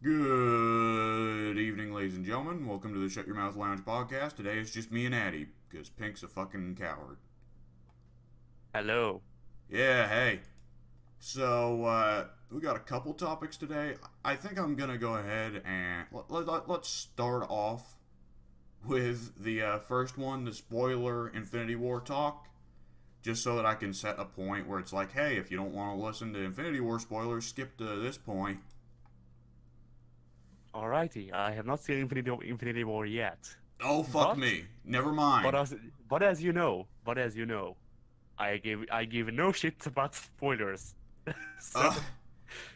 Good evening, ladies and gentlemen. Welcome to the Shut Your Mouth Lounge podcast. Today it's just me and Addie, because Pink's a fucking coward. Hello. Yeah, hey. We got a couple topics today. I think I'm gonna go ahead and let's start off with the first one, the spoiler Infinity War talk, just so that I can set a point where it's like, hey, if you don't want to listen to Infinity War spoilers, skip to this point. Alrighty. I have not seen Infinity War yet, Oh, fuck but me. Never but mind. as but as you know, I give no shit about spoilers. So Uh,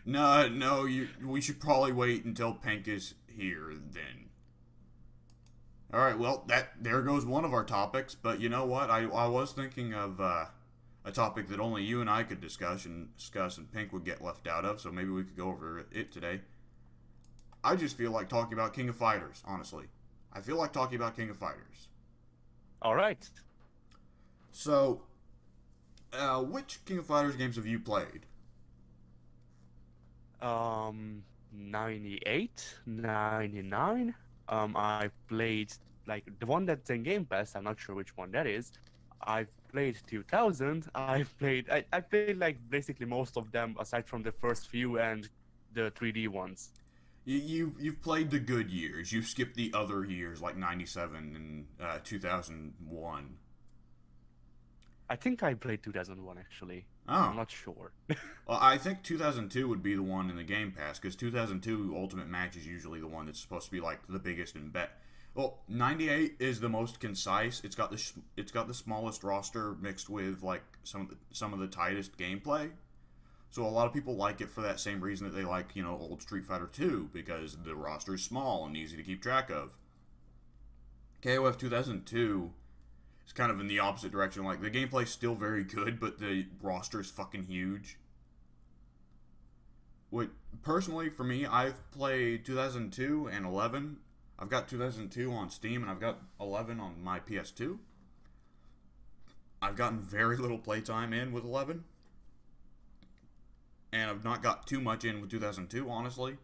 No, no, we should probably wait until Pink is here then. All right, well, there goes one of our topics, but you know what? I was thinking of a topic that only you and I could discuss and Pink would get left out of, so maybe we could go over it today. I just feel like talking about King of Fighters, honestly. I feel like talking about King of Fighters. all right. Which King of Fighters games have you played? 98, 99. I played like the one that's in Game Pass. I'm not sure which one that is. I've played 2000. I played like basically most of them aside from the first few and the 3D ones. You've played the good years. You've skipped the other years like '97 and 2001. I think I played 2001 actually. I'm Oh, not sure. well, I think 2002 would be the one in the Game Pass because 2002 Ultimate Match is usually the one that's supposed to be like the biggest and bet. Well, 98 is the most concise. It's got the smallest roster mixed with like some of the tightest gameplay. So a lot of people like it for that same reason that they like old Street Fighter 2 because the roster is small and easy to keep track of. KOF 2002 is kind of in the opposite direction. Like the gameplay's still very good, but the roster is fucking huge. What personally for me, I've played 2002 and 11. I've got 2002 on Steam and I've got 11 on my PS2. I've gotten very little playtime in with 11, and I've not got too much in with 2002, honestly.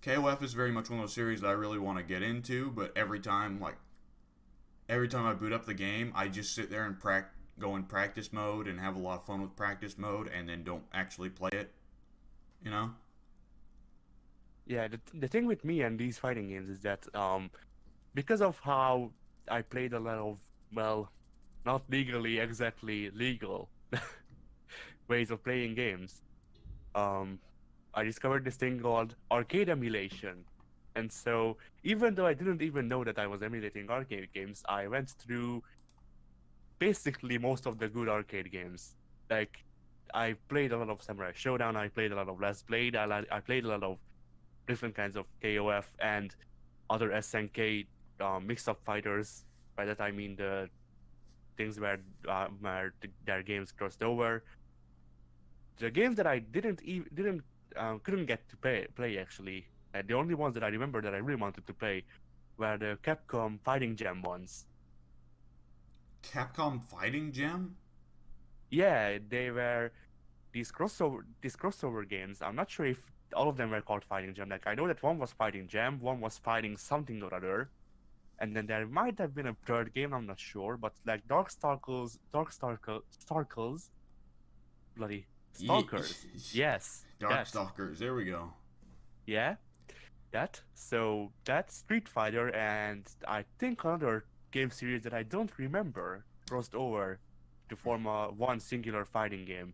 KOF is very much one of those series that I really want to get into, but every time I boot up the game, I just sit there and go in practice mode and have a lot of fun with practice mode, and then don't actually play it. You know? Yeah, the thing with me and these fighting games is that because of how I played a lot of, well, not legally exactly legal ways of playing games, um I discovered this thing called arcade emulation. And so even though I didn't even know that I was emulating arcade games, I went through basically most of the good arcade games. Like I played a lot of Samurai Showdown, I played a lot of Last Blade, I played a lot of different kinds of KOF and other SNK mixed up fighters. By that I mean the things where their games crossed over. The games that I didn't couldn't get to play actually. The only ones that I remember that I really wanted to play were the Capcom Fighting Jam ones. Capcom Fighting Gem? Yeah, they were these crossover games. I'm not sure if all of them were called Fighting Jam. Like I know that one was Fighting Jam, one was Fighting something or other, and then there might have been a third game. I'm not sure, but like Dark Starkles, bloody Yeah. Stalkers. Yes, that. Darkstalkers, there we go. Yeah, that. So that's Street Fighter, and I think another game series that I don't remember crossed over to form a one singular fighting game.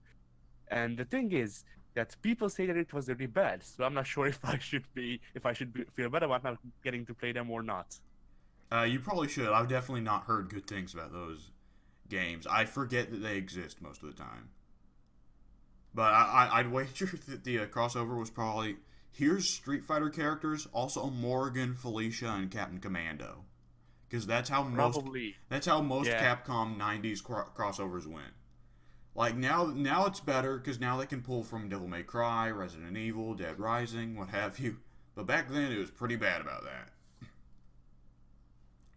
And the thing is that people say that it was really bad, so I'm not sure if I should feel bad about not getting to play them or not. You probably should. I've definitely not heard good things about those games. I forget that they exist most of the time. But I'd wager that the crossover was probably here's Street Fighter characters, also Morgan, Felicia, and Captain Commando, because Probably, that's how most yeah, Capcom '90s crossovers went. Like now it's better because now they can pull from Devil May Cry, Resident Evil, Dead Rising, what have you. But back then it was pretty bad about that.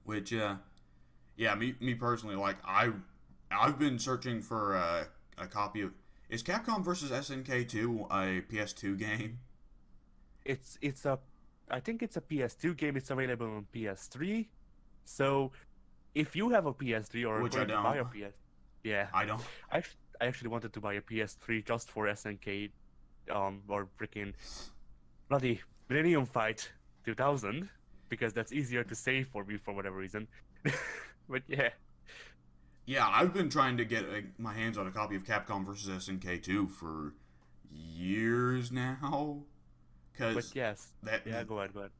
Which yeah, me personally, like I've been searching for a copy of. Is Capcom versus SNK 2 a PS2 game? it's a I think it's a PS2 game. It's available on PS3. So if you have a PS3 or are Which I going to buy a don't. yeah, I don't. I actually wanted to buy a PS3 just for SNK, or freaking bloody Millennium Fight 2000 because that's easier to save for me for whatever reason. But yeah, Yeah, I've been trying to get my hands on a copy of Capcom vs. SNK 2 for years now. but Because yes, that, yeah. Go ahead, go ahead.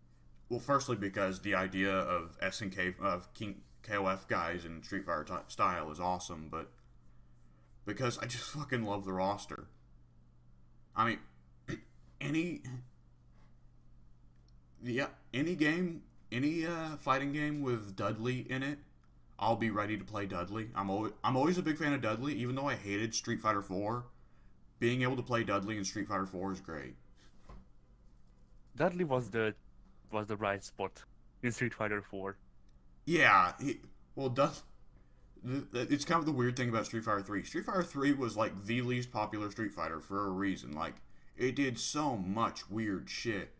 well, firstly, because the idea of SNK, of King KOF guys in Street Fighter style is awesome, but because I just fucking love the roster. I mean, any yeah, any game, any fighting game with Dudley in it, I'll be ready to play Dudley. I'm always a big fan of Dudley, even though I hated Street Fighter 4. Being able to play Dudley in Street Fighter 4 is great. Dudley was the right spot in Street Fighter 4. Yeah, well, it's kind of the weird thing about Street Fighter 3. Street Fighter 3 was like the least popular Street Fighter for a reason. Like, it did so much weird shit.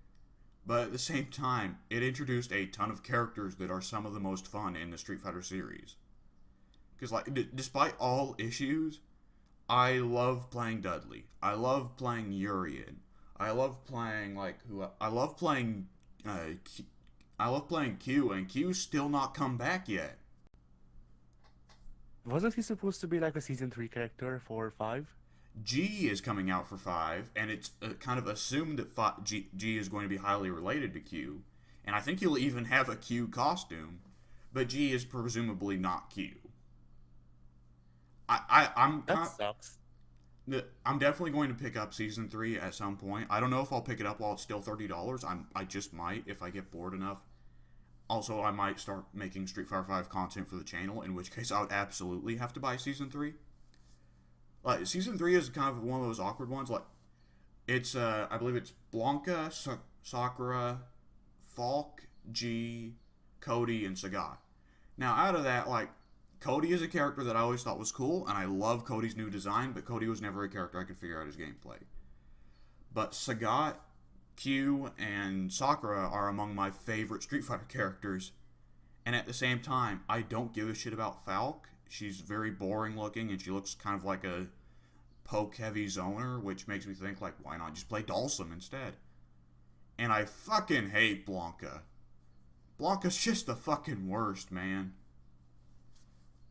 But at the same time, it introduced a ton of characters that are some of the most fun in the Street Fighter series. Because, like, despite all issues, I love playing Dudley. I love playing Urien. I love playing, I love playing, I love playing Q, and Q's still not come back yet. Wasn't he supposed to be like a season 3 character for 5? G is coming out for 5, and it's kind of assumed that G is going to be highly related to Q. And I think he'll even have a Q costume, but G is presumably not Q. That sucks. I'm definitely going to pick up Season 3 at some point. I don't know if I'll pick it up while it's still $30. I just might if I get bored enough. Also, I might start making Street Fighter 5 content for the channel, in which case I would absolutely have to buy Season 3. Like, Season 3 is kind of one of those awkward ones. Like, it's, I believe it's Blanca, Sakura, Falk, G, Cody, and Sagat. Now, out of that, like, Cody is a character that I always thought was cool, and I love Cody's new design, but Cody was never a character I could figure out his gameplay. But Sagat, Q, and Sakura are among my favorite Street Fighter characters, and at the same time, I don't give a shit about Falk. She's very boring looking, and she looks kind of like a poke-heavy zoner, which makes me think, like, why not just play Dhalsim instead? And I fucking hate Blanca. Blanca's just the fucking worst, man.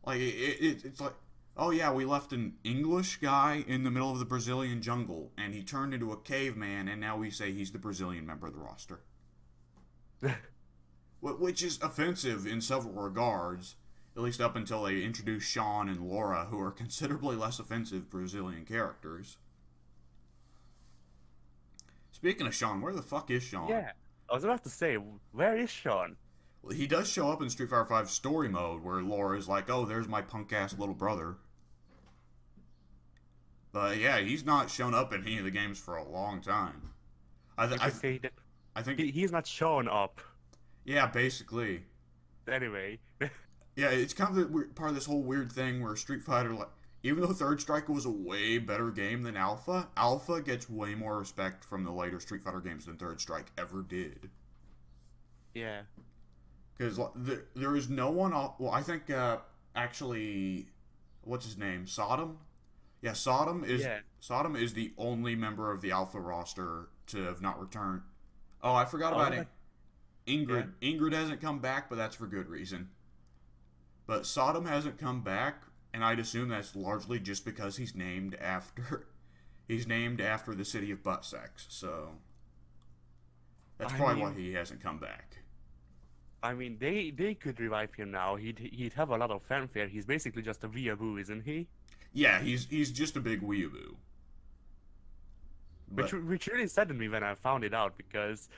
Like, it's like, oh yeah, we left an English guy in the middle of the Brazilian jungle, and he turned into a caveman, and now we say he's the Brazilian member of the roster. Which is offensive in several regards, at least up until they introduce Sean and Laura, who are considerably less offensive Brazilian characters. Speaking of Sean, where the fuck is Sean? Yeah, I was about to say, where is Sean? Well, he does show up in Street Fighter V story mode, where Laura is like, oh, there's my punk-ass little brother. But yeah, he's not shown up in any of the games for a long time. I think he's not shown up. Yeah, basically. Anyway. Yeah, it's kind of the part of this whole weird thing where Street Fighter, like, even though Third Strike was a way better game than Alpha, Alpha gets way more respect from the later Street Fighter games than Third Strike ever did. Yeah. Because there is no one... Well, I think, actually... What's his name? Sodom? Yeah, Sodom is the only member of the Alpha roster to have not returned. Oh, I forgot about it. Ingrid. Yeah. Ingrid hasn't come back, but that's for good reason. But Sodom hasn't come back, and I'd assume that's largely just because he's named after the city of butt sex. So that's probably why he hasn't come back. I mean, they could revive him now. He'd have a lot of fanfare. He's basically just a weeaboo, isn't he? Yeah, he's just a big weeaboo. Which really saddened me when I found it out, because,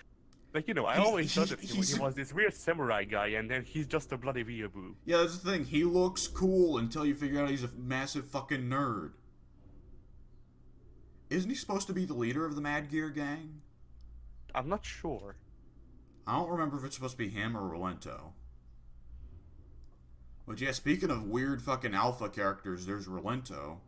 like, you know, I always thought that he was this weird samurai guy, and then he's just a bloody weeaboo. Yeah, that's the thing. He looks cool until you figure out he's a massive fucking nerd. Isn't he supposed to be the leader of the Mad Gear gang? I'm not sure. I don't remember if it's supposed to be him or Rolento. But yeah, speaking of weird fucking Alpha characters, there's Rolento.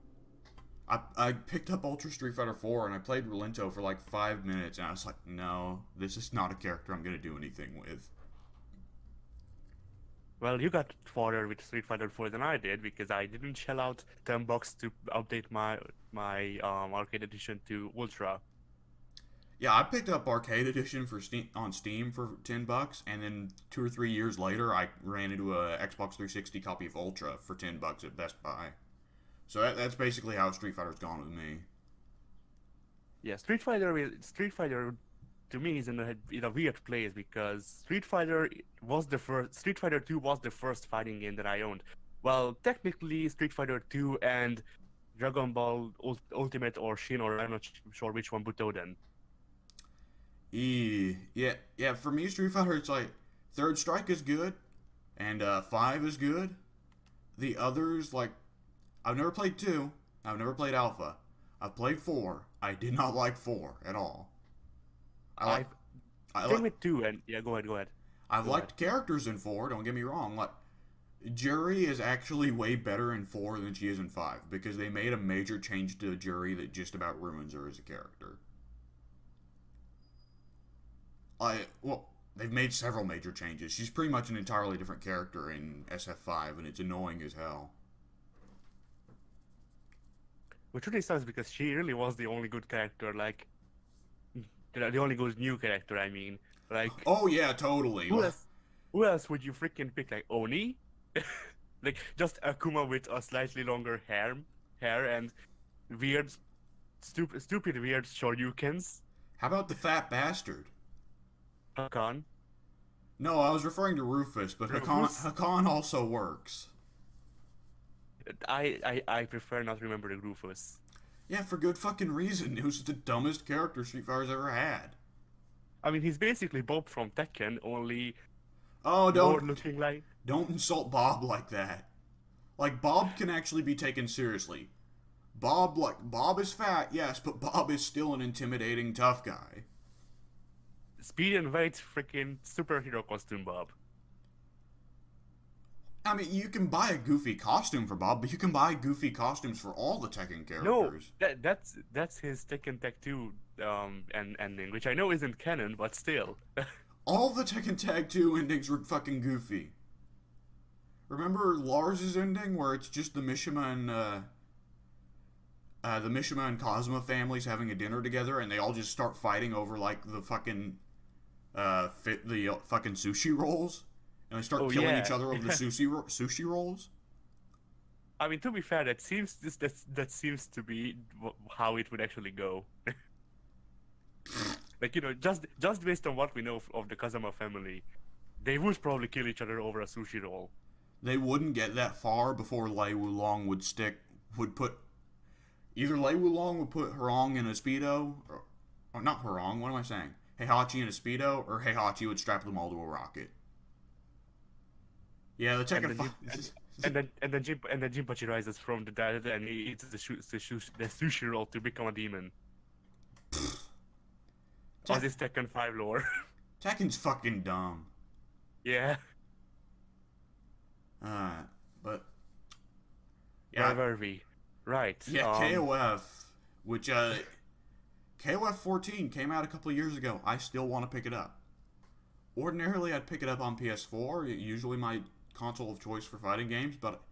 I picked up Ultra Street Fighter 4 and I played Relento for like 5 minutes and I was like, no, this is not a character I'm gonna do anything with. Well, you got farther with Street Fighter 4 than I did because I didn't shell out $10 to update my arcade edition to Ultra. Yeah, I picked up Arcade Edition for Steam, on Steam for $10, and then 2 or 3 years later, I ran into a Xbox 360 copy of Ultra for $10 at Best Buy. So that's basically how Street Fighter's gone with me. Yeah, Street Fighter to me is in a weird place because Street Fighter 2 was the first fighting game that I owned. Well, technically Street Fighter 2 and Dragon Ball Ultimate or Shin, or I'm not sure which one, Butoden. Yeah. For me, Street Fighter, it's like Third Strike is good, and 5 is good. The others, like, I've never played 2. I've never played Alpha. I've played 4. I did not like 4 at all. I Same with 2, and yeah, go ahead. I've liked characters in 4. Don't get me wrong. Like, Juri is actually way better in 4 than she is in 5 because they made a major change to Juri that just about ruins her as a character. They've made several major changes. She's pretty much an entirely different character in SF5, and it's annoying as hell. Which really sucks because she really was the only good character, like, the only good new character, I mean. Like, oh yeah, totally. Who else would you freaking pick? Like, Oni? Like, just Akuma with a slightly longer hair and weird, stupid weird shoryukens? How about the fat bastard? Hakan? No, I was referring to Rufus, but Hakan also works. I prefer not remember the Rufus. Yeah, for good fucking reason. It was the dumbest character Street Fighter's ever had. I mean, he's basically Bob from Tekken, only more looking like... Don't insult Bob like that. Like, Bob can actually be taken seriously. Bob is fat, yes, but Bob is still an intimidating tough guy. Speed and weight, freaking superhero costume, Bob. I mean, you can buy a goofy costume for Bob, but you can buy goofy costumes for all the Tekken characters. No, that's his Tekken Tag 2 ending, which I know isn't canon, but still. All the Tekken Tag 2 endings were fucking goofy. Remember Lars' ending, where it's just the Mishima and Cosma families having a dinner together, and they all just start fighting over like the fucking fucking sushi rolls, and they start killing each other over the sushi rolls. I mean, to be fair, that seems to be how it would actually go. Like, you know, just based on what we know of the Kazama family, they would probably kill each other over a sushi roll. They wouldn't get that far before Lei Wulong either Lei Wulong would put Harong in a Speedo, or not Harong, what am I saying? Heihachi in a Speedo, or Heihachi would strap them all to a rocket. Yeah, the Tekken 5... And then Jinpachi rises from the dead and he eats the sushi roll to become a demon. As is Tekken 5 lore. Tekken's fucking dumb. Yeah. But... Yeah. Where were we? Right. Yeah, KOF, which, KOF 14 came out a couple of years ago. I still want to pick it up. Ordinarily, I'd pick it up on PS4, usually my console of choice for fighting games, but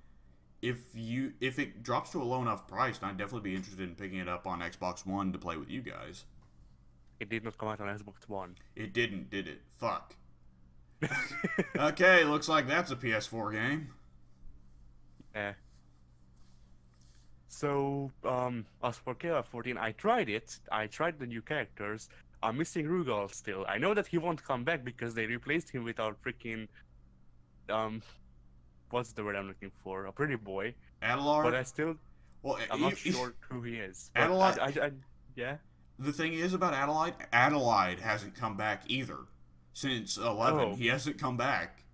if it drops to a low enough price, I'd definitely be interested in picking it up on Xbox One to play with you guys. It did not come out on Xbox One. It didn't, did it? Fuck. Okay, looks like that's a PS4 game. Yeah. So, as for KOF 14, I tried it. I tried the new characters. I'm missing Rugal still. I know that he won't come back because they replaced him with our freaking... what's the word I'm looking for? A pretty boy. Adelard? But I still... Well, I'm not sure who he is. Adelard... Yeah? The thing is about Adelaide hasn't come back either. Since 11, he hasn't come back.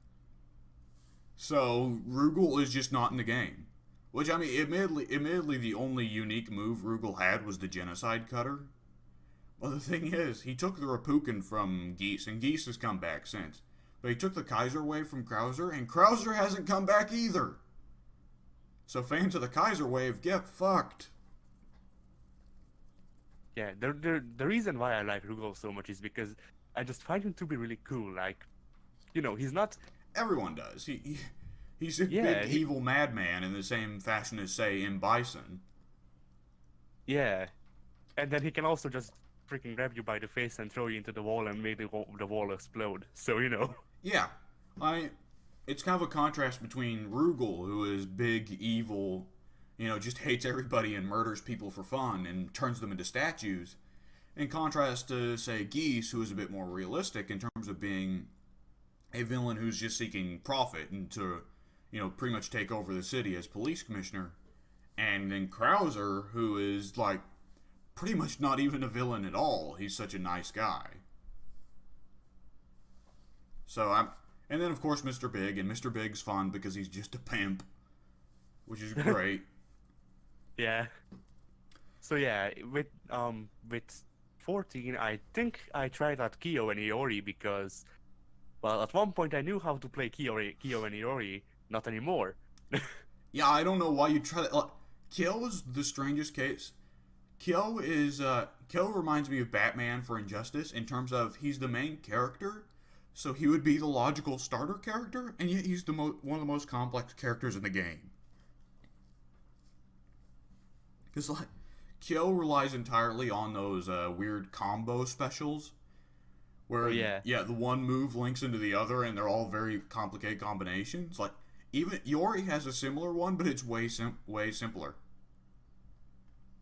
So, Rugal is just not in the game. Which, I mean, admittedly, the only unique move Rugal had was the Genocide Cutter. Well, the thing is, he took the Rapuken from Geese, and Geese has come back since. But he took the Kaiser Wave from Krauser, and Krauser hasn't come back either. So fans of the Kaiser Wave get fucked. yeah, the reason why I like Rugal so much is because I just find him to be really cool. Like, he's not. Everyone does. He's a Yeah, big evil madman in the same fashion as, say, M. Bison. yeah, and then he can also just freaking grab you by the face and throw you into the wall and make the wall explode. So Yeah, it's kind of a contrast between Rugal, who is big, evil, just hates everybody and murders people for fun and turns them into statues, in contrast to, say, Geese, who is a bit more realistic in terms of being a villain who's just seeking profit and to, pretty much take over the city as police commissioner. And then Krauser, who is, like, pretty much not even a villain at all. He's such a nice guy. And then of course Mr. Big, and Mr. Big's fun because he's just a pimp, which is great. yeah. So yeah, with 14, I think I tried out Kyo and Iori because, well, at one point I knew how to play Kyo and Iori. Not anymore. Yeah, I don't know why you try that. Like, Kyo is the strangest case. Kyo reminds me of Batman for Injustice in terms of he's the main character, so he would be the logical starter character, and yet he's one of the most complex characters in the game. Because, like, Kyo relies entirely on those weird combo specials, where, the one move links into the other, and they're all very complicated combinations. Like, even Iori has a similar one, but it's way simpler.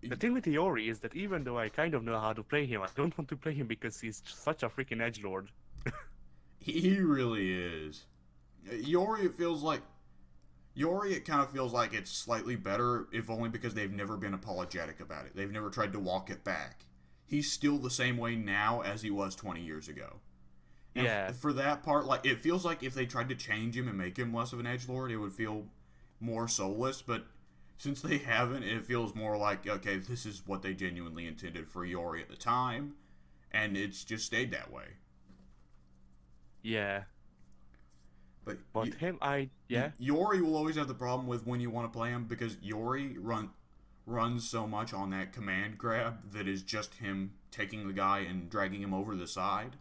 The thing with Iori is that even though I kind of know how to play him, I don't want to play him because he's such a freaking edgelord. He really is. Iori, it kind of feels like it's slightly better, if only because they've never been apologetic about it. They've never tried to walk it back. He's still the same way now as he was 20 years ago. And yeah. For that part, like, it feels like if they tried to change him and make him less of an edgelord, it would feel more soulless, but since they haven't, it feels more like, okay, this is what they genuinely intended for Iori at the time, and it's just stayed that way. Yeah. But Iori will always have the problem with when you want to play him, because Iori runs so much on that command grab that is just him taking the guy and dragging him over the side.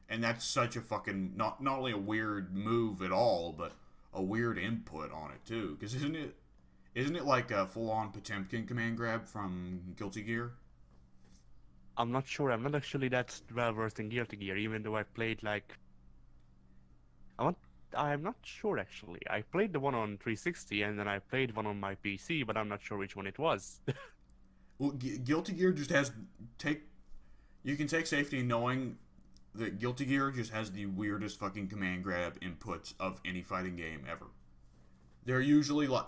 And that's such a fucking, not only a weird move at all, but a weird input on it too. Because isn't it like a full-on Potemkin command grab from Guilty Gear? I'm not sure. I'm not actually that well versed in Guilty Gear, even though I played like. I'm not sure actually. I played the one on 360 and then I played one on my PC, but I'm not sure which one it was. Well, Guilty Gear just has you can take safety in knowing that Guilty Gear just has the weirdest fucking command grab inputs of any fighting game ever. They're usually like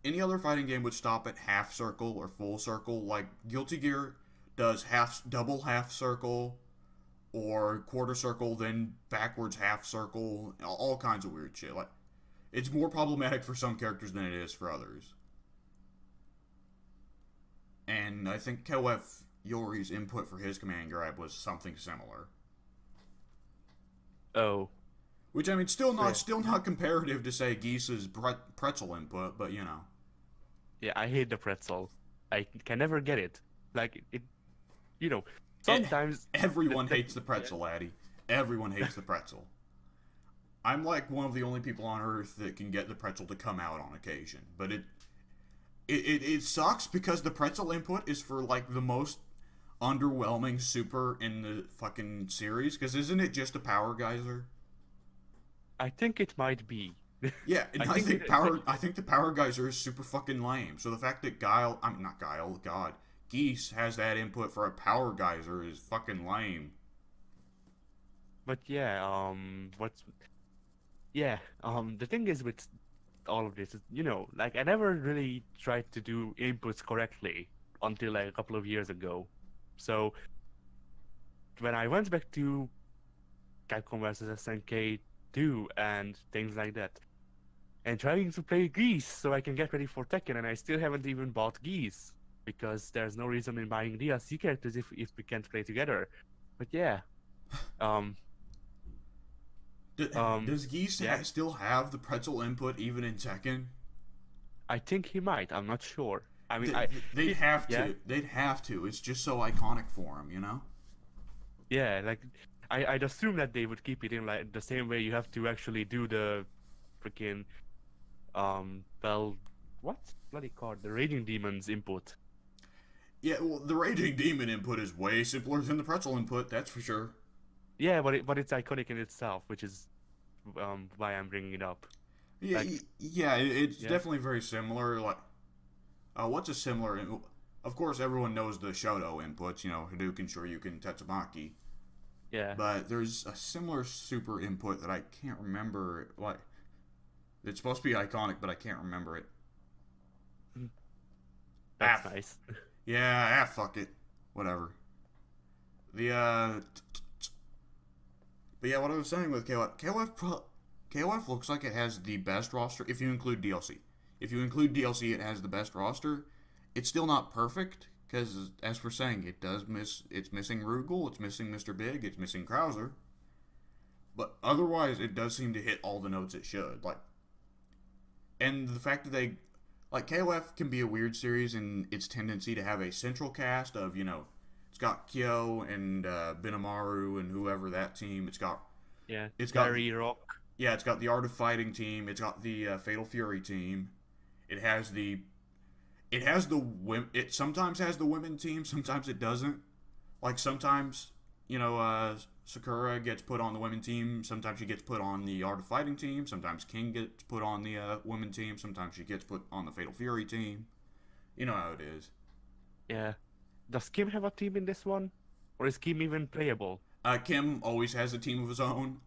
any other fighting game would stop at half circle or full circle. Like Guilty Gear does double half circle, or quarter circle, then backwards half circle, all kinds of weird shit. Like, it's more problematic for some characters than it is for others. And I think KOF Iori's input for his command grab was something similar. Oh. Which, I mean, still not comparative to, say, Geese's pretzel input, but, Yeah, I hate the pretzel. I can never get it. Like, sometimes... Everyone hates the pretzel, Addy. Everyone hates the pretzel. I'm like one of the only people on Earth that can get the pretzel to come out on occasion. But it sucks because the pretzel input is for, like, the most underwhelming super in the fucking series. Because isn't it just a power geyser? I think it might be. Yeah, and I think the power geyser is super fucking lame. So the fact that Geese has that input for a power geyser is fucking lame. But yeah, the thing is with all of this is, like, I never really tried to do inputs correctly until like a couple of years ago. So when I went back to Capcom vs SNK 2 and things like that, and trying to play Geese so I can get ready for Tekken, and I still haven't even bought Geese because there's no reason in buying DLC characters if we can't play together. But yeah, does Geese still have the pretzel input even in Tekken? I think he might. I'm not sure. I mean, They'd have yeah, to. They'd have to. It's just so iconic for them, you know? yeah, like I'd assume that they would keep it in like the same way you have to actually do the freaking well, what's bloody called the Raging Demons input. Yeah, well, the Raging Demon input is way simpler than the pretzel input, that's for sure. Yeah, but it's iconic in itself, which is why I'm bringing it up. Yeah, Like, it's yeah, definitely very similar. Like, what's a similar? Of course, everyone knows the Shoto inputs. You know, Hadouken, Shoryuken, Tatsumaki. yeah, But there's a similar super input that I can't remember. Like, it's supposed to be iconic, but I can't remember it. that's nice. Yeah, fuck it, whatever. The but yeah, what I was saying with KOF looks like it has the best roster if you include DLC. If you include DLC, it has the best roster. It's still not perfect because, as we're saying, it's missing Rugal, it's missing Mr. Big, it's missing Krauser. But otherwise, it does seem to hit all the notes it should. Like, and the fact that KOF can be a weird series in its tendency to have a central cast of, it's got Kyo and Benimaru and whoever that team. Yeah, It's got Terry Rock. yeah, it's got the Art of Fighting team. It's got the Fatal Fury team. It has the it sometimes has the women team, sometimes it doesn't. Like sometimes, Sakura gets put on the women team, sometimes she gets put on the Art of Fighting team, sometimes King gets put on the women team, sometimes she gets put on the Fatal Fury team. You know how it is. Yeah. Does Kim have a team in this one? Or is Kim even playable? Kim always has a team of his own.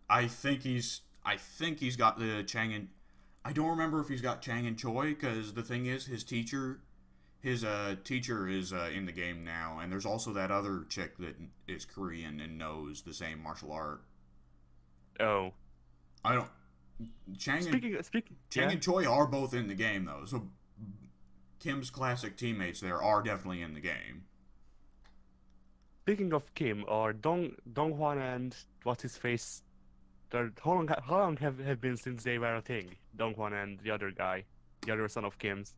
I think he's got the Chang and I don't remember if he's got Chang and Choi because the thing is his teacher is in the game now, and there's also that other chick that is Korean and knows the same martial art. Oh. I don't Chang Yeah. and Choi are both in the game though, so Kim's classic teammates there are definitely in the game. Speaking of Kim, or Dong Hwan and what's his face? How long have been since they were a thing? Dong Hwan and the other guy, the other son of Kim's.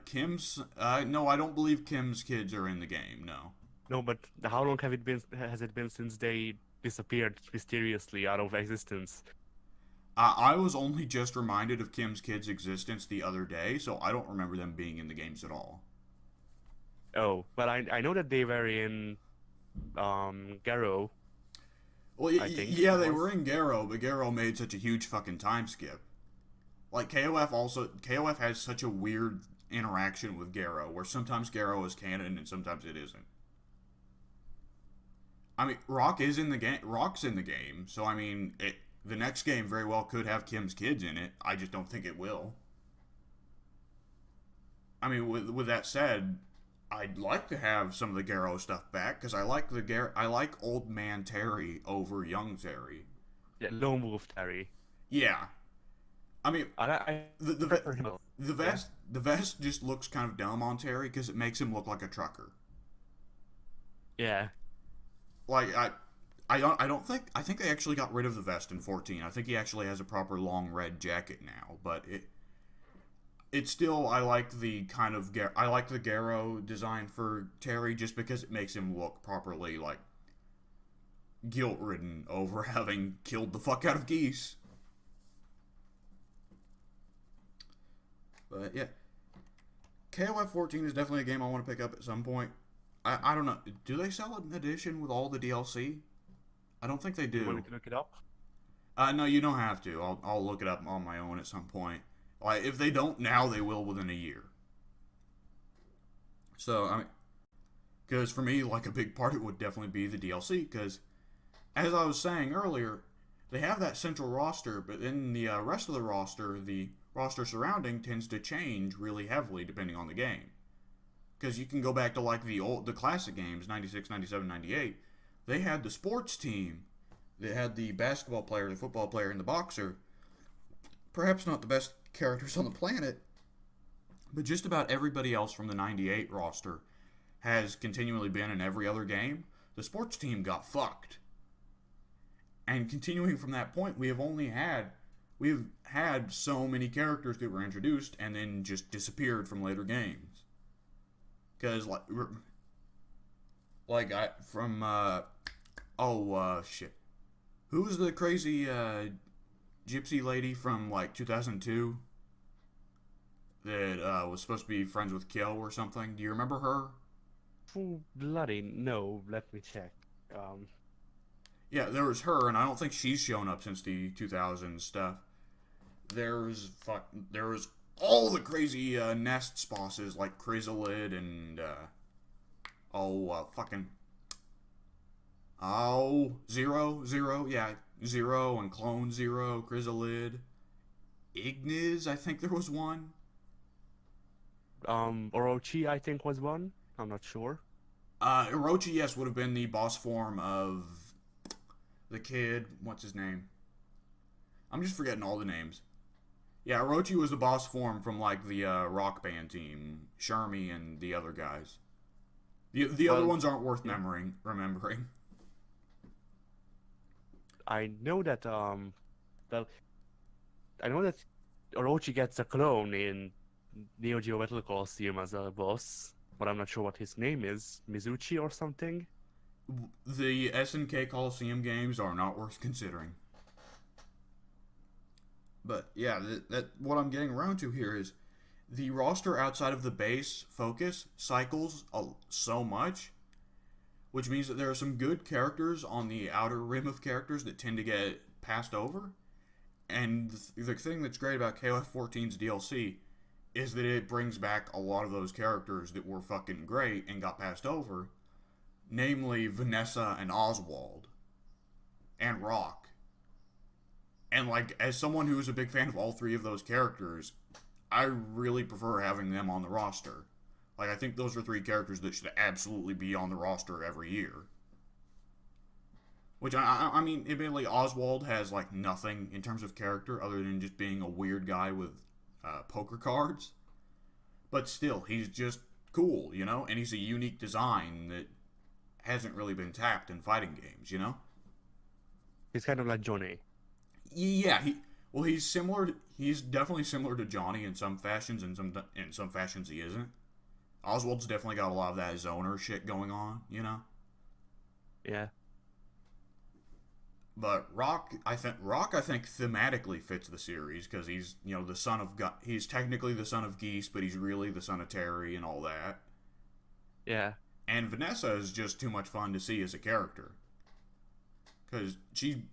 Kim's no, I don't believe Kim's kids are in the game. No. No, but how long has it been since they disappeared mysteriously out of existence? I was only just reminded of Kim's kids' existence the other day, so I don't remember them being in the games at all. Oh, but I know that they were in Garo, Well, I think yeah, it they was. were in Garo, but Garo made such a huge fucking time skip. Like KOF has such a weird interaction with Garo, where sometimes Garo is canon and sometimes it isn't. I mean, Rock's in the game, so I mean, the next game very well could have Kim's kids in it. I just don't think it will. I mean, with that said, I'd like to have some of the Garo stuff back because I like Old Man Terry over Young Terry. Yeah, Lone Wolf Terry. Yeah, I mean, I the prefer him. the vest just looks kind of dumb on Terry because it makes him look like a trucker. Yeah. Like I think they actually got rid of the vest in 14. I think he actually has a proper long red jacket now, but it's still I like the Garo design for Terry just because it makes him look properly like guilt-ridden over having killed the fuck out of geese. But yeah, KOF 14 is definitely a game I want to pick up at some point. I don't know. Do they sell an edition with all the DLC? I don't think they You want do. to look it up? No, you don't have to. I'll look it up on my own at some point. Like if they don't now, they will within a year. So I mean, because for me, like a big part, it would definitely be the DLC. Because as I was saying earlier, they have that central roster, but then the rest of the roster surrounding tends to change really heavily depending on the game. Because you can go back to like the classic games, 96, 97, 98. They had the sports team. They had the basketball player, the football player, and the boxer. Perhaps not the best characters on the planet, but just about everybody else from the 98 roster has continually been in every other game. The sports team got fucked. And continuing from that point, we have only had we've had so many characters that were introduced and then just disappeared from later games. Because, like I, from, shit. Who's the crazy, gypsy lady from, like, 2002 that, was supposed to be friends with Kyo or something? Do you remember her? Oh, bloody no. Let me check. Yeah, there was her, and I don't think she's shown up since the 2000s stuff. There was all the crazy Nests bosses like Chrysalid and Zero, yeah, Zero and Clone Zero, Chrysalid, Ignis, I think there was one. Orochi, I think, was one. I'm not sure. Orochi, yes, would have been the boss form of the kid. What's his name? I'm just forgetting all the names. Yeah, Orochi was the boss form from, like, the rock band team. Shermie and the other guys. The other ones aren't worth remembering. I know that, well, I know that Orochi gets a clone in Neo Geo Battle Coliseum as a boss, but I'm not sure what his name is. Mizuchi or something? The SNK Coliseum games are not worth considering. But yeah, that what I'm getting around to here is the roster outside of the base focus cycles so much, which means that there are some good characters on the outer rim of characters that tend to get passed over. And the thing that's great about KOF 14's DLC is that it brings back a lot of those characters that were fucking great and got passed over, namely Vanessa and Oswald and Rock. And, like, as someone who is a big fan of all three of those characters, I really prefer having them on the roster. Like, I think those are three characters that should absolutely be on the roster every year. Which, I mean, admittedly, Oswald has, like, nothing in terms of character other than just being a weird guy with poker cards. But still, he's just cool, you know? And he's a unique design that hasn't really been tapped in fighting games, you know? He's kind of like Johnny. Yeah, he's similar. He's definitely similar to Johnny in some fashions, and in some fashions he isn't. Oswald's definitely got a lot of that zoner shit going on, you know. Yeah. But Rock, I think thematically fits the series because he's, you know, the son of he's technically the son of Geese, but he's really the son of Terry and all that. Yeah. And Vanessa is just too much fun to see as a character because she.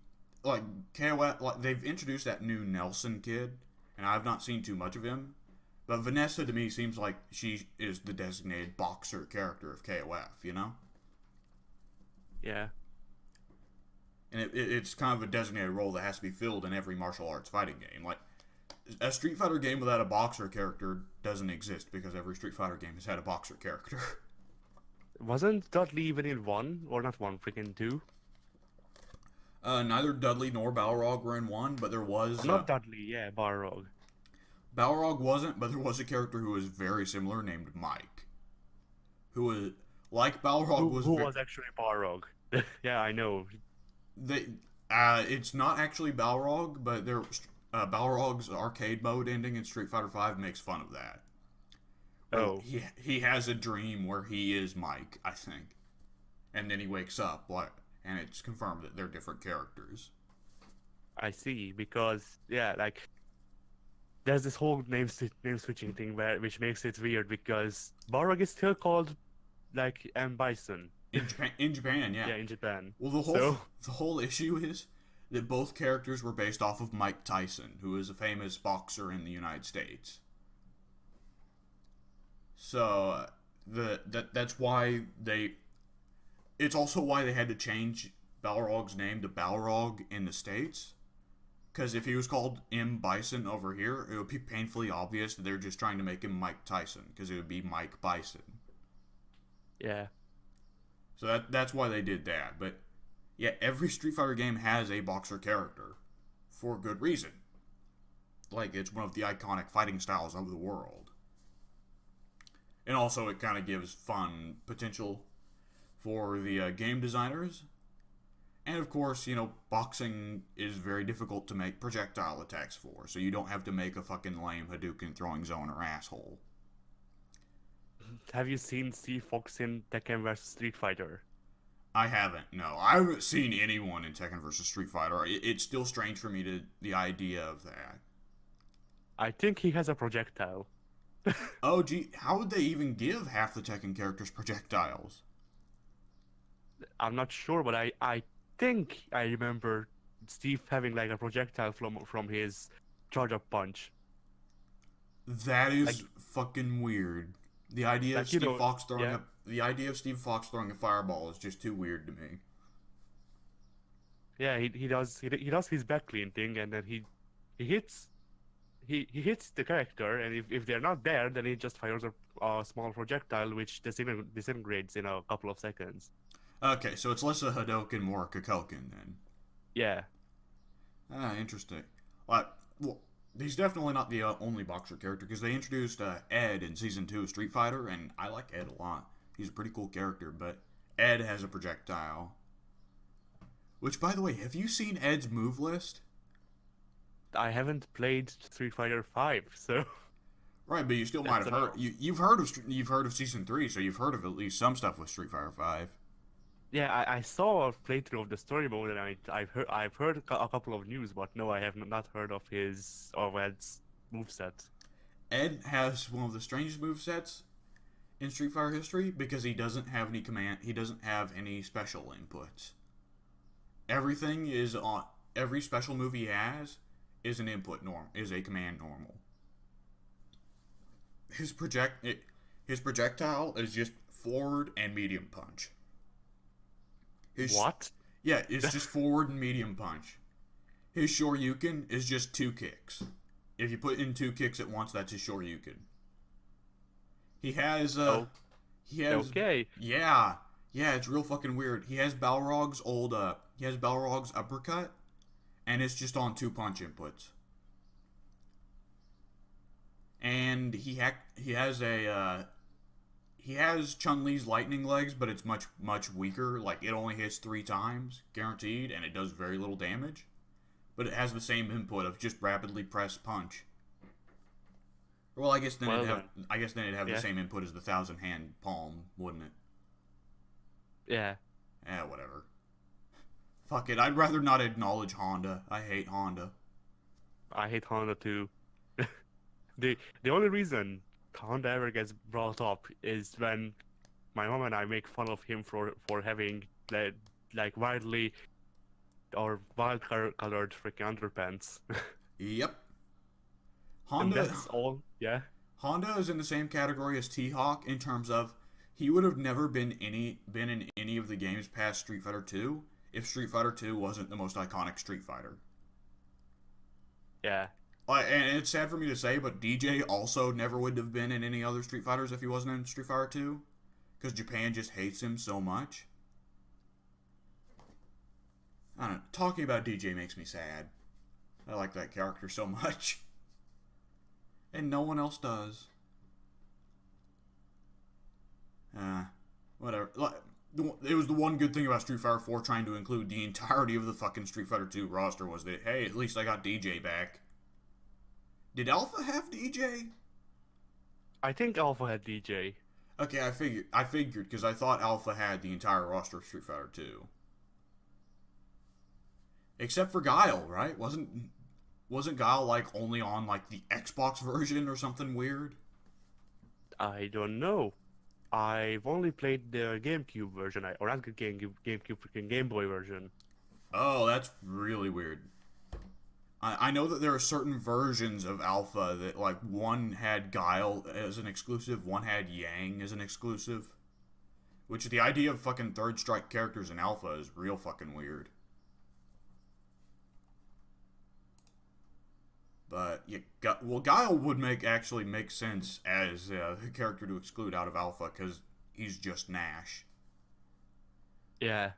Like, KOF, like, they've introduced that new Nelson kid, and I've not seen too much of him. But Vanessa, to me, seems like she is the designated boxer character of KOF, you know? Yeah. And it's kind of a designated role that has to be filled in every martial arts fighting game. Like, a Street Fighter game without a boxer character doesn't exist, because every Street Fighter game has had a boxer character. Wasn't Dudley even in one? Or not one, freaking two? Neither Dudley nor Balrog were in one, but there was... Not Dudley, yeah, Balrog. Balrog wasn't, but there was a character who was very similar named Mike. Who was, like Balrog, Who was actually Balrog? Yeah, I know. It's not actually Balrog, but Balrog's arcade mode ending in Street Fighter V makes fun of that. Oh. He has a dream where he is Mike, I think. And then he wakes up, and it's confirmed that they're different characters. I see, because, yeah, like, there's this whole name switching thing which makes it weird, because Balrog is still called, like, M. Bison. In Japan, yeah. Yeah, in Japan. Well, the whole issue is that both characters were based off of Mike Tyson, who is a famous boxer in the United States. So, that's why it's also why they had to change Balrog's name to Balrog in the States. Because if he was called M. Bison over here, it would be painfully obvious that they're just trying to make him Mike Tyson, because it would be Mike Bison. Yeah. So that's why they did that. But, yeah, every Street Fighter game has a boxer character. For good reason. Like, it's one of the iconic fighting styles of the world. And also, it kind of gives fun potential for the game designers. And of course, boxing is very difficult to make projectile attacks for, so you don't have to make a fucking lame Hadouken throwing zoner asshole. Have you seen Steve Fox in Tekken vs Street Fighter? I haven't. No, I haven't seen anyone in Tekken vs Street Fighter. It's still strange for me to the idea of that. I think he has a projectile. Oh, gee, how would they even give half the Tekken characters projectiles? I'm not sure, but I think I remember Steve having like a projectile from his charge-up punch. That is Like- fucking weird. The idea of Like, you Steve know, Fox throwing yeah. the idea of Steve Fox throwing a fireball is just too weird to me. Yeah, he does his back clean thing, and then he hits he hits the character, and if they're not there, then he just fires a small projectile which disintegrates in a couple of seconds. Okay, so it's less a Hadoken, more a Kokoken then. Yeah, Ah, interesting. Well, he's definitely not the only boxer character, because they introduced Ed in Season 2 of Street Fighter, and I like Ed a lot. He's a pretty cool character, but Ed has a projectile. Which, by the way, have you seen Ed's move list? I haven't played Street Fighter 5, so Right, but you still might have heard. You've heard of Season 3, so you've heard of at least some stuff with Street Fighter 5. yeah, I saw a playthrough of the story mode, and I've heard a couple of news, but no, I have not heard of Ed's moveset. Ed has one of the strangest movesets in Street Fighter history because he doesn't have any special inputs. Everything is on every special move he has is an is a command normal. His projectile is just forward and medium punch. What? Yeah, it's just forward and medium punch. His Shoryuken is just 2 kicks. If you put in 2 kicks at once, that's his Shoryuken. He has Okay. Yeah, it's real fucking weird. He has Balrog's uppercut, and it's just on 2 punch inputs. And he has Chun-Li's lightning legs, but it's much weaker. Like, it only hits 3 times guaranteed, and it does very little damage. But it has the same input of just rapidly press punch. Well, I guess then it'd have Yeah. the same input as the 1,000-hand palm, wouldn't it? Yeah. Whatever. Fuck it. I'd rather not acknowledge Honda. I hate Honda. I hate Honda too. The only reason Honda ever gets brought up is when my mom and I make fun of him for having like wildly or wild colored freaking underpants. Yep. And Honda. that's all. Yeah. Honda is in the same category as T-Hawk in terms of he would have never been in any of the games past Street Fighter 2 if Street Fighter 2 wasn't the most iconic Street Fighter. Yeah. And it's sad for me to say, but DJ also never would have been in any other Street Fighters if he wasn't in Street Fighter 2. Because Japan just hates him so much. I don't know. Talking about DJ makes me sad. I like that character so much. And no one else does. Whatever. It was the one good thing about Street Fighter 4 trying to include the entirety of the fucking Street Fighter 2 roster was that, hey, at least I got DJ back. Did Alpha have DJ? I think Alpha had DJ. Okay, I figured because I thought Alpha had the entire roster of Street Fighter 2. Except for Guile, right? Wasn't Guile like only on like the Xbox version or something weird? I don't know. I've only played the GameCube version, or not GameCube, freaking Game Boy version. Oh, that's really weird. I know that there are certain versions of Alpha that, like, one had Guile as an exclusive, one had Yang as an exclusive. Which, the idea of fucking third strike characters in Alpha is real fucking weird. But, yeah, Guile would actually make sense as a character to exclude out of Alpha, because he's just Nash. Yeah.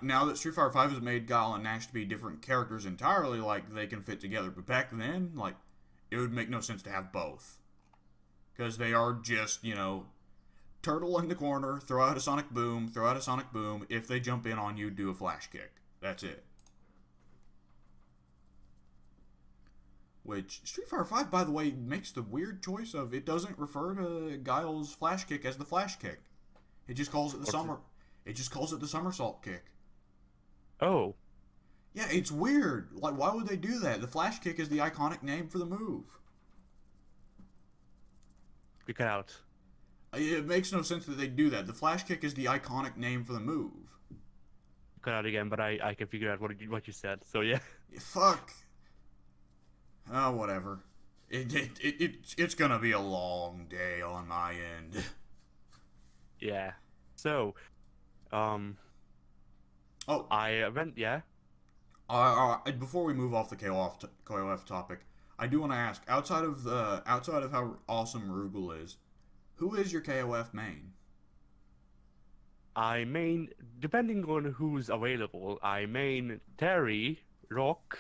Now that Street Fighter V has made Guile and Nash to be different characters entirely, like, they can fit together. But back then, like, it would make no sense to have both. Because they are just, turtle in the corner, throw out a sonic boom, If they jump in on you, do a flash kick. That's it. Which, Street Fighter V, by the way, makes the weird choice of it doesn't refer to Guile's flash kick as the flash kick. It just calls it the It just calls it the somersault kick. Oh. Yeah, it's weird. Like, why would they do that? The flash kick is the iconic name for the move. You cut out. It makes no sense that they do that. The flash kick is the iconic name for the move. You cut out again, but I can figure out what you said. So yeah. Fuck. Oh, whatever. It's gonna be a long day on my end. Yeah. So, Oh, I went. Yeah. before we move off the KOF topic, I do want to ask, outside of how awesome Rugal is, who is your KOF main? I main, depending on who's available, I main Terry, Rock,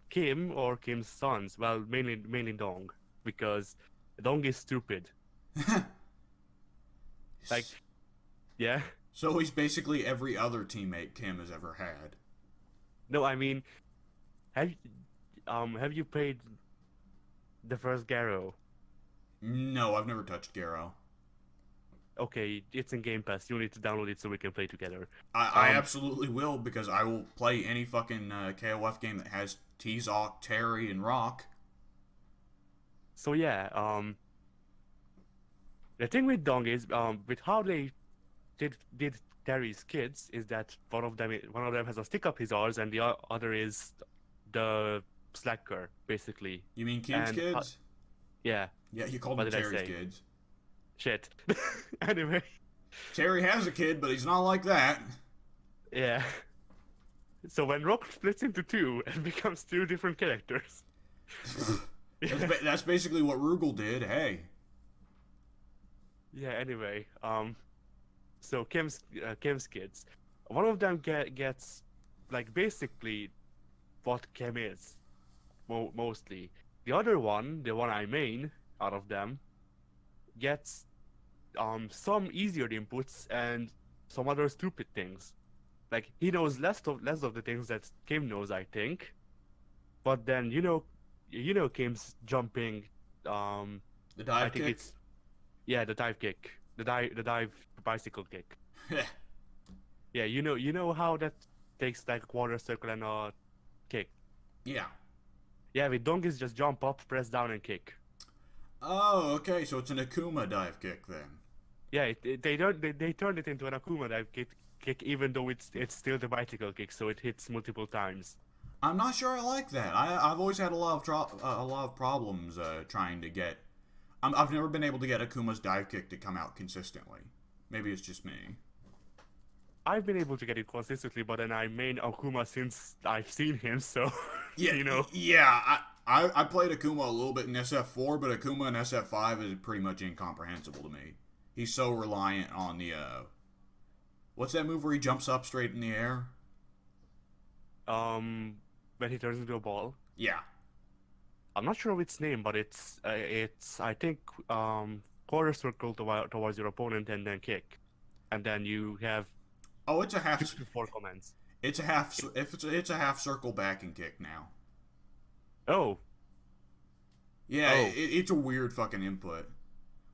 Kim, or Kim's sons. Well, mainly Dong, because Dong is stupid. Like, yeah. So he's basically every other teammate Kim has ever had. No, I mean, have you played the first Garo? No, I've never touched Garo. Okay, it's in Game Pass. You need to download it so we can play together. I absolutely will, because I will play any fucking KOF game that has T-Zoc, Terry, and Rock. So yeah, the thing with Dong is, with how they did Terry's kids, is that one of them has a stick up his arse and the other is the slacker, basically. You mean Kim's And, kids? Yeah. Yeah, you called What them did I Terry's say? kids. Shit. Anyway. Terry has a kid, but he's not like that. Yeah. So when Rock splits into two and becomes two different characters. That's basically what Rugal did. Hey. Yeah. Anyway, so Kim's kids, one of them gets like basically what Kim is, mostly. The other one, the one I main out of them, gets some easier inputs and some other stupid things. Like, he knows less of the things that Kim knows, I think. But then you know Kim's jumping. The dive I think kick? the dive kick, the dive bicycle kick. Yeah, you know how that takes like a quarter circle and a kick. Yeah. Yeah, with donkeys just jump up, press down, and kick. Oh, okay, so it's an Akuma dive kick then. Yeah, they turned it into an Akuma dive kick, even though it's still the bicycle kick, so it hits multiple times. I'm not sure I like that. I've always had a lot of problems trying to get. I've never been able to get Akuma's dive kick to come out consistently. Maybe it's just me. I've been able to get it consistently, but then I main Akuma since I've seen him, so Yeah, you know. Yeah, I played Akuma a little bit in SF4, but Akuma in SF5 is pretty much incomprehensible to me. He's so reliant on the what's that move where he jumps up straight in the air? When he turns into a ball. Yeah. I'm not sure of its name, but it's I think quarter circle towards your opponent and then kick, and then you have Oh, it's a half. 2 to 4 commands. It's a half. If it's a half circle back and kick now. Oh. Yeah, Oh. It's a weird fucking input.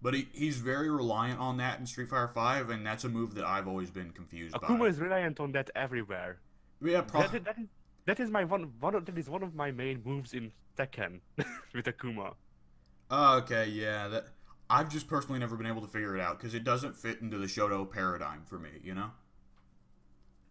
But he's very reliant on that in Street Fighter V, and that's a move that I've always been confused Akuma by. is reliant on that everywhere. Yeah, That is one of my main moves in Tekken with Akuma. Oh, okay, yeah. That I've just personally never been able to figure it out because it doesn't fit into the Shoto paradigm for me, you know?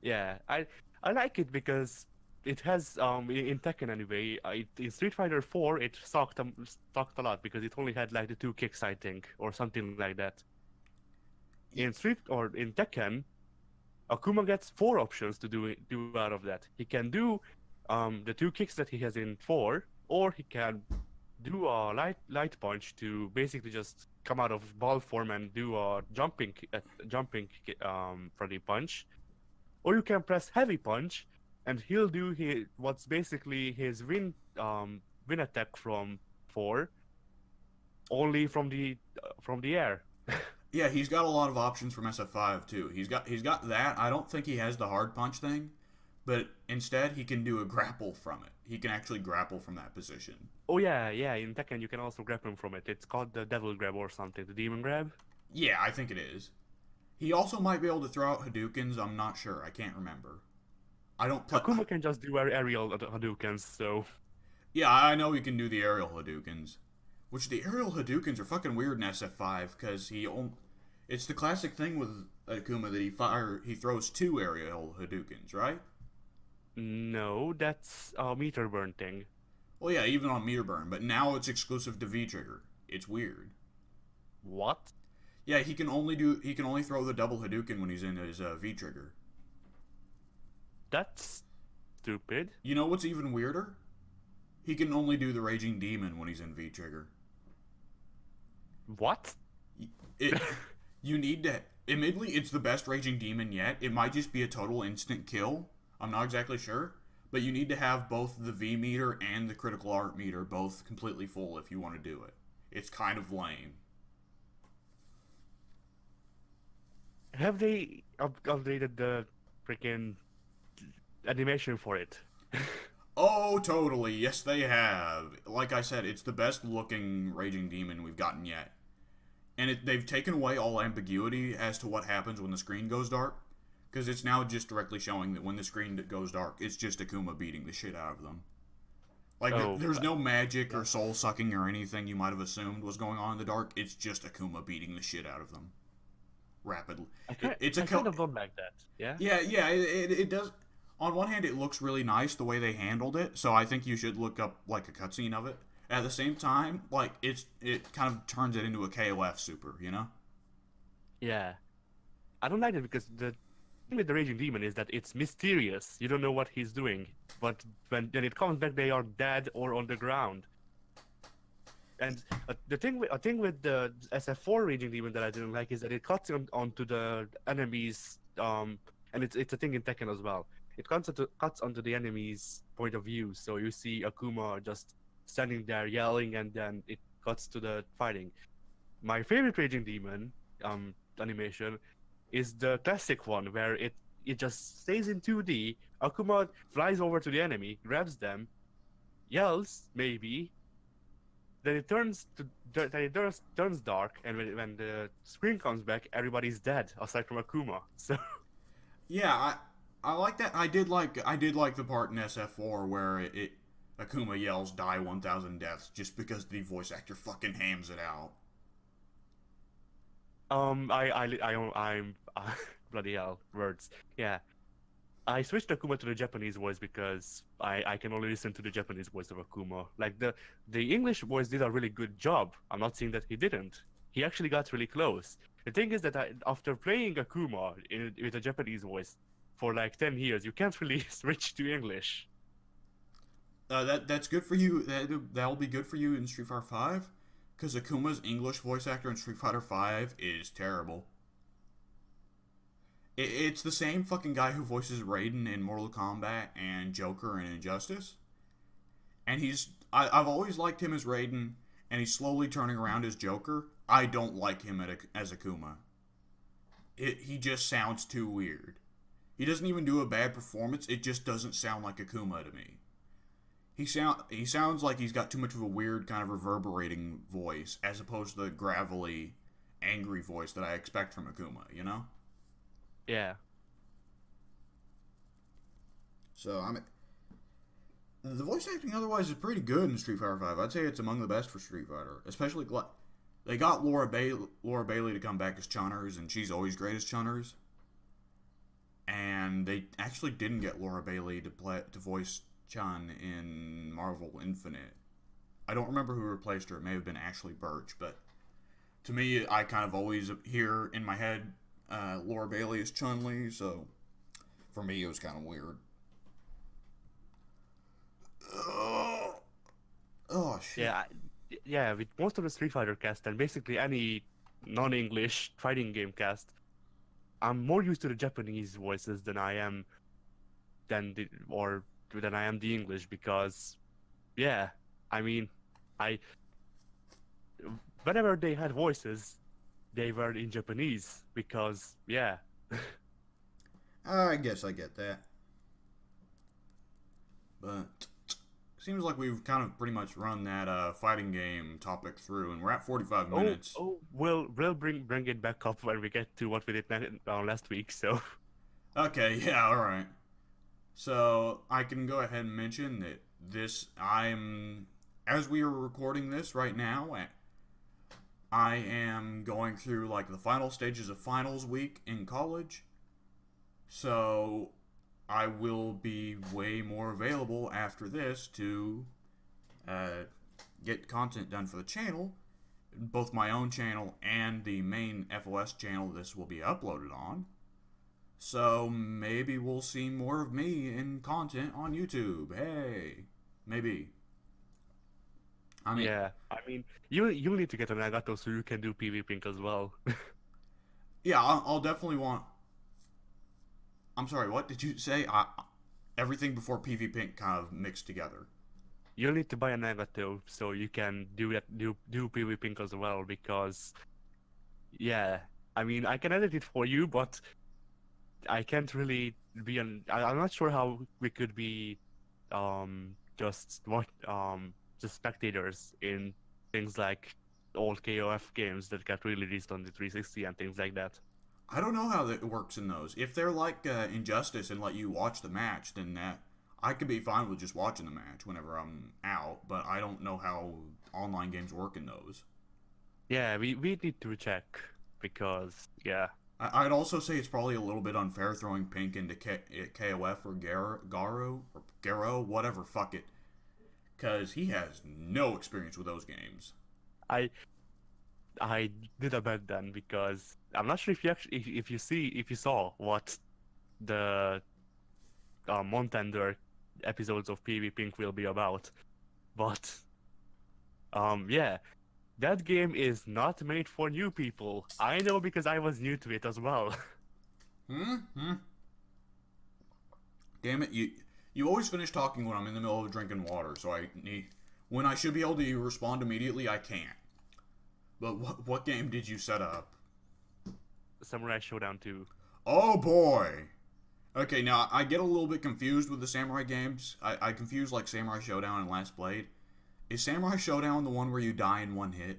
Yeah, I like it because it has in Tekken anyway. In Street Fighter 4 it sucked a lot because it only had like the 2 kicks, I think, or something like that. In Tekken, Akuma gets 4 options to do out of that. He can do the 2 kicks that he has in 4, or he can do a light punch to basically just come out of ball form and do a jumping for the punch, or you can press heavy punch and he'll do what's basically his win attack from 4, only from the air. Yeah, he's got a lot of options from SF5 too. He's got that. I don't think he has the hard punch thing, but instead he can do a grapple from it. He can actually grapple from that position. Oh yeah, yeah. In Tekken, you can also grab him from it. It's called the Devil Grab or something, the Demon Grab. Yeah, I think it is. He also might be able to throw out Hadoukens. I'm not sure. I can't remember. I don't play. Akuma can just do aerial Hadoukens, so Yeah, I know he can do the aerial Hadoukens. Which the aerial Hadoukens are fucking weird in SF5 because it's the classic thing with Akuma that he throws two aerial Hadoukens, right? no, that's a meter burn thing. Well, yeah, even on meter burn, but now it's exclusive to V trigger. It's weird. What? Yeah, he can only throw the double Hadouken when he's in his V trigger. That's stupid. You know what's even weirder? He can only do the Raging Demon when he's in V trigger. What? It you need to admittedly it's the best Raging Demon yet. It might just be a total instant kill. I'm not exactly sure. But you need to have both the V meter and the critical art meter both completely full if you want to do it. It's kind of lame. Have they updated the freaking animation for it? Oh, totally. Yes, they have. Like I said, it's the best looking Raging Demon we've gotten yet. And they've taken away all ambiguity as to what happens when the screen goes dark. Because it's now just directly showing that when the screen goes dark, it's just Akuma beating the shit out of them. Like, there's no magic or soul sucking or anything you might have assumed was going on in the dark. It's just Akuma beating the shit out of them. Rapidly. I kind of don't like that. Yeah? Yeah, it does. On one hand, it looks really nice the way they handled it, so I think you should look up, like, a cutscene of it. At the same time, like, it kind of turns it into a KOF super, you know? Yeah. I don't like it because the thing with the Raging Demon is that it's mysterious. You don't know what he's doing. But when it comes back, they are dead or on the ground. And the thing with the SF4 Raging Demon that I didn't like is that it cuts onto the enemies, and it's a thing in Tekken as well. It cuts onto the enemy's point of view, so you see Akuma just standing there yelling, and then it cuts to the fighting. My favorite Raging Demon animation is the classic one where it just stays in 2D. Akuma flies over to the enemy, grabs them, yells maybe. Then it turns dark, and when the screen comes back, everybody's dead aside from Akuma. So yeah, I like that. I did like the part in SF4 where Akuma yells "Die 1,000 deaths" just because the voice actor fucking hams it out. I'm bloody hell words. Yeah, I switched Akuma to the Japanese voice because I can only listen to the Japanese voice of Akuma. Like the English voice did a really good job. I'm not saying that he didn't. He actually got really close. The thing is that after playing Akuma with a Japanese voice for like 10 years, you can't really switch to English. That's good for you. That'll be good for you in Street Fighter 5, because Akuma's English voice actor in Street Fighter 5 is terrible. It's the same fucking guy who voices Raiden in Mortal Kombat and Joker in Injustice. And I've always liked him as Raiden, and he's slowly turning around as Joker. I don't like him as Akuma. He just sounds too weird. He doesn't even do a bad performance, it just doesn't sound like Akuma to me. He sounds like he's got too much of a weird kind of reverberating voice, as opposed to the gravelly, angry voice that I expect from Akuma, you know? Yeah. So, the voice acting otherwise is pretty good in Street Fighter 5. I'd say it's among the best for Street Fighter. Especially, they got Laura Bailey to come back as Chunners, and she's always great as Chunners. And they actually didn't get Laura Bailey to voice Chun in Marvel Infinite. I don't remember who replaced her. It may have been Ashley Birch, but to me, I kind of always hear in my head Laura Bailey is Chun-Li, so for me it was kind of weird. Oh shit. Yeah, with most of the Street Fighter cast and basically any non-English fighting game cast, I'm more used to the Japanese voices than I am than I am the English, because yeah, I mean, whenever they had voices, they were in Japanese because, yeah. I guess I get that. But seems like we've kind of pretty much run that fighting game topic through, and we're at 45 minutes. We'll bring it back up when we get to what we did last week. So Okay, yeah, all right. So I can go ahead and mention that as we are recording this right now, I am going through like the final stages of finals week in college. So I will be way more available after this to get content done for the channel, both my own channel and the main FOS channel this will be uploaded on. So maybe we'll see more of me in content on YouTube. Hey, maybe. I mean, yeah, I mean, you need to get an Nagato so you can do PvPink as well. yeah, I'll definitely want. I'm sorry, what did you say? Everything before PvPink kind of mixed together. You'll need to buy a Nagato so you can do PvPink as well because, yeah, I mean, I can edit it for you, but I can't really be I'm not sure how we could be, just just spectators in things like old KOF games that got released on the 360 and things like that. I don't know how that works in those. If they're like Injustice and let you watch the match, then I could be fine with just watching the match whenever I'm out. But I don't know how online games work in those. Yeah, we need to check because yeah. I'd also say it's probably a little bit unfair throwing Pink into KOF or Garo, whatever, fuck it. Because he has no experience with those games. I did a bet then because I'm not sure if you actually if you saw what the Montender episodes of PvPink will be about, but yeah, that game is not made for new people. I know because I was new to it as well. Damn it, you always finish talking when I'm in the middle of drinking water, so when I should be able to respond immediately, I can't. But what game did you set up? Samurai Showdown 2. Oh boy! Okay, now I get a little bit confused with the Samurai games. I confuse like Samurai Showdown and Last Blade. Is Samurai Showdown the one where you die in one hit?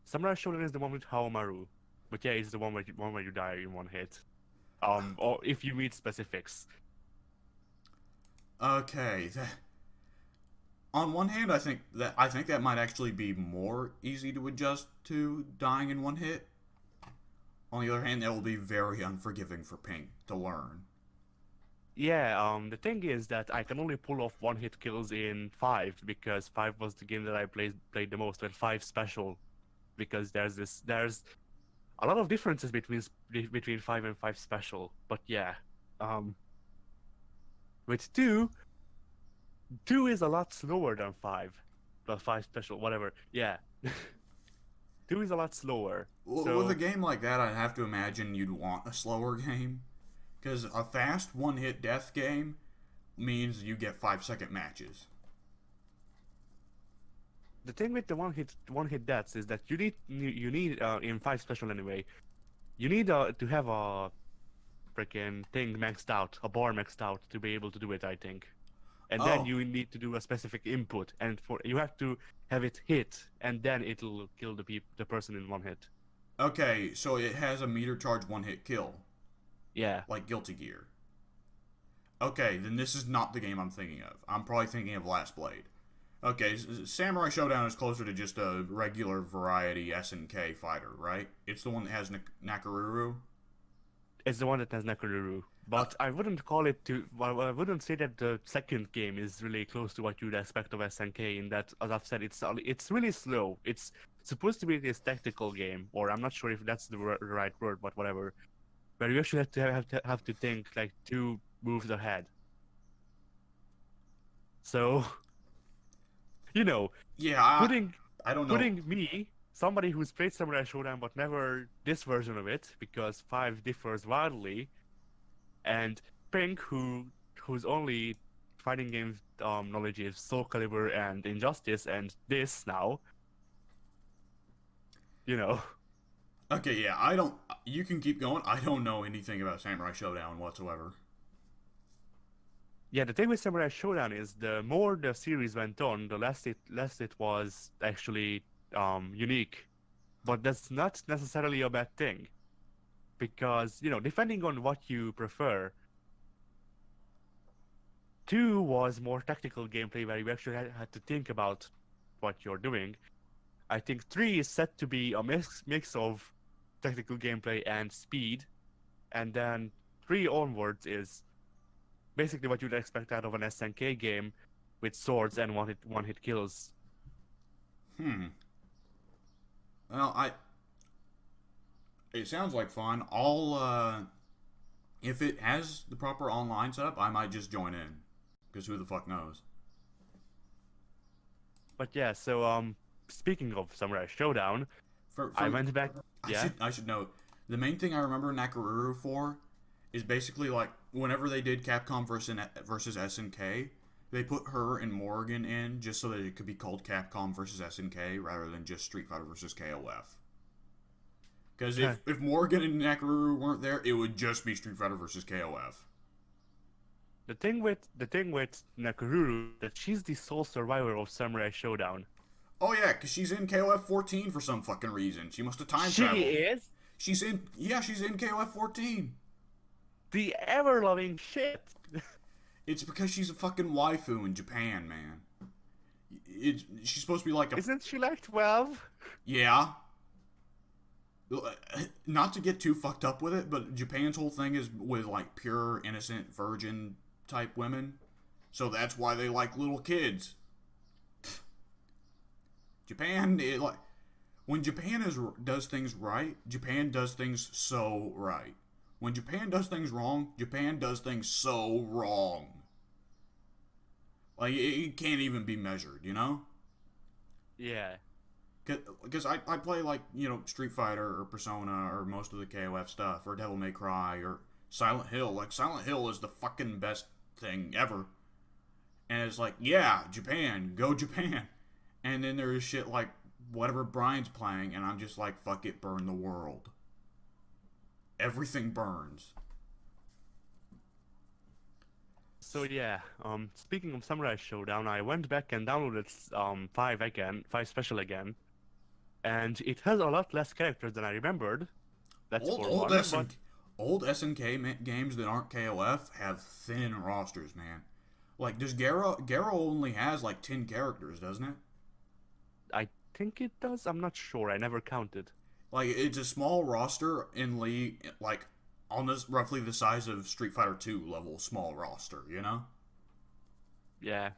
Samurai Showdown is the one with Haomaru. But yeah, it's the one where you die in one hit. Or if you meet specifics. Okay, on one hand, I think that might actually be more easy to adjust to dying in one hit. On the other hand, that will be very unforgiving for Pink to learn. Yeah, the thing is that I can only pull off one-hit kills in 5 because 5 was the game that I played the most, and 5 special because there's a lot of differences between 5 and 5 special. But yeah, with 2 is a lot slower than 5, but 5 special, whatever. Yeah, 2 is a lot slower. So, with a game like that, I have to imagine you'd want a slower game. Because a fast one-hit death game means you get 5-second matches. The thing with the one-hit deaths is that you need in 5 special anyway, you need to have a freaking thing maxed out, a bar maxed out to be able to do it, I think. And then you need to do a specific input, and you have to have it hit, and then it'll kill the person in one hit. Okay, so it has a meter charge one-hit kill. Yeah. Like Guilty Gear. Okay, then this is not the game I'm thinking of. I'm probably thinking of Last Blade. Okay, Samurai Showdown is closer to just a regular variety SNK fighter, right? It's the one that has Nakaruru? It's the one that has Nakaruru. But I wouldn't call it I wouldn't say that the second game is really close to what you'd expect of SNK in that, as I've said, it's really slow. It's supposed to be this tactical game, or I'm not sure if that's the right word, but whatever. Where you actually have to think like 2 moves ahead. So, you know, yeah, I don't know. Putting me, somebody who's played Samurai Showdown but never this version of it, because 5 differs wildly, and Pink, whose only fighting games knowledge is Soul Calibur and Injustice, and this now, you know. Okay, yeah, you can keep going. I don't know anything about Samurai Showdown whatsoever. Yeah, the thing with Samurai Showdown is the more the series went on, the less it was actually unique. But that's not necessarily a bad thing because, depending on what you prefer, 2 was more tactical gameplay where you actually had to think about what you're doing. I think 3 is set to be a mix of technical gameplay and speed, and then 3 onwards is basically what you'd expect out of an SNK game with swords and one hit kills. Hmm. Well, it sounds like fun. If it has the proper online setup, I might just join in. Because who the fuck knows? But yeah, so speaking of Samurai Showdown, I For went back. Yeah, I should note the main thing I remember Nakaruru for is basically like whenever they did Capcom versus SNK, they put her and Morgan in just so that it could be called Capcom versus SNK rather than just Street Fighter versus KOF. Because if Morgan and Nakaruru weren't there, it would just be Street Fighter versus KOF. the thing with Nakaruru that she's the sole survivor of Samurai Showdown. Oh yeah, because she's in KOF 14 for some fucking reason. She must have time She traveled. is She's in KOF 14. the ever-loving shit. It's because she's a fucking waifu in Japan, man. She's supposed to be like a Isn't she like 12? yeah. Not to get too fucked up with it, but Japan's whole thing is with like pure, innocent, virgin type women. So that's why they like little kids. Japan, when Japan does things right, Japan does things so right. When Japan does things wrong, Japan does things so wrong. Like it can't even be measured, you know? Yeah. Because I play like, Street Fighter or Persona or most of the KOF stuff or Devil May Cry or Silent Hill. Like, Silent Hill is the fucking best thing ever. And it's like, yeah, Japan, go Japan. And then there is shit like whatever Brian's playing, and I'm just like, fuck it, burn the world. Everything burns. So yeah, speaking of Samurai Showdown, I went back and downloaded 5 Special again, and it has a lot less characters than I remembered. That's Old for old one, SN, but old SNK games that aren't KOF have thin rosters, man. Like, does Garo only has like 10 characters, doesn't it? I think it does. I'm not sure. I never counted. Like, it's a small roster in League, like almost roughly the size of Street Fighter 2 level small roster, you know? Yeah.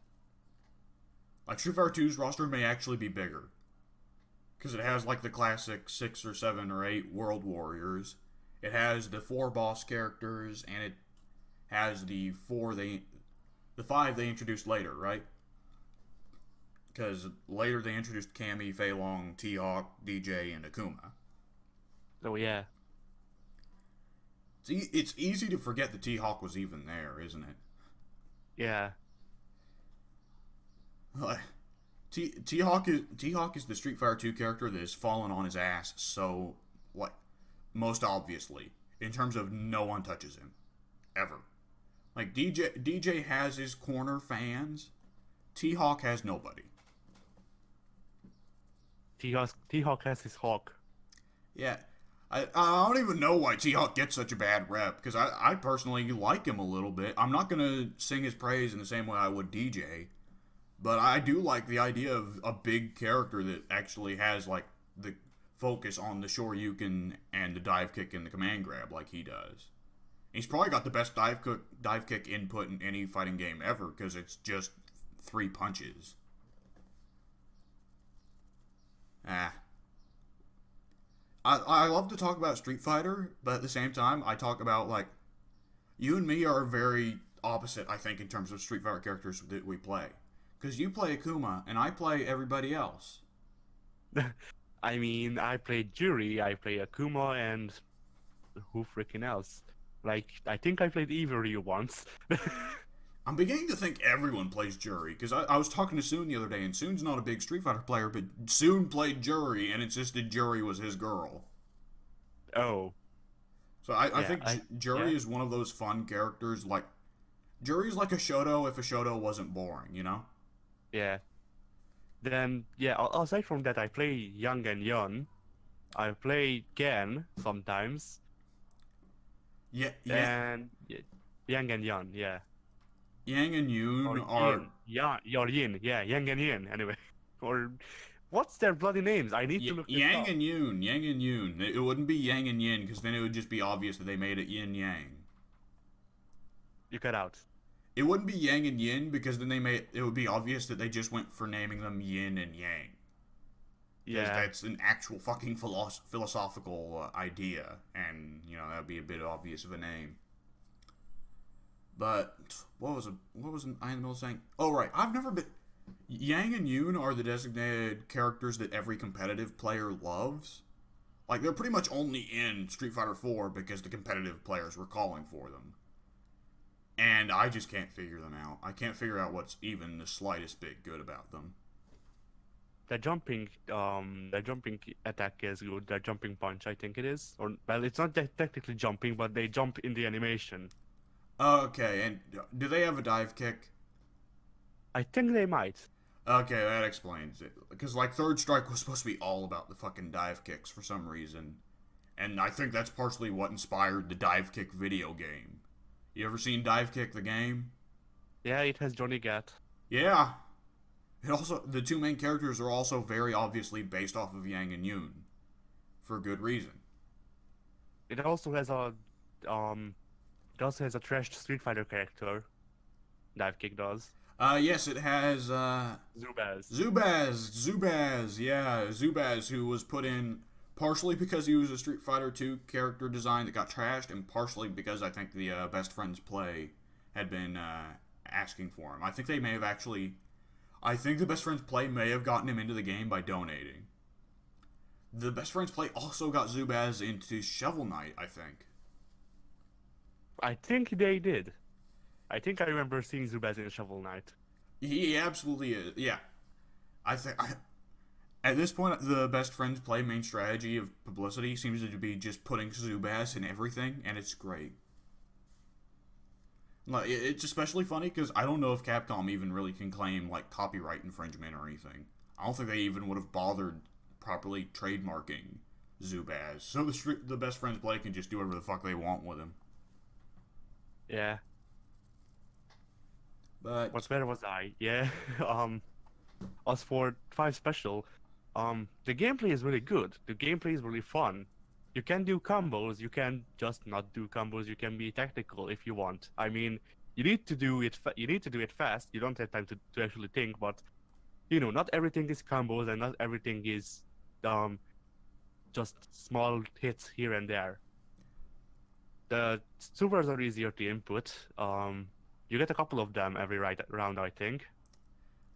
Like, Street Fighter 2's roster may actually be bigger. Because it has, like, the classic 6 or 7 or 8 World Warriors. It has the 4 boss characters, and it has the 5 they introduced later, right? Because later they introduced Cammy, Fei Long, T-Hawk, DJ, and Akuma. So yeah. It's easy to forget that T-Hawk was even there, isn't it? Yeah. T-Hawk is the Street Fighter 2 character that has fallen on his ass so, like, most obviously, in terms of no one touches him. Ever. Like, DJ has his corner fans. T-Hawk has nobody. T-Hawk has his hawk. Yeah. I don't even know why T-Hawk gets such a bad rep, because I personally like him a little bit. I'm not going to sing his praise in the same way I would DJ, but I do like the idea of a big character that actually has, like, the focus on the Shoryuken and the dive kick and the command grab like he does. He's probably got the best dive kick input in any fighting game ever, because it's just 3 punches. I love to talk about Street Fighter, but at the same time, I talk about, like, you and me are very opposite, I think, in terms of Street Fighter characters that we play. Because you play Akuma, and I play everybody else. I mean, I played Juri, I play Akuma, and who freaking else? Like, I think I played Ivory once. I'm beginning to think everyone plays Juri, because I was talking to Soon the other day, and Soon's not a big Street Fighter player, but Soon played Juri and insisted Juri was his girl. Oh. So I think Juri is one of those fun characters, like, Jury's like a Shoto if a Shoto wasn't boring, you know? Yeah. Then yeah, aside from that, I play Yang and Yun. I play Gen sometimes, Yeah, yeah. and Yang and Yun, yeah. Yang and Or Yoon are Yin, yeah, or Yin, yeah, Yang and Yin. Anyway, or what's their bloody names? I need to look this Yang up. and Yoon. Yang and Yoon. It wouldn't be Yang and Yin because then it would just be obvious that they made it Yin Yang. You cut out. It wouldn't be Yang and Yin because then it would be obvious that they just went for naming them Yin and Yang. Because Yeah, that's an actual fucking philosophical idea, and you know that would be a bit obvious of a name. But what was I in the middle saying? Oh right, I've never been. Yang and Yoon are the designated characters that every competitive player loves. Like they're pretty much only in Street Fighter 4 because the competitive players were calling for them. And I just can't figure them out. I can't figure out what's even the slightest bit good about them. the jumping attack is good. The jumping punch, I think it is. Or well, it's not technically jumping, but they jump in the animation. Okay, and do they have a dive kick? I think they might. Okay, that explains it. Because, like, Third Strike was supposed to be all about the fucking dive kicks for some reason. And I think that's partially what inspired the dive kick video game. You ever seen Dive Kick the game? Yeah, it has Johnny Gat. Yeah. It also, the two main characters are also very obviously based off of Yang and Yoon. For good reason. It also has a trashed Street Fighter character. Dive Kick does. Yes, it has, Zubaz. Zubaz, yeah, Zubaz, who was put in partially because he was a Street Fighter 2 character design that got trashed, and partially because I think the Best Friends Play had been asking for him. I think they may have actually... I think the Best Friends Play may have gotten him into the game by donating. The Best Friends Play also got Zubaz into Shovel Knight, I think. I think they did. I think I remember seeing Zubaz in Shovel Knight. He absolutely is, yeah. At this point, the Best Friends Play main strategy of publicity seems to be just putting Zubaz in everything, and it's great. Like, it's especially funny because I don't know if Capcom even really can claim, like, copyright infringement or anything. I don't think they even would have bothered properly trademarking Zubaz. So the Best Friends Play can just do whatever the fuck they want with him. Yeah. But Where was I? Yeah. As for 5 Special, the gameplay is really good. The gameplay is really fun. You can do combos. You can just not do combos. You can be tactical if you want. I mean, you need to do it. You need to do it fast. You don't have time to actually think. But you know, not everything is combos, and not everything is just small hits here and there. The supers are easier to input. You get a couple of them every round, I think.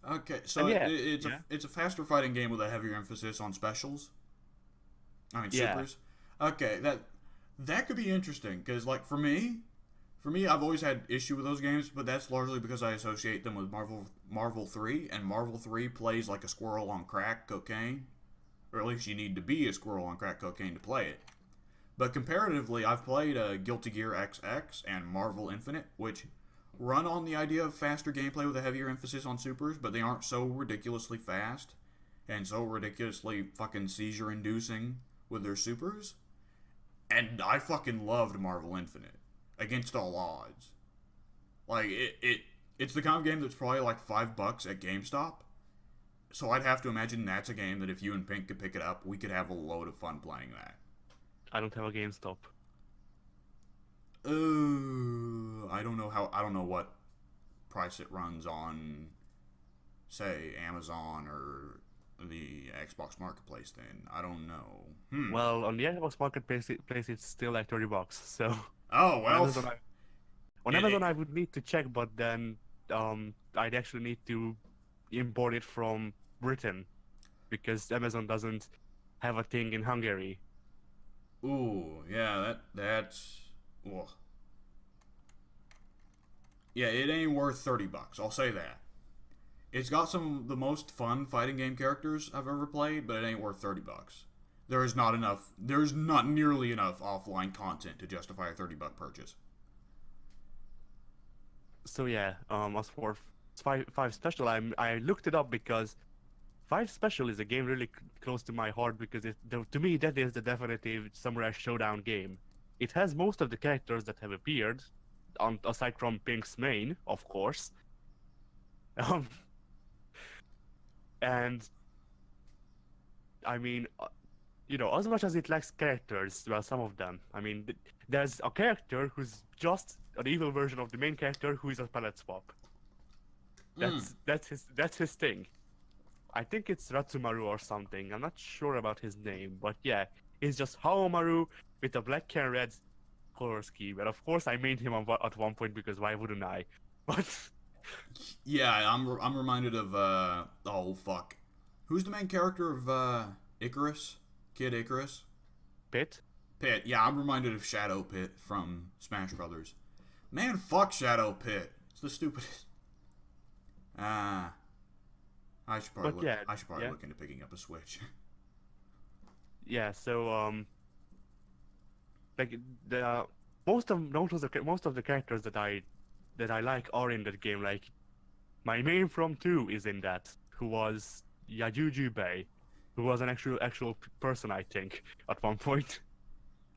okay, so And yeah, it's a faster fighting game with a heavier emphasis on specials. I mean yeah, supers. Okay, that could be interesting because like for me, I've always had issue with those games, but that's largely because I associate them with Marvel 3, and Marvel 3 plays like a squirrel on crack cocaine, or at least you need to be a squirrel on crack cocaine to play it. But comparatively, I've played Guilty Gear XX and Marvel Infinite, which run on the idea of faster gameplay with a heavier emphasis on supers, but they aren't so ridiculously fast and so ridiculously fucking seizure-inducing with their supers. And I fucking loved Marvel Infinite against all odds. Like it's the kind of game that's probably like $5 at GameStop. So I'd have to imagine that's a game that if you and Pink could pick it up, we could have a load of fun playing that. I don't have a GameStop. I don't know what price it runs on, say, Amazon or the Xbox Marketplace. Then I don't know. Well, on the Xbox Marketplace, it's still like $30. So Oh on well. Amazon, I would need to check, but then I'd actually need to import it from Britain because Amazon doesn't have a thing in Hungary. Ooh, yeah, that's. Ugh. Yeah, it ain't worth $30. I'll say that. It's got some of the most fun fighting game characters I've ever played, but it ain't worth $30. There's not nearly enough offline content to justify a $30 purchase. So yeah, as for five special, I looked it up because Five Special is a game really close to my heart because to me that is the definitive Samurai Showdown game. It has most of the characters that have appeared, aside from Pink's main, of course. Um, and I mean, as much as it lacks characters, well, some of them. I mean, there's a character who's just an evil version of the main character who is a palette swap. That's his thing. I think it's Ratsumaru or something. I'm not sure about his name, but yeah, he's just Haomaru with a black and red color scheme. And of course, I made him at one point because why wouldn't I? But Yeah, I'm reminded of oh fuck, who's the main character of Icarus? Kid Icarus? Pit. Pit. Yeah, I'm reminded of Shadow Pit from Smash Brothers. Man, fuck Shadow Pit. It's the stupidest. I should probably look into picking up a Switch. Yeah, so like most of the characters that I like are in that game. Like my main from 2 is in that, who was Yajujube, who was an actual person, I think, at one point.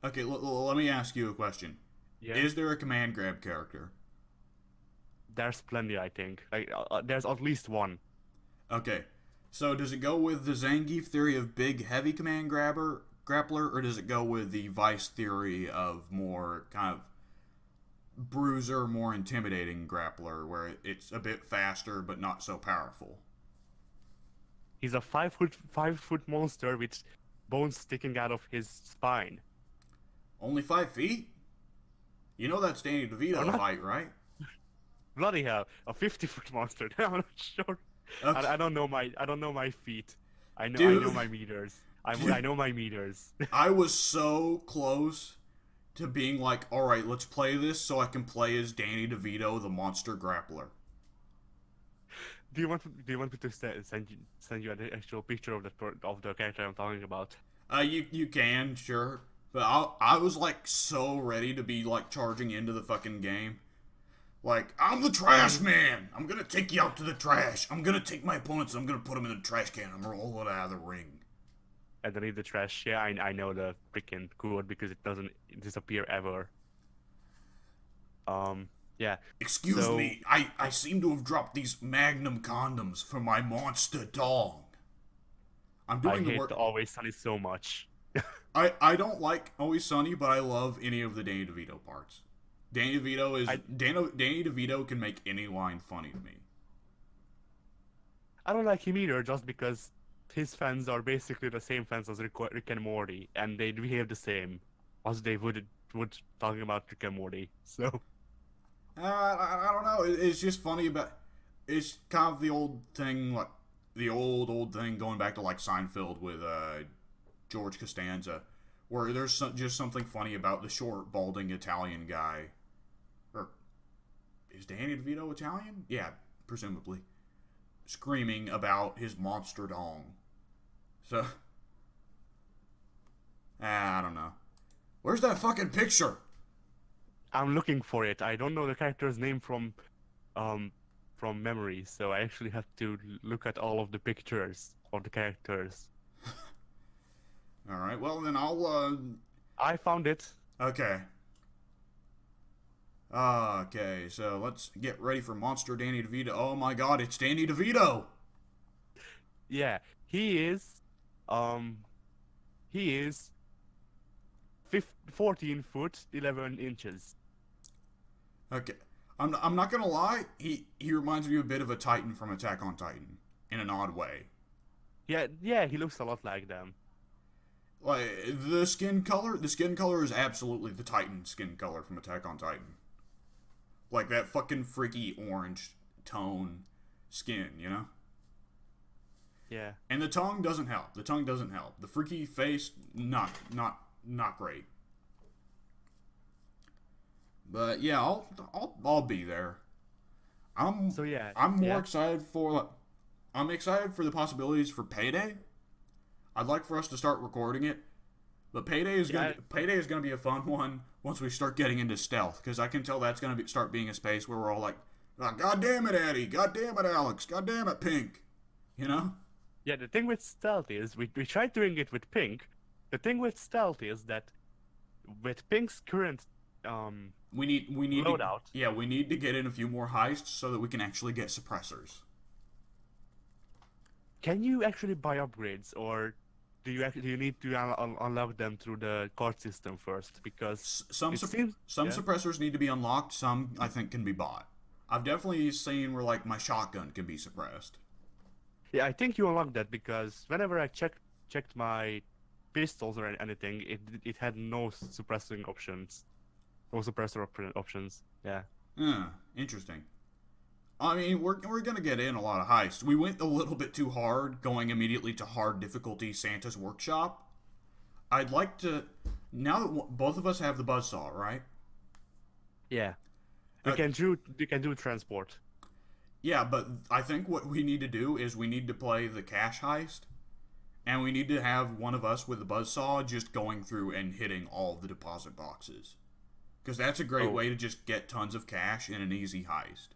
Okay, let me ask you a question. Yeah. Is there a command grab character? There's plenty, I think. Like there's at least one. Okay, so does it go with the Zangief theory of big, heavy command grappler, or does it go with the Vice theory of more kind of bruiser, more intimidating grappler, where it's a bit faster but not so powerful? He's a 5 foot monster with bones sticking out of his spine. Only 5 feet? You know that's Danny DeVito height, right? Bloody hell, a 50-foot monster. I'm not sure. Okay. I don't know my feet. I know my meters. I know my meters. I was so close to being like, all right, let's play this so I can play as Danny DeVito, the monster grappler. Do you want me to send you an actual picture of the character I'm talking about? You can, sure, but I was like so ready to be like charging into the fucking game. Like, I'm the trash man! I'm gonna take you out to the trash! I'm gonna take my opponents and I'm gonna put them in the trash can and roll it out of the ring. Underneath the trash, yeah, I know the freaking code because it doesn't disappear ever. Yeah. Excuse me, I seem to have dropped these Magnum condoms for my monster dong. I'm doing the work. I hate Always Sunny so much. I don't like Always Sunny, but I love any of the Danny DeVito parts. Danny DeVito can make any line funny to me. I don't like him either, just because his fans are basically the same fans as Rick and Morty, and they behave the same as they would talking about Rick and Morty. So I don't know. It's just funny about. It's kind of the old thing, like the old thing going back to like Seinfeld with George Costanza, where there's just something funny about the short, balding Italian guy. Or is Danny DeVito Italian? Yeah, presumably. Screaming about his monster dong. So, I don't know. Where's that fucking picture? I'm looking for it. I don't know the character's name from memory, so I actually have to look at all of the pictures of the characters. All right. Well, then I'll. I found it. Okay. Okay, so let's get ready for Monster Danny DeVito. Oh my god, it's Danny DeVito! Yeah, he is 14 foot 11 inches. Okay. I'm not gonna lie, he reminds me a bit of a Titan from Attack on Titan, in an odd way. Yeah, he looks a lot like them. Like, the skin color is absolutely the Titan skin color from Attack on Titan. Like that fucking freaky orange tone skin, you know? Yeah. And the tongue doesn't help. The freaky face, not great. But yeah, I'll be there. I'm excited for the possibilities for Payday. I'd like for us to start recording it, but Payday is gonna be a fun one once we start getting into stealth, because I can tell that's gonna start being a space where we're all like, Like, God damn it, Eddie. God damn it, Alex. God damn it, Pink. You know? Yeah, the thing with stealth is we tried doing it with Pink. The thing with stealth is that with Pink's current um We need to loadout, yeah, we need to get in a few more heists so that we can actually get suppressors. can you actually buy upgrades, or do you need to unlock them through the card system first? Because Some it seems some yeah. suppressors need to be unlocked. Some I think can be bought. I've definitely seen where like my shotgun can be suppressed. Yeah, I think you unlock that because whenever I checked my pistols or anything, it had no suppressing options, no suppressor options. Yeah. Interesting. I mean, we're gonna get in a lot of heists. We went a little bit too hard, going immediately to hard difficulty Santa's Workshop. I'd like to now that both of us have the buzzsaw, right? Yeah. Uh, You can do transport. yeah, but I think what we need to do is we need to play the cash heist, and we need to have one of us with the buzzsaw just going through and hitting all of the deposit boxes, because that's a great Oh, way to just get tons of cash in an easy heist.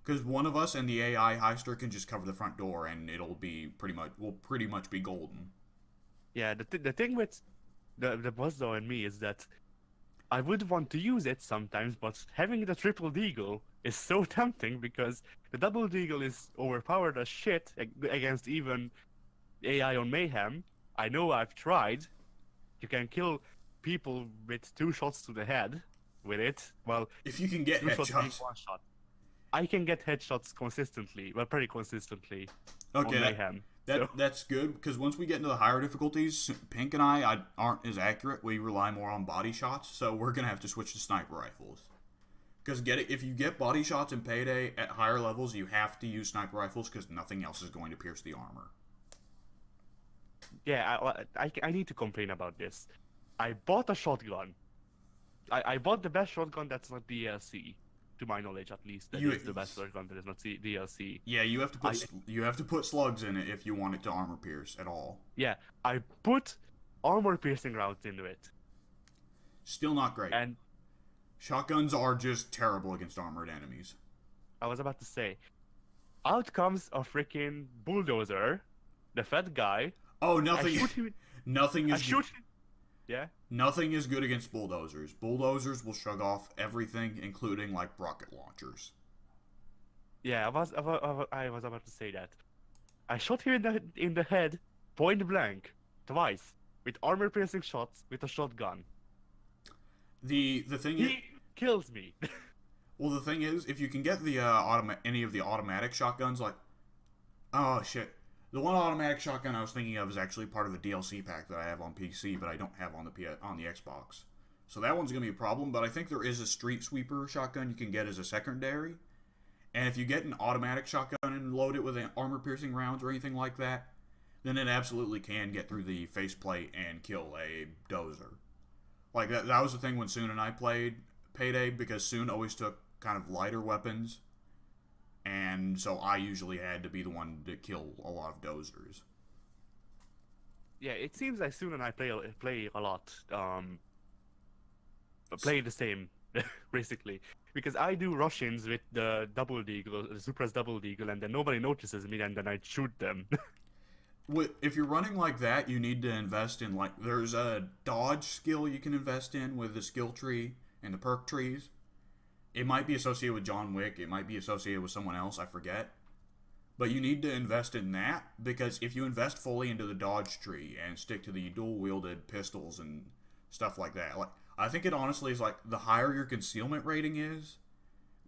Because one of us and the AI heister can just cover the front door, and it'll be pretty much be golden. yeah. The thing with the Buzzsaw and me is that I would want to use it sometimes, but having the triple deagle is so tempting because the double deagle is overpowered as shit against even AI on Mayhem. I know I've tried. You can kill people with 2 shots to the head with it. Well, If you can get 2 shots being headshots, 1 shot. I can get headshots consistently, well, pretty consistently on okay, Mayhem. So that's good. Because once we get into the higher difficulties, Pink and I aren't as accurate. We rely more on body shots, so we're gonna have to switch to sniper rifles. Because if you get body shots in Payday at higher levels, you have to use sniper rifles because nothing else is going to pierce the armor. yeah, I need to complain about this. I bought a shotgun. I bought the best shotgun that's not DLC, to my knowledge at least. That You is the best shotgun that is not DLC. Yeah, I you have to put slugs in it if you want it to armor pierce at all. yeah, I put armor piercing rounds into it, Still not great. and Shotguns are just terrible against armored enemies. I was about to say, out comes a freaking bulldozer, the fat guy. Oh, I shoot him. nothing I is shoot him. Yeah. nothing is good against bulldozers. Bulldozers will shrug off everything, including like rocket launchers. Yeah, I was about to say that. I shot him in the head, point blank, twice, with armor piercing shots with a shotgun. The thing is, He kills me. well, the thing is, if you can get the any of the automatic shotguns, like, oh shit, the one automatic shotgun I was thinking of is actually part of a DLC pack that I have on PC, but I don't have on the Xbox. So that one's gonna be a problem. But I think there is a street sweeper shotgun you can get as a secondary. And if you get an automatic shotgun and load it with armor piercing rounds or anything like that, then it absolutely can get through the faceplate and kill a dozer. Like that was the thing when Soon and I played Payday, because Soon always took kind of lighter weapons, and so I usually had to be the one to kill a lot of dozers. Yeah, it seems like Soon and I play a lot. Play the same, basically, because I do rush-ins with the double deagle, the suppressed double deagle, and then nobody notices me, and then I shoot them. If you're running like that, you need to invest in, like, there's a dodge skill you can invest in with the skill tree and the perk trees. It might be associated with John Wick, it might be associated with someone else, I forget. But you need to invest in that, because if you invest fully into the dodge tree and stick to the dual wielded pistols and stuff like that, like, I think it honestly is like the higher your concealment rating is,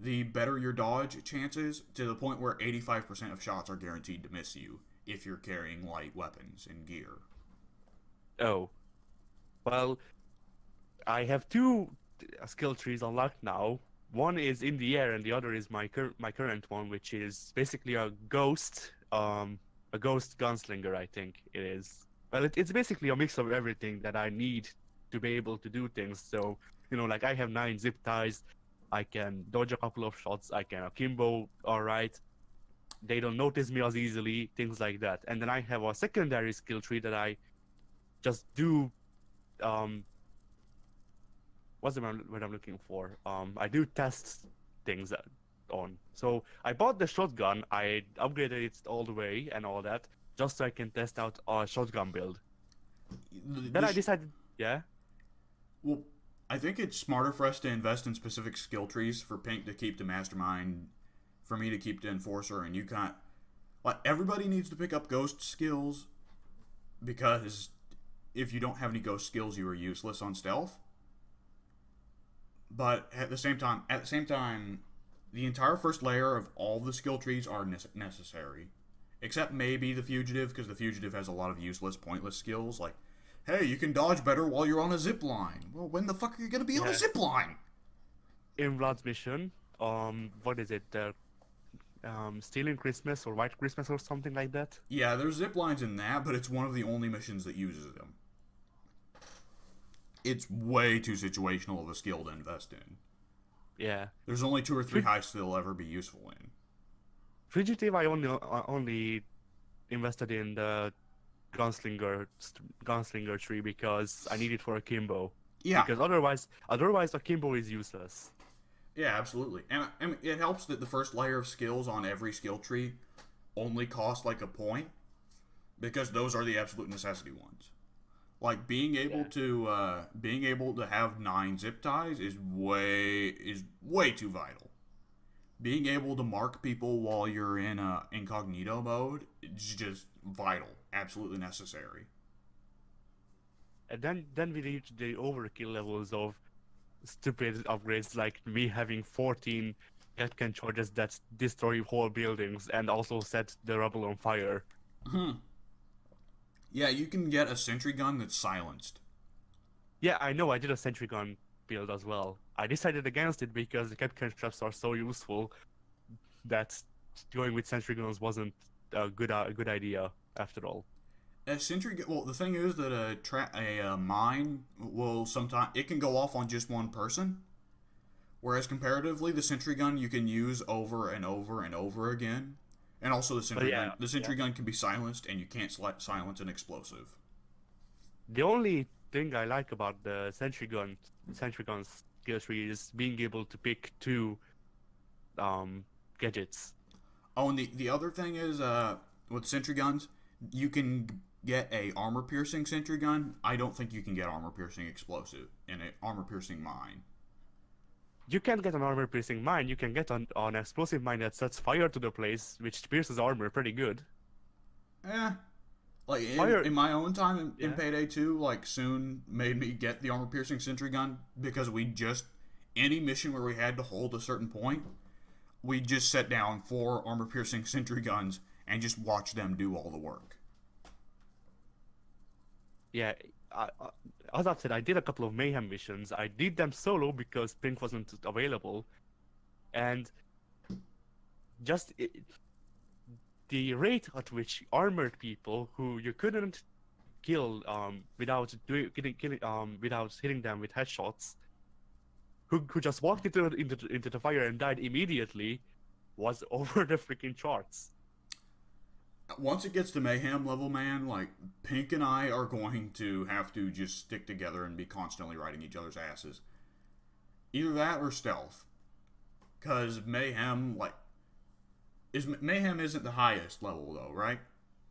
the better your dodge chances, to the point where 85% of shots are guaranteed to miss you if you're carrying light weapons and gear. Oh, well, I have two skill trees unlocked now. One is in the air, and the other is my current one, which is basically a ghost gunslinger. I think it is. Well, it's basically a mix of everything that I need to be able to do things. So, like I have 9 zip ties, I can dodge a couple of shots, I can akimbo, alright. They don't notice me as easily, things like that. And then I have a secondary skill tree that I just do, what's the word I'm looking for? I do test things on. So I bought the shotgun, I upgraded it all the way and all that, just so I can test out a shotgun build. Then I decided, yeah, Well, I think it's smarter for us to invest in specific skill trees for Pink to keep the Mastermind, for me to keep the Enforcer, and you can't. Like, everybody needs to pick up Ghost skills because if you don't have any Ghost skills, you are useless on Stealth. But at the same time, the entire first layer of all the skill trees are necessary, except maybe the Fugitive, because the Fugitive has a lot of useless, pointless skills like, hey, you can dodge better while you're on a zip line. Well, when the fuck are you gonna be on a Yeah. zip line? in Vlad's mission, what is it? Stealing Christmas or White Christmas or something like that. Yeah, there's zip lines in that, but it's one of the only missions that uses them. It's way too situational of a skill to invest in. Yeah. There's only 2 or 3 heists that'll ever be useful in. Fugitive, I only invested in the gunslinger tree because I need it for Akimbo. Yeah, Because otherwise Akimbo is useless. yeah, absolutely. And it helps that the first layer of skills on every skill tree only cost like a point, because those are the absolute necessity ones. Like being able to have 9 zip ties is way too vital. Being able to mark people while you're in incognito mode is just vital, absolutely necessary. And then we reach the overkill levels of stupid upgrades, like me having 14 Gatkan charges that destroy whole buildings and also set the rubble on fire. Yeah, you can get a sentry gun that's silenced. Yeah, I know, I did a sentry gun build as well. I decided against it because the Gatkan traps are so useful that going with sentry guns wasn't a good idea after all. A sentry gun. Well, the thing is that a mine will sometimes it can go off on just one person, whereas comparatively the sentry gun you can use over and over and over again, and also the sentry gun can be silenced and you can't silence an explosive. The only thing I like about the sentry gun's skill tree is being able to pick 2 gadgets. Oh, and the other thing is with sentry guns, you can get a armor piercing sentry gun. I don't think you can get armor piercing explosive in an armor piercing mine. You can get an armor piercing mine. You can get an explosive mine that sets fire to the place, which pierces armor pretty good. Like in my own time in Payday 2, like Soon made me get the armor piercing sentry gun because any mission where we had to hold a certain point, we just set down 4 armor piercing sentry guns and just watch them do all the work. Yeah, as I've said, I did a couple of mayhem missions. I did them solo because Pink wasn't available, and the rate at which armored people who you couldn't kill without hitting them with headshots, who just walked into the fire and died immediately, was over the freaking charts. Once it gets to mayhem level, man, like Pink and I are going to have to just stick together and be constantly riding each other's asses. Either that or stealth, because mayhem isn't the highest level though, right?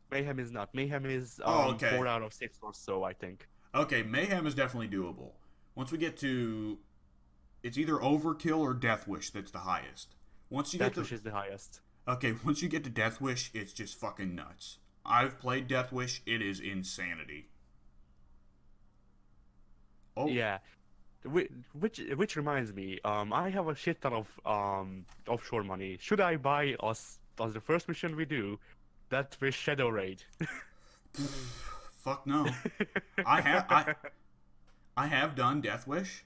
Mayhem is not. Mayhem is 4 out of 6 or so, I think. Okay, mayhem is definitely doable. Once we get to, it's either Overkill or Death Wish that's the highest. Death Wish is the highest. Okay, once you get to Death Wish, it's just fucking nuts. I've played Death Wish, it is insanity. Oh. Yeah. Which reminds me, I have a shit ton of offshore money. Should I buy us as the first mission we do, Death Wish Shadow Raid? Fuck no. I have done Death Wish.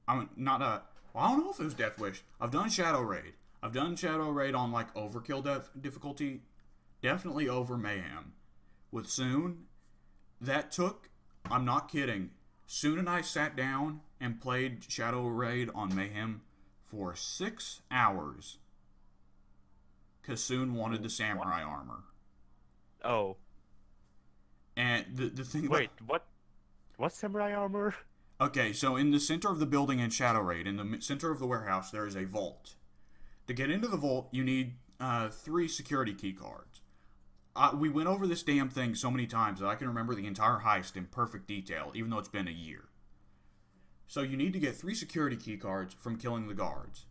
I don't know if it was Death Wish. I've done Shadow Raid. I've done Shadow Raid on like Overkill difficulty, definitely over Mayhem. With Soon, I'm not kidding, Soon and I sat down and played Shadow Raid on Mayhem for 6 hours. Because Soon wanted the samurai armor. Oh. And the thing... Wait, what samurai armor? Okay, so in the center of the building in Shadow Raid, in the center of the warehouse, there is a vault. To get into the vault, you need 3 security key cards. We went over this damn thing so many times that I can remember the entire heist in perfect detail, even though it's been a year. So you need to get 3 security key cards from killing the guards.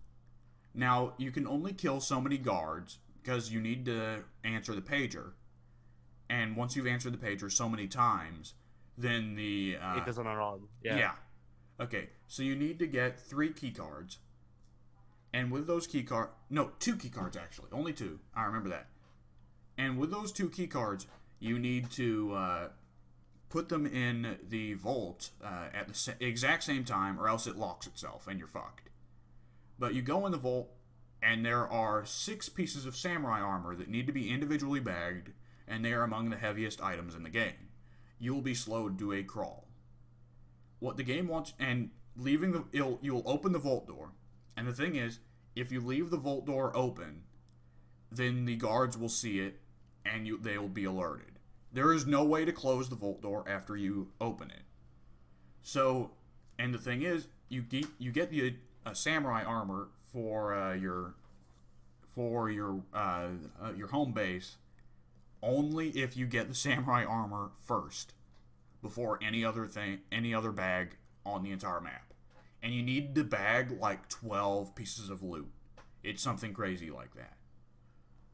Now, you can only kill so many guards because you need to answer the pager. And once you've answered the pager so many times, then the... it doesn't alarm. Yeah. Okay, so you need to get 3 key cards. And with those key cards... No, 2 key cards, actually. Only 2. I remember that. And with those 2 key cards, you need to put them in the vault at the exact same time, or else it locks itself, and you're fucked. But you go in the vault, and there are 6 pieces of samurai armor that need to be individually bagged, and they are among the heaviest items in the game. You will be slowed to a crawl. What the game wants, and you'll open the vault door, and the thing is, if you leave the vault door open, then the guards will see it, and they will be alerted. There is no way to close the vault door after you open it. So, and the thing is, you get the samurai armor for your home base only if you get the samurai armor first, before any other bag on the entire map. And you need to bag like 12 pieces of loot. It's something crazy like that.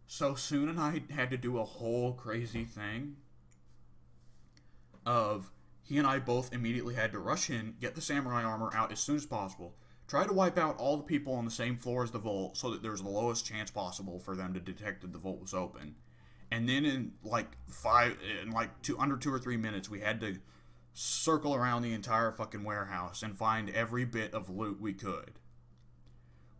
So Soon and I had to do a whole crazy thing of he and I both immediately had to rush in, get the samurai armor out as soon as possible, try to wipe out all the people on the same floor as the vault so that there's the lowest chance possible for them to detect that the vault was open. And then in under 2 or 3 minutes, we had to circle around the entire fucking warehouse and find every bit of loot we could.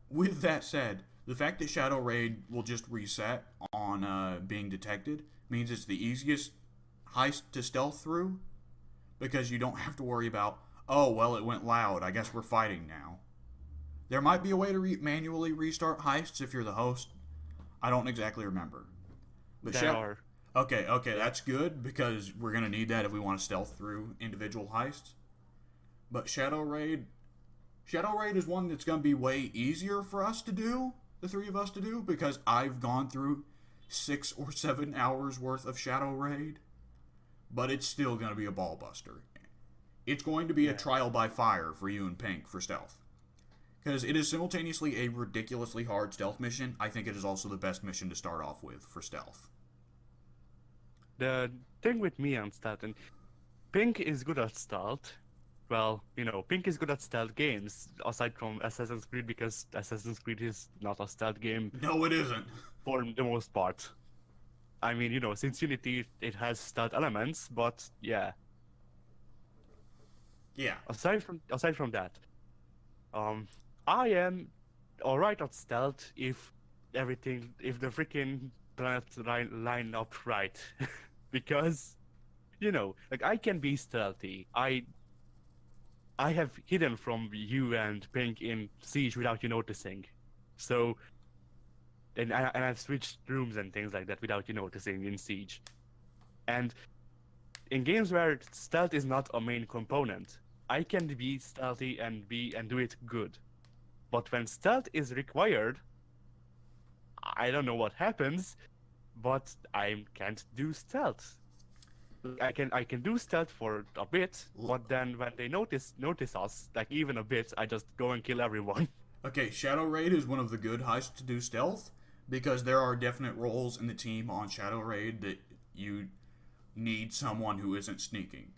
With that said, the fact that Shadow Raid will just reset on being detected means it's the easiest heist to stealth through, because you don't have to worry about, oh, well, it went loud, I guess we're fighting now. There might be a way to manually restart heists if you're the host. I don't exactly remember. But Okay, that's good, because we're going to need that if we want to stealth through individual heists. But Shadow Raid is one that's going to be way easier for us to do, the 3 of us to do, because I've gone through 6 or 7 hours worth of Shadow Raid, but it's still going to be a ball buster. It's going to be a trial by fire for you and Pink for stealth. Because it is simultaneously a ridiculously hard stealth mission. I think it is also the best mission to start off with for stealth. The thing with me and stealth, and Pink is good at stealth. Well, Pink is good at stealth games, aside from Assassin's Creed, because Assassin's Creed is not a stealth game. No, it isn't. For the most part. I mean, since Unity, it has stealth elements, but yeah. Yeah. Aside from that, I am alright at stealth if the freaking planets line up right. Because, I can be stealthy. I have hidden from you and Pink in Siege without you noticing. So, and I've switched rooms and things like that without you noticing in Siege. And in games where stealth is not a main component, I can be stealthy and do it good. But when stealth is required, I don't know what happens, but I can't do stealth. I can do stealth for a bit, but then when they notice us, like even a bit, I just go and kill everyone. Okay, Shadow Raid is one of the good heists to do stealth, because there are definite roles in the team on Shadow Raid that you need someone who isn't sneaking.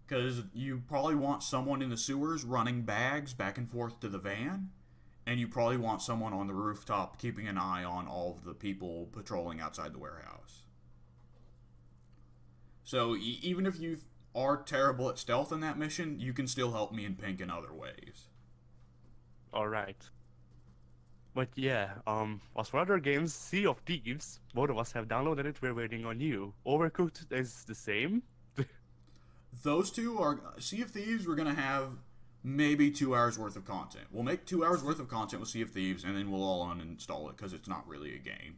Because you probably want someone in the sewers running bags back and forth to the van, and you probably want someone on the rooftop keeping an eye on all of the people patrolling outside the warehouse. So even if you are terrible at stealth in that mission, you can still help me and Pink in other ways. Alright. But yeah, as for other games, Sea of Thieves, both of us have downloaded it, we're waiting on you. Overcooked is the same. Those two are... Sea of Thieves, we're going to have maybe 2 hours worth of content. We'll make 2 hours worth of content with Sea of Thieves, and then we'll all uninstall it, because it's not really a game.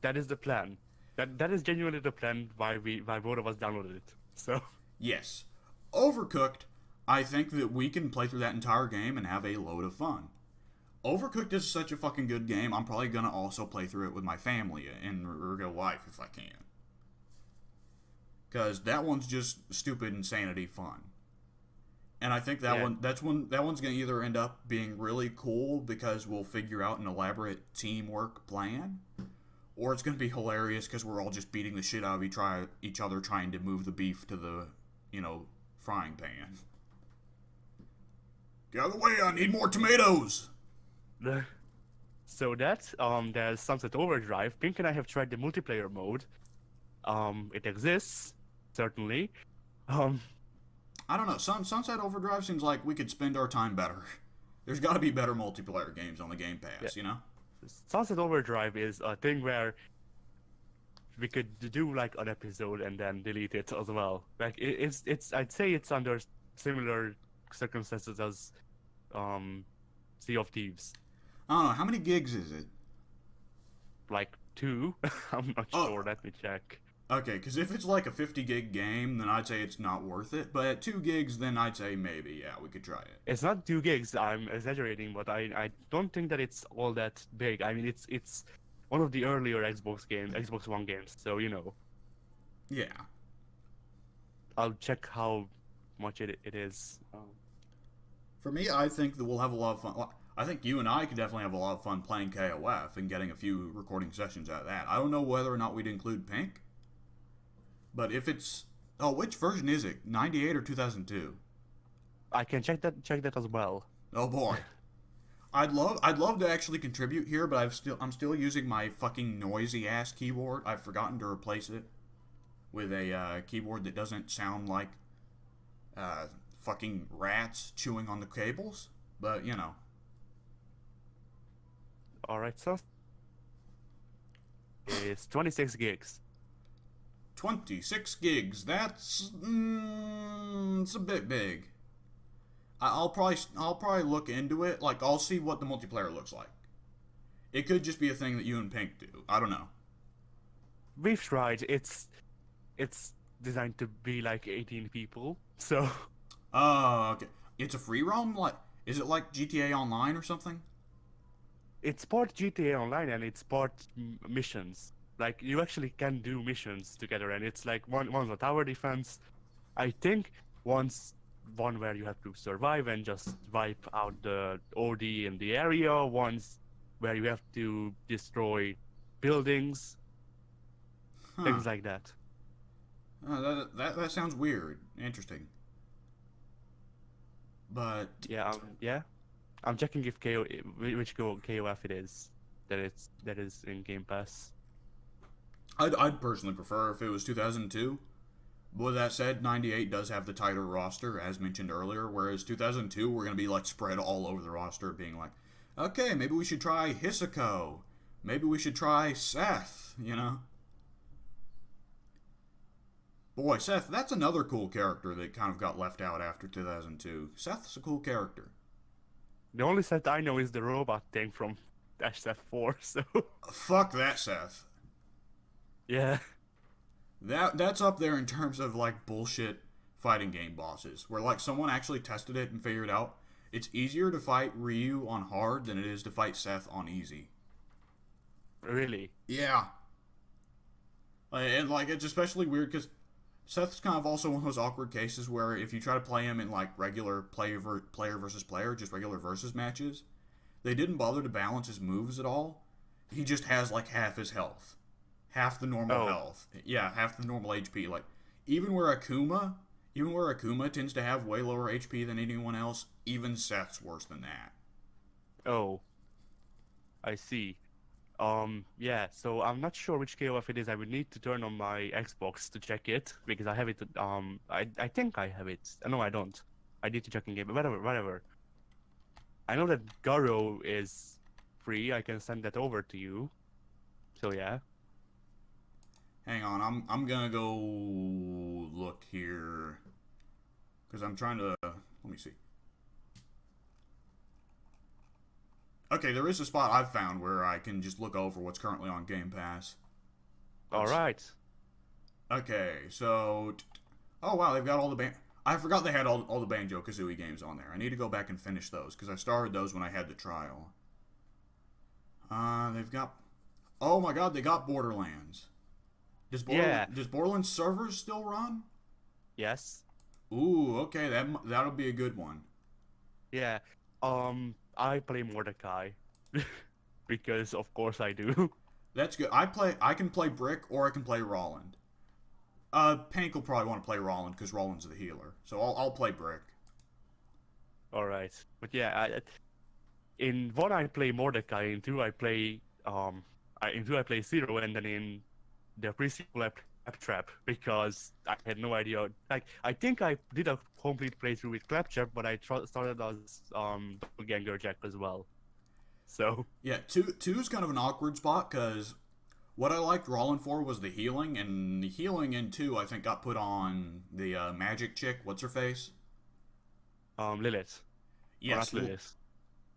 That is the plan. That is genuinely the plan why both of us downloaded it. So yes. Overcooked, I think that we can play through that entire game and have a load of fun. Overcooked is such a fucking good game. I'm probably gonna also play through it with my family in real life if I can. Because that one's just stupid insanity fun. And I think that that one's gonna either end up being really cool because we'll figure out an elaborate teamwork plan, or it's gonna be hilarious because we're all just beating the shit out of each other trying to move the beef to the, frying pan. Get out of the way, I need more tomatoes! So there's Sunset Overdrive. Pink and I have tried the multiplayer mode. It exists, certainly. I don't know. Sunset Overdrive seems like we could spend our time better. There's got to be better multiplayer games on the Game Pass, Sunset Overdrive is a thing where we could do like an episode and then delete it as well. Like it's I'd say it's under similar circumstances as Sea of Thieves. I don't know. How many gigs is it? Like 2? I'm not sure. Let me check. Okay, because if it's like a 50 gig game, then I'd say it's not worth it. But at 2 gigs, then I'd say maybe, yeah, we could try it. It's not 2 gigs. I'm exaggerating, but I don't think that it's all that big. I mean, it's one of the earlier Xbox One games. So Yeah. I'll check how much it is. For me, I think that we'll have a lot of fun. I think you and I could definitely have a lot of fun playing KOF and getting a few recording sessions out of that. I don't know whether or not we'd include Pink. But if it's... Oh, which version is it? 98 or 2002? I can check that as well. Oh boy. I'd love to actually contribute here, but I'm still using my fucking noisy ass keyboard. I've forgotten to replace it with a keyboard that doesn't sound like fucking rats chewing on the cables. But, Alright, so it's 26 gigs. 26 gigs. That's it's a bit big. I'll probably look into it. Like, I'll see what the multiplayer looks like. It could just be a thing that you and Pink do. I don't know. We've tried. It's designed to be like 18 people. So. Oh, okay. It's a free roam. Like, is it like GTA Online or something? It's part GTA Online and it's part missions. Like, you actually can do missions together, and it's like one's a tower defense. I think one's one where you have to survive and just wipe out the OD in the area. One's where you have to destroy buildings, things like that. That sounds weird. Interesting. But yeah. I'm checking if which KOF it is that is in Game Pass. I'd personally prefer if it was 2002. But with that said, 98 does have the tighter roster, as mentioned earlier, whereas 2002, we're going to be, like, spread all over the roster, being like, okay, maybe we should try Hisako. Maybe we should try Seth, Boy, Seth, that's another cool character that kind of got left out after 2002. Seth's a cool character. The only Seth I know is the robot thing from SF4, so... Fuck that Seth. Yeah. That's up there in terms of, like, bullshit fighting game bosses, where, like, someone actually tested it and figured out it's easier to fight Ryu on hard than it is to fight Seth on easy. Really? Yeah. And, like, it's especially weird because Seth's kind of also one of those awkward cases where if you try to play him in, like, regular player versus player, just regular versus matches, they didn't bother to balance his moves at all. He just has, like, half his health. Half the normal health. Yeah, half the normal HP. Like, even where Akuma tends to have way lower HP than anyone else, even Seth's worse than that. Oh. I see. Yeah, so I'm not sure which KOF it is. I would need to turn on my Xbox to check it, because I have it, I think I have it. No, I don't. I need to check in game, but whatever. I know that Garo is free. I can send that over to you. So, yeah. Hang on, I'm gonna go look here, because I'm trying to, let me see. Okay, there is a spot I've found where I can just look over what's currently on Game Pass. Alright. Okay, so, oh wow, they've got all the I forgot they had all the Banjo-Kazooie games on there. I need to go back and finish those, because I started those when I had the trial. They've got. Oh my God, they got Borderlands. Yeah. Does Borderlands servers still run? Yes. Ooh, okay, that'll be a good one. Yeah. I play Mordecai because of course I do. That's good. I can play Brick or I can play Roland. Pank will probably want to play Roland because Roland's the healer. So I'll play Brick. All right. But yeah, in one I play Mordecai, in two I play in two I play Zero, and then in the pre-sequel I play Claptrap because I had no idea. Like I think I did a complete playthrough with Claptrap, but I started as Doppelganger Jack as well. So Yeah, two's kind of an awkward spot because what I liked Roland for was the healing, and the healing in two I think got put on the magic chick. What's her face? Lilith. Or Yes. not Lilith.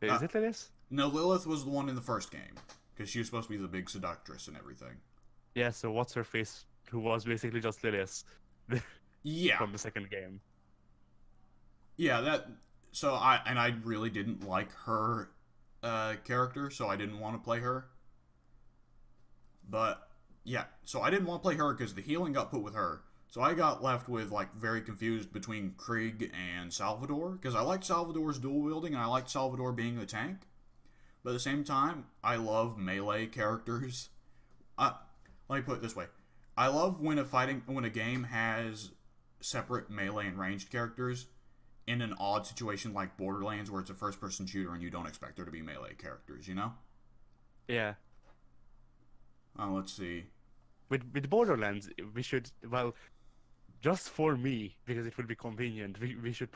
Is it Lilith? No, Lilith was the one in the first game because she was supposed to be the big seductress and everything. Yeah, so what's her face, who was basically just Lilith Yeah. from the second game. Yeah, that. So I really didn't like her character, so I didn't want to play her. But yeah, so I didn't want to play her because the healing got put with her. So I got left with like very confused between Krieg and Salvador because I liked Salvador's dual wielding and I liked Salvador being the tank. But at the same time, I love melee characters. Let me put it this way: I love when a game has separate melee and ranged characters in an odd situation like Borderlands, where it's a first-person shooter and you don't expect there to be melee characters. You know? Yeah. Let's see. With Borderlands, we should, well, just for me, because it will be convenient, we could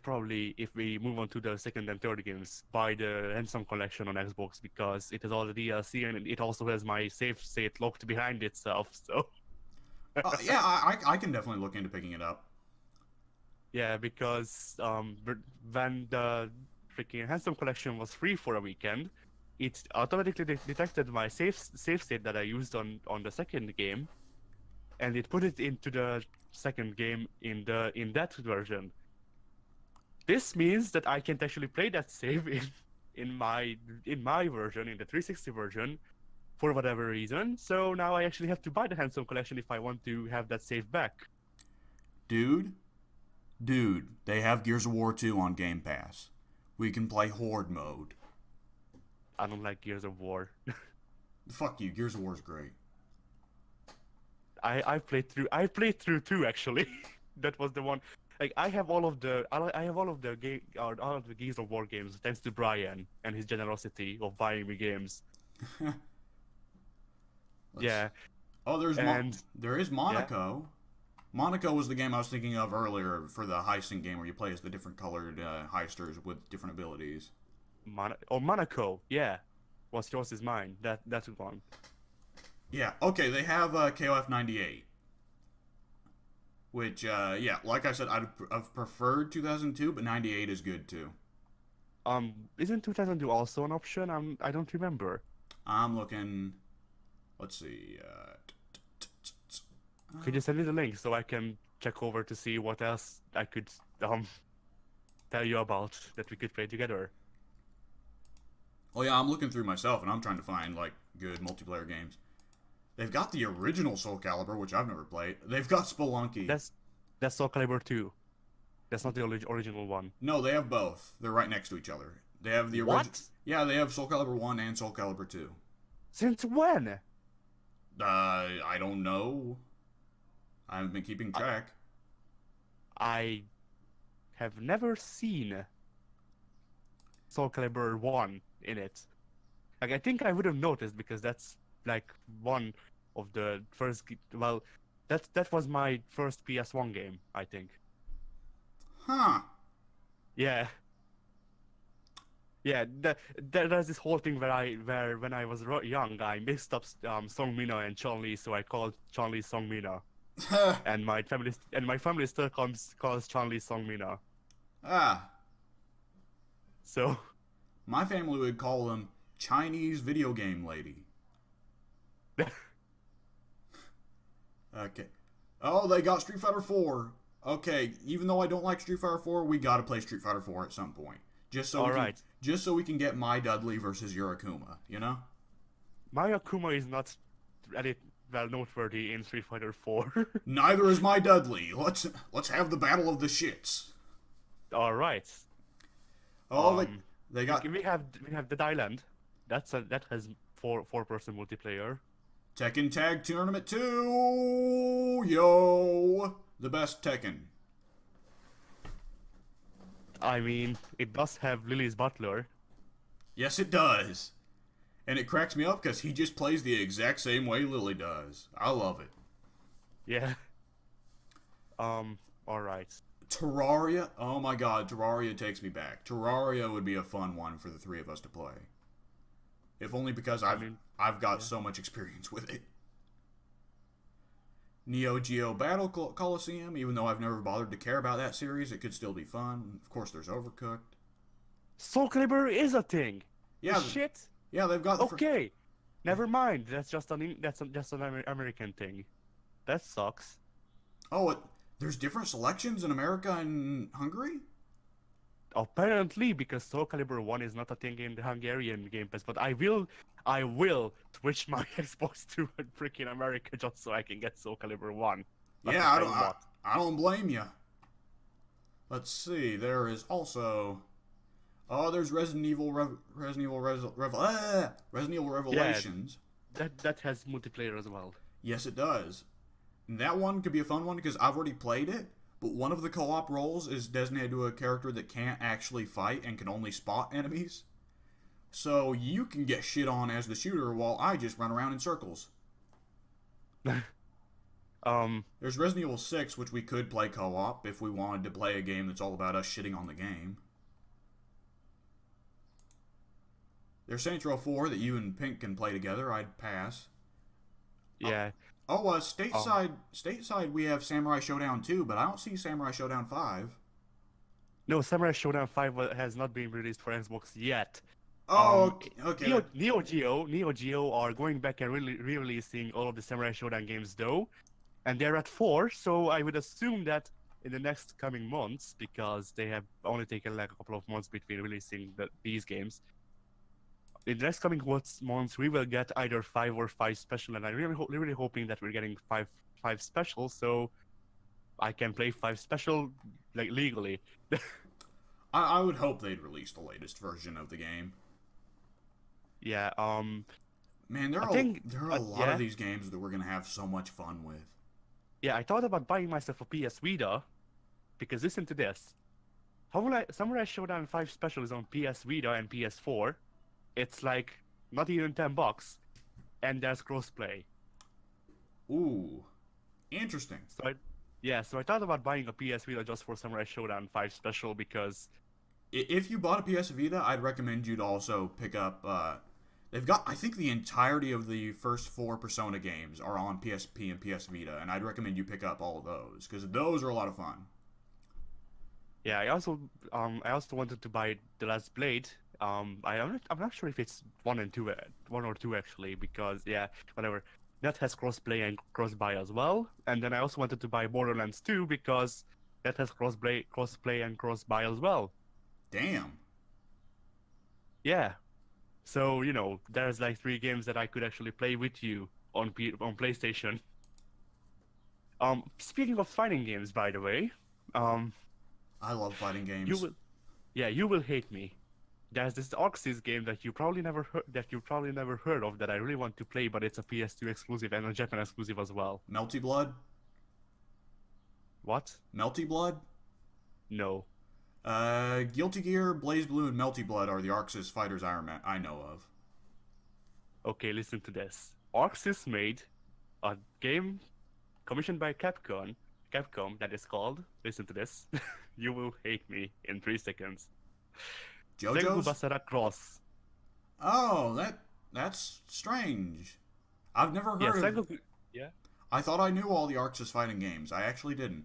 probably, if we move on to the second and third games, buy the Ransom Collection on Xbox because it has all the DLC and it also has my save state locked behind itself. So Yeah, I can definitely look into picking it up. yeah, because when the freaking Ransom Collection was free for a weekend, it automatically detected my save state that I used on the second game, and it put it into the second game in that version. This means that I can't actually play that save in my version, in the 360 version, for whatever reason. So now I actually have to buy the Handsome Collection if I want to have that save back. Dude, they have Gears of War 2 on Game Pass. We can play Horde mode. I don't like Gears of War. Fuck you, Gears of War is great. I played through two actually. That was the one. Like I have all of the Gears of War games thanks to Brian and his generosity of buying me games. Yeah. Oh, there is Monaco. Yeah. Monaco was the game I was thinking of earlier for the heisting game where you play as the different colored heisters with different abilities. Monaco, yeah. What's yours is mine. That's one. Yeah, okay, they have KOF 98. Which, yeah, like I said, I've preferred 2002, but 98 is good too. Isn't 2002 also an option? I don't remember. I'm looking. Let's see. Could you send me the link so I can check over to see what else I could tell you about that we could play together? Oh yeah, I'm looking through myself and I'm trying to find like good multiplayer games. They've got the original Soul Calibur, which I've never played. They've got Spelunky. That's Soul Calibur 2. That's not the original one. No, they have both. They're right next to each other. They have the original. What? Yeah, they have Soul Calibur 1 and Soul Calibur 2. Since when? I don't know. I haven't been keeping track. I have never seen Soul Calibur 1 in it. Like, I think I would have noticed because that's like one of the first. Well, that was my first PS1 game, I think. Huh. Yeah. Yeah, there's this whole thing where when I was young, I mixed up Song Mina and Chun-Li, so I called Chun-Li Song Mina. and my family still calls Chun-Li Song Mina. Ah. So my family would call them Chinese video game lady. Okay. Oh, they got Street Fighter 4. Okay, even though I don't like Street Fighter 4, we gotta play Street Fighter 4 at some point. just so All we can right. just so we can get my Dudley versus your Akuma. You know? My Akuma is not really well noteworthy in Street Fighter 4. Neither is my Dudley. Let's have the battle of the shits. All right. Oh, Um, they got we have Dead Island. That has four-person multiplayer. Tekken Tag Tournament 2. Yo, the best Tekken. I mean, it does have Lily's Butler. Yes, it does. And it cracks me up because he just plays the exact same way Lily does. I love it. Yeah. All right. Terraria. Oh my god, Terraria takes me back. Terraria would be a fun one for the three of us to play. If only because I've got so much experience with it. Neo Geo Battle Coliseum, even though I've never bothered to care about that series, it could still be fun. Of course, there's Overcooked. Soul Calibur is a thing. Yeah, Shit. yeah, they've got the Okay. Never mind. That's just an American thing. That sucks. Oh, there's different selections in America and Hungary? Apparently, because Soul Calibur 1 is not a thing in the Hungarian Game Pass, but I will switch my Xbox to freaking America just so I can get Soul Calibur 1. Yeah, I don't blame you. Let's see. There is also there's Resident Evil Revelations. That has multiplayer as well. Yes, it does. And that one could be a fun one because I've already played it. But one of the co-op roles is designated to a character that can't actually fight and can only spot enemies. So you can get shit on as the shooter while I just run around in circles. There's Resident Evil 6, which we could play co-op if we wanted to play a game that's all about us shitting on the game. There's Saints Row 4 that you and Pink can play together. I'd pass. Yeah. Stateside we have Samurai Showdown 2, but I don't see Samurai Showdown 5. No, Samurai Showdown 5 has not been released for Xbox yet. Oh, okay. Neo Geo are going back and re-releasing all of the Samurai Showdown games though, and they're at 4. So I would assume that in the next coming months, because they have only taken like a couple of months between releasing these games, in the next coming months we will get either 5 or 5 special, and I'm really hoping that we're getting 5 special, so I can play 5 special like legally. I would hope they'd release the latest version of the game. Yeah. Man, there are a lot of these games that we're gonna have so much fun with. Yeah, I thought about buying myself a PS Vita, because listen to this. Samurai Showdown 5 Special is on PS Vita and PS4. It's like not even $10, and there's crossplay. Ooh, interesting. So I thought about buying a PS Vita just for Samurai Showdown 5 Special because if you bought a PS Vita, I'd recommend you to also pick up. They've got, I think, the entirety of the first 4 Persona games are on PSP and PS Vita, and I'd recommend you pick up all of those because those are a lot of fun. Yeah, I also wanted to buy The Last Blade. I'm not sure if it's 1 or 2 actually, because yeah, whatever. That has crossplay and cross-buy as well. And then I also wanted to buy Borderlands 2 because that has crossplay and cross-buy as well. Damn. Yeah. So, you know, there's like 3 games that I could actually play with you on PlayStation. Speaking of fighting games, by the way, I love fighting games. You will hate me. There's this Arc Sys game that you probably never heard of that I really want to play, but it's a PS2 exclusive and a Japan exclusive as well. Melty Blood? What? Melty Blood? No. Guilty Gear, Blaze Blue, and Melty Blood are the Arc Sys fighters I know of. Okay, listen to this. Arc Sys made a game commissioned by Capcom that is called, listen to this, you will hate me in 3 seconds. JoJo's? Sengoku Basara Cross. Oh, that's strange. I've never heard of Sengoku, yeah? I thought I knew all the Arc Sys fighting games. I actually didn't.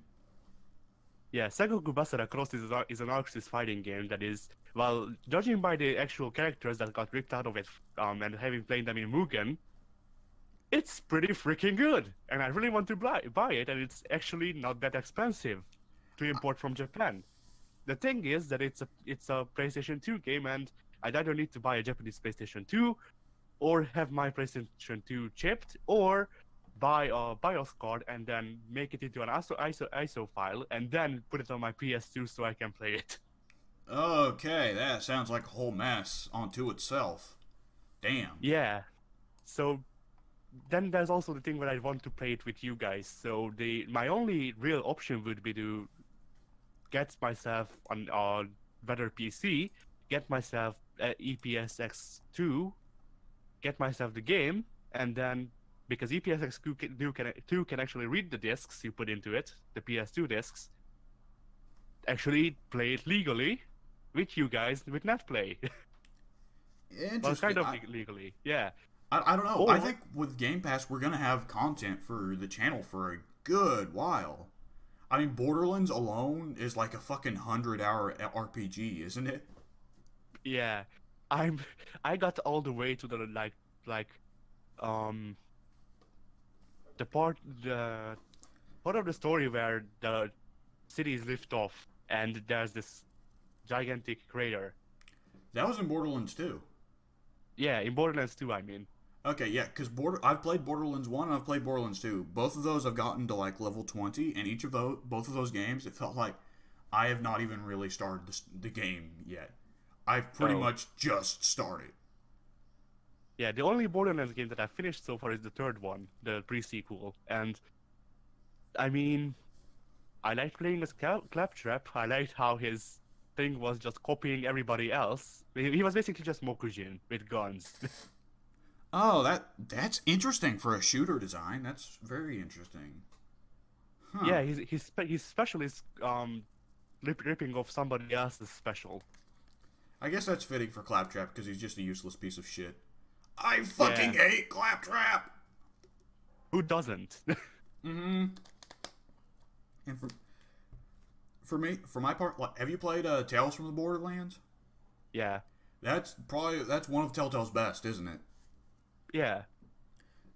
Yeah, Sengoku Basara Cross is an Arc Sys fighting game that is, well, judging by the actual characters that got ripped out of it, and having played them in Mugen, it's pretty freaking good. And I really want to buy it, and it's actually not that expensive to import from Japan. the thing is that it's a PlayStation 2 game, and I either need to buy a Japanese PlayStation 2, or have my PlayStation 2 chipped, or buy a BIOS card and then make it into an ISO file, and then put it on my PS2 so I can play it. Okay, that sounds like a whole mess onto itself. Damn. Yeah. So then there's also the thing where I want to play it with you guys. So my only real option would be to get myself on better PC, get myself EPSX2, get myself the game, and then because EPSX2 can actually read the discs you put into it, the PS2 discs, actually play it legally with you guys with NetPlay. Interesting. Well, kind of legally, yeah. I don't know. I Or- think with Game Pass, we're going to have content for the channel for a good while. I mean, Borderlands alone is like a fucking 100-hour RPG, isn't it? Yeah, I got all the way to the um the part of the story where the cities lift off and there's this gigantic crater. That was in Borderlands 2. Yeah, in Borderlands 2, I mean. Okay, yeah, because I've played Borderlands 1 and I've played Borderlands 2. Both of those I've gotten to like level 20, and both of those games, it felt like I have not even really started the game yet. I've pretty Oh. much just started. Yeah, the only Borderlands game that I finished so far is the third one, the pre-sequel. And I mean, I liked playing as Claptrap. I liked how his thing was just copying everybody else. He was basically just Mokujin with guns. Oh, that's interesting for a shooter design. That's very interesting. Huh. Yeah, his special is ripping off somebody else's special. I guess that's fitting for Claptrap because he's just a useless piece of shit. I fucking Yeah. hate Claptrap. Who doesn't? Mm-hmm. And for me, for my part, like, have you played Tales from the Borderlands? Yeah, That's one of Telltale's best, isn't it? yeah,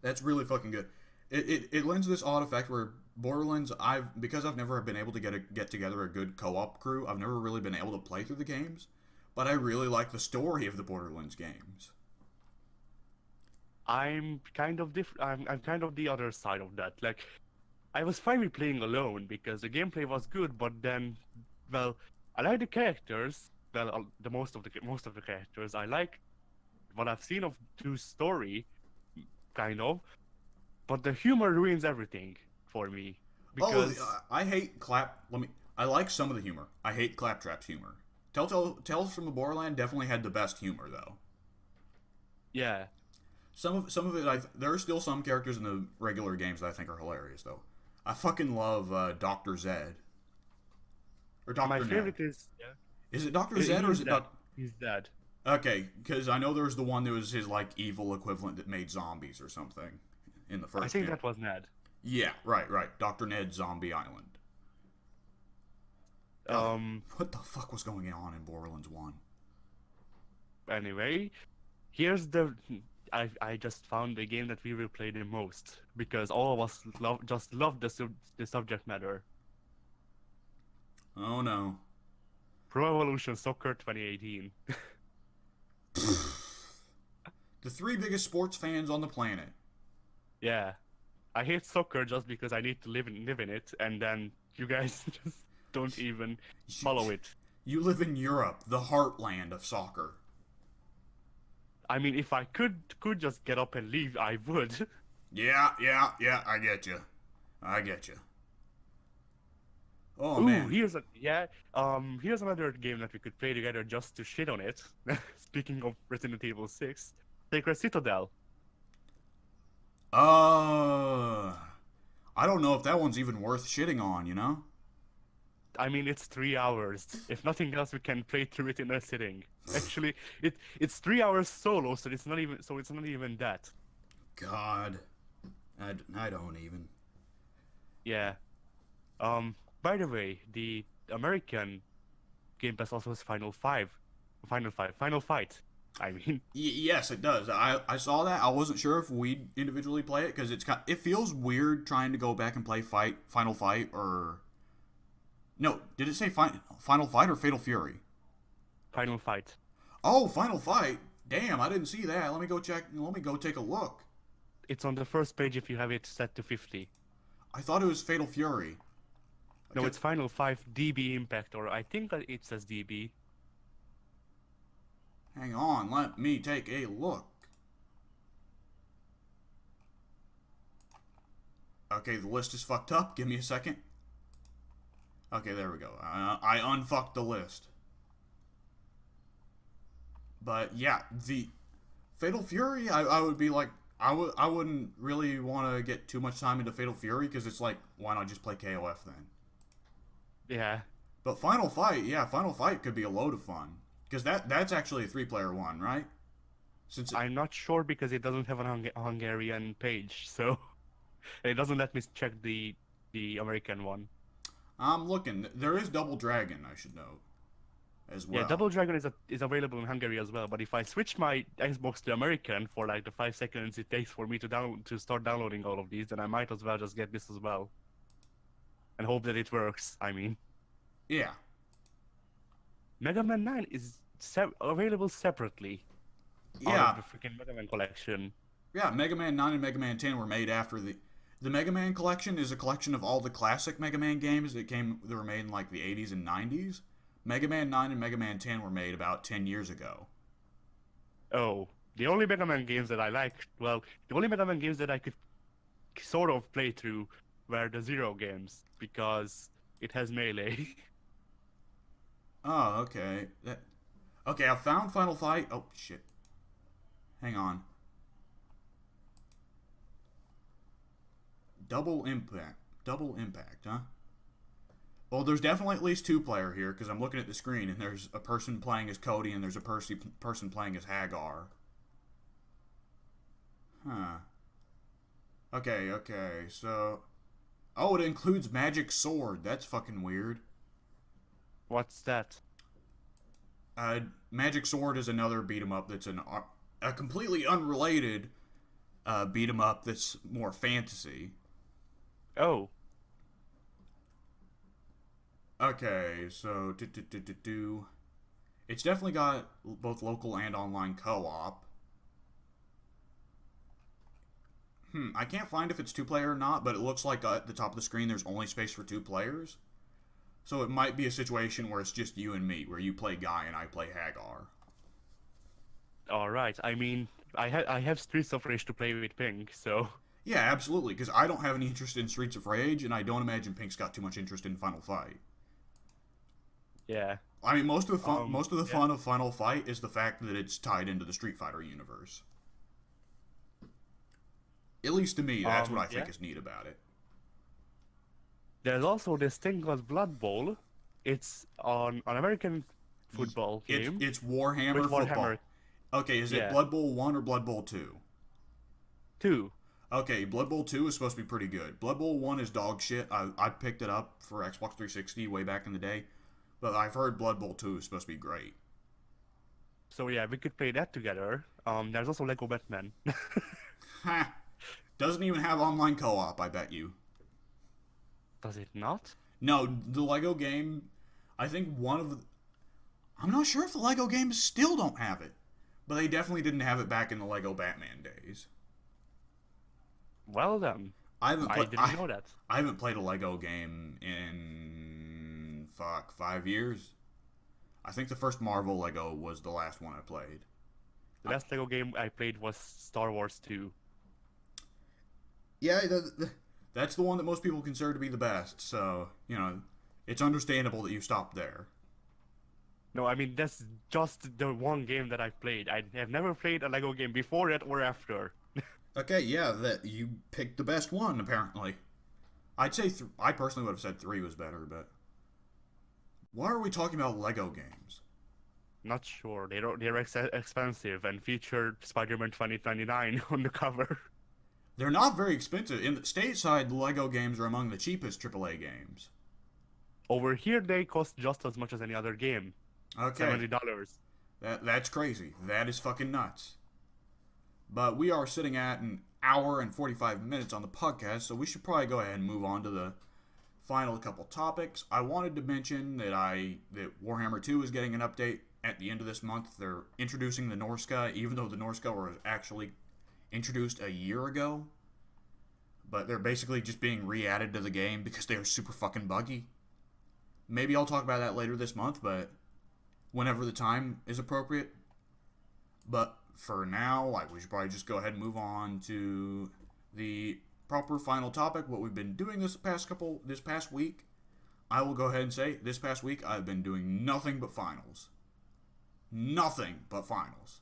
That's really fucking good. It lends this odd effect where Borderlands, because I've never been able to get together a good co-op crew, I've never really been able to play through the games, but I really like the story of the Borderlands games. I'm kind of different. I'm kind of the other side of that. Like, I was fine with playing alone because the gameplay was good, but then, well, I like the characters. Well, the most of the characters. I like what I've seen of the story, kind of, but the humor ruins everything for me. Because I hate I like some of the humor. I hate Claptrap's humor. Tales from the Borderland definitely had the best humor though. yeah, Some of it, there are still some characters in the regular games that I think are hilarious though. I fucking love Dr. Zed. Or Dr. my Ned. favorite is Is it Dr. Zed or is it dead. Dr. He's dead. Okay, because I know there was the one that was his like evil equivalent that made zombies or something in the first I think game. that was Ned. Yeah, right. Dr. Ned Zombie Island. What the fuck was going on in Borderlands 1? Anyway, I just found the game that we will play the most because all of us just love the subject matter. Oh no. Pro Evolution Soccer 2018. The three biggest sports fans on the planet. Yeah, I hate soccer just because I need to live in it, and then you guys just don't even follow it. You live in Europe, the heartland of soccer. I mean, if I could just get up and leave, I would. Yeah, I get you. Oh Ooh, man. here's another game that we could play together just to shit on it. Speaking of Resident Evil 6, Sacred Citadel. I don't know if that one's even worth shitting on, you know? I mean, it's 3 hours. If nothing else, we can play through it in a sitting. Actually, it's 3 hours solo, so it's not even that. God. I don't even. Yeah. By the way, the American Game Pass also has Final Fight. I mean, Yes, it does. I saw that. I wasn't sure if we'd individually play it because it feels weird trying to go back and play Final Fight or No, did it say Final Fight or Fatal Fury? Final Fight. Oh, Final Fight. Damn, I didn't see that. Let me go check. Let me go take a look. It's on the first page if you have it set to 50. I thought it was Fatal Fury. No, Okay. it's Final 5 DB Impact, or I think that it says DB. Hang on, let me take a look. Okay, the list is fucked up. Give me a second. Okay, there we go. I unfucked the list. But yeah, the Fatal Fury, I would be like, I wouldn't really want to get too much time into Fatal Fury because it's like, why not just play KOF then? Yeah. But Final Fight, yeah, Final Fight could be a load of fun because that's actually a 3-player one, right? Since I'm not sure because it doesn't have a Hungarian page, so it doesn't let me check the American one. I'm looking, there is Double Dragon, I should note, as well. Yeah, Double Dragon is available in Hungary as well, but if I switch my Xbox to American for like the 5 seconds it takes for me to start downloading all of these, then I might as well just get this as well. And hope that it works, I mean. Yeah. Mega Man 9 is available separately out Yeah. of the freaking Mega Man collection. Yeah, Mega Man 9 and Mega Man 10 were made after the Mega Man collection is a collection of all the classic Mega Man games that were made in like the 80s and 90s. Mega Man 9 and Mega Man 10 were made about 10 years ago. Oh, the only Mega Man games that I liked, well, the only Mega Man games that I could sort of play through were the Zero games, because it has melee. Oh, okay. Okay, I found Final Fight. Oh, shit. Hang on. Double Impact, huh? Well, there's definitely at least 2-player here, because I'm looking at the screen, and there's a person playing as Cody, and there's a person playing as Hagar. Huh. Okay, so... Oh, it includes Magic Sword. That's fucking weird. What's that? Magic Sword is another beat 'em up that's a completely unrelated beat 'em up that's more fantasy. Oh, Okay, so it's definitely got both local and online co-op. I can't find if it's 2-player or not, but it looks like at the top of the screen there's only space for 2 players. So it might be a situation where it's just you and me, where you play Guy and I play Hagar. alright. I mean, I have Streets of Rage to play with Pink, so... Yeah, absolutely, because I don't have any interest in Streets of Rage, and I don't imagine Pink's got too much interest in Final Fight. Yeah. I mean, most of the fun, Yeah. fun of Final Fight is the fact that it's tied into the Street Fighter universe. At least to me, that's what I think Yeah. is neat about it. There's also this thing called Blood Bowl. It's on an American football game. It's Warhammer with football. Warhammer Okay, is it Yeah. Blood Bowl 1 or Blood Bowl 2? 2. Okay, Blood Bowl 2 is supposed to be pretty good. Blood Bowl 1 is dog shit. I picked it up for Xbox 360 way back in the day, but I've heard Blood Bowl 2 is supposed to be great. So yeah, we could play that together. There's also Lego Batman. Ha! Doesn't even have online co-op, I bet you. Does it not? No, the Lego game, I think one of the... I'm not sure if the Lego games still don't have it, but they definitely didn't have it back in the Lego Batman days. Well then. I Didn't know that. I haven't played a Lego game in 5 years. I think the first Marvel Lego was the last one I played. The last Lego game I played was Star Wars 2. Yeah, that's the one that most people consider to be the best. So it's understandable that you stopped there. No, I mean that's just the one game that I've played. I have never played a Lego game before it or after. Okay, yeah, that you picked the best one apparently. I'd say I personally would have said 3 was better, but why are we talking about Lego games? Not sure. They're expensive and feature Spider-Man 2099 on the cover. They're not very expensive. In the stateside, the Lego games are among the cheapest AAA games. Over here, they cost just as much as any other game. Okay, $70. that's crazy. That is fucking nuts. But we are sitting at an hour and 45 minutes on the podcast, so we should probably go ahead and move on to the final couple topics. I wanted to mention that Warhammer 2 is getting an update at the end of this month. They're introducing the Norska, even though the Norska was actually introduced a year ago. But they're basically just being re-added to the game because they are super fucking buggy. Maybe I'll talk about that later this month, but whenever the time is appropriate. But for now, we should probably just go ahead and move on to the proper final topic, what we've been doing this past week. I will go ahead and say, this past week, I've been doing nothing but finals. Nothing but finals.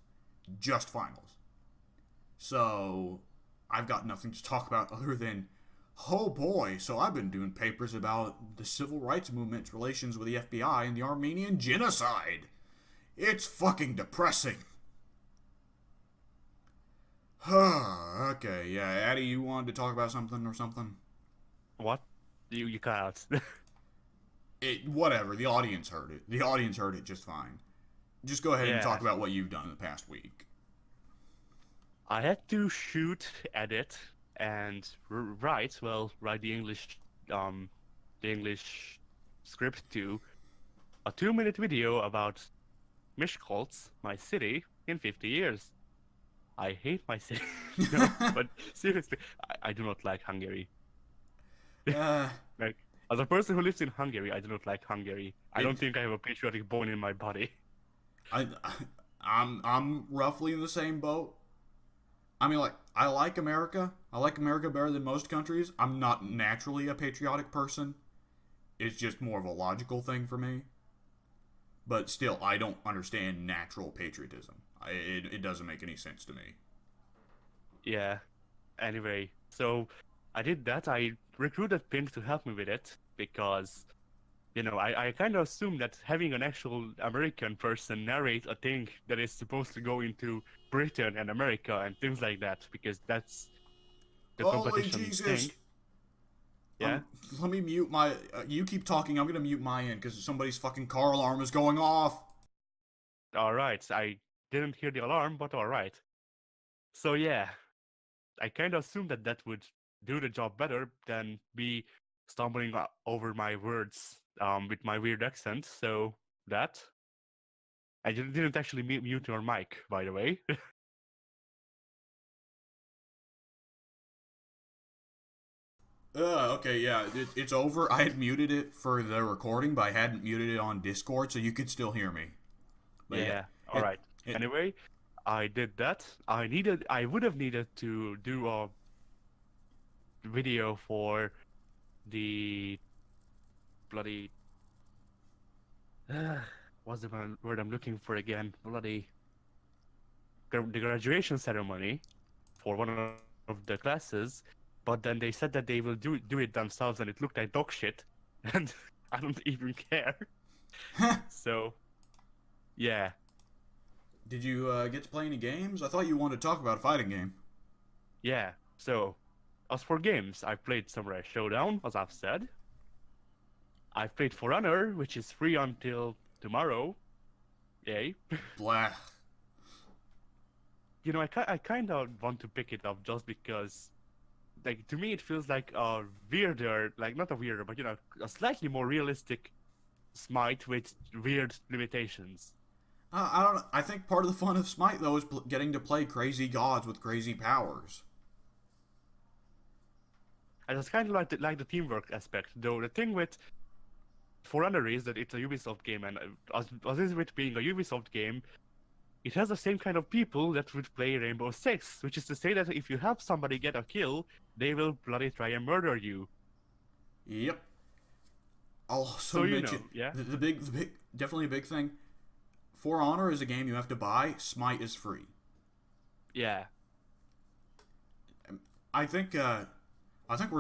Just finals. So, I've got nothing to talk about other than, oh boy, so I've been doing papers about the civil rights movement's relations with the FBI and the Armenian genocide. It's fucking depressing. Okay, yeah, Addy, you wanted to talk about something or something? What? You cut out. Whatever, the audience heard it. The audience heard it just fine. Just go ahead and talk about what you've done in the past week. I had to shoot, edit, and write the English script to a 2-minute video about Miskolc, my city, in 50 years. I hate my city. No, but seriously, I do not like Hungary. Like, as a person who lives in Hungary, I do not like Hungary. I don't think I have a patriotic bone in my body. I'm roughly in the same boat. I mean, I like America. I like America better than most countries. I'm not naturally a patriotic person. It's just more of a logical thing for me. But still, I don't understand natural patriotism. It doesn't make any sense to me. Yeah. Anyway, so I did that. I recruited Pink to help me with it because, I kind of assumed that having an actual American person narrate a thing that is supposed to go into Britain and America and things like that, because that's the competition thing. Yeah. Let me mute my. You keep talking. I'm gonna mute my end because somebody's fucking car alarm is going off. All right. I didn't hear the alarm, but all right. So yeah, I kind of assumed that would do the job better than me stumbling over my words with my weird accent. So that I didn't actually mute your mic, by the way. Okay, yeah, it's over. I had muted it for the recording, but I hadn't muted it on Discord, so you could still hear me. But yeah. All right. Anyway, I did that. I would have needed to do a video for the bloody what's the word I'm looking for again? Bloody the graduation ceremony for one of the classes, but then they said that they will do it themselves, and it looked like dog shit, and I don't even care. So, yeah. Did you get to play any games? I thought you wanted to talk about a fighting game. Yeah. So, as for games, I played Samurai Showdown, as I've said. I played For Honor, which is free until tomorrow. Yay. Blah. I kind of want to pick it up just because, to me, it feels like a weirder, not a weirder, but, a slightly more realistic Smite with weird limitations. I don't know. I think part of the fun of Smite, though, is getting to play crazy gods with crazy powers. I just kind of like the teamwork aspect, though. The thing with For Honor is that it's a Ubisoft game, and as is with being a Ubisoft game, it has the same kind of people that would play Rainbow Six, which is to say that if you help somebody get a kill, they will bloody try and murder you. Yep. I'll also mention yeah? the big, definitely a big thing. For Honor is a game you have to buy. Smite is free. Yeah. I think we're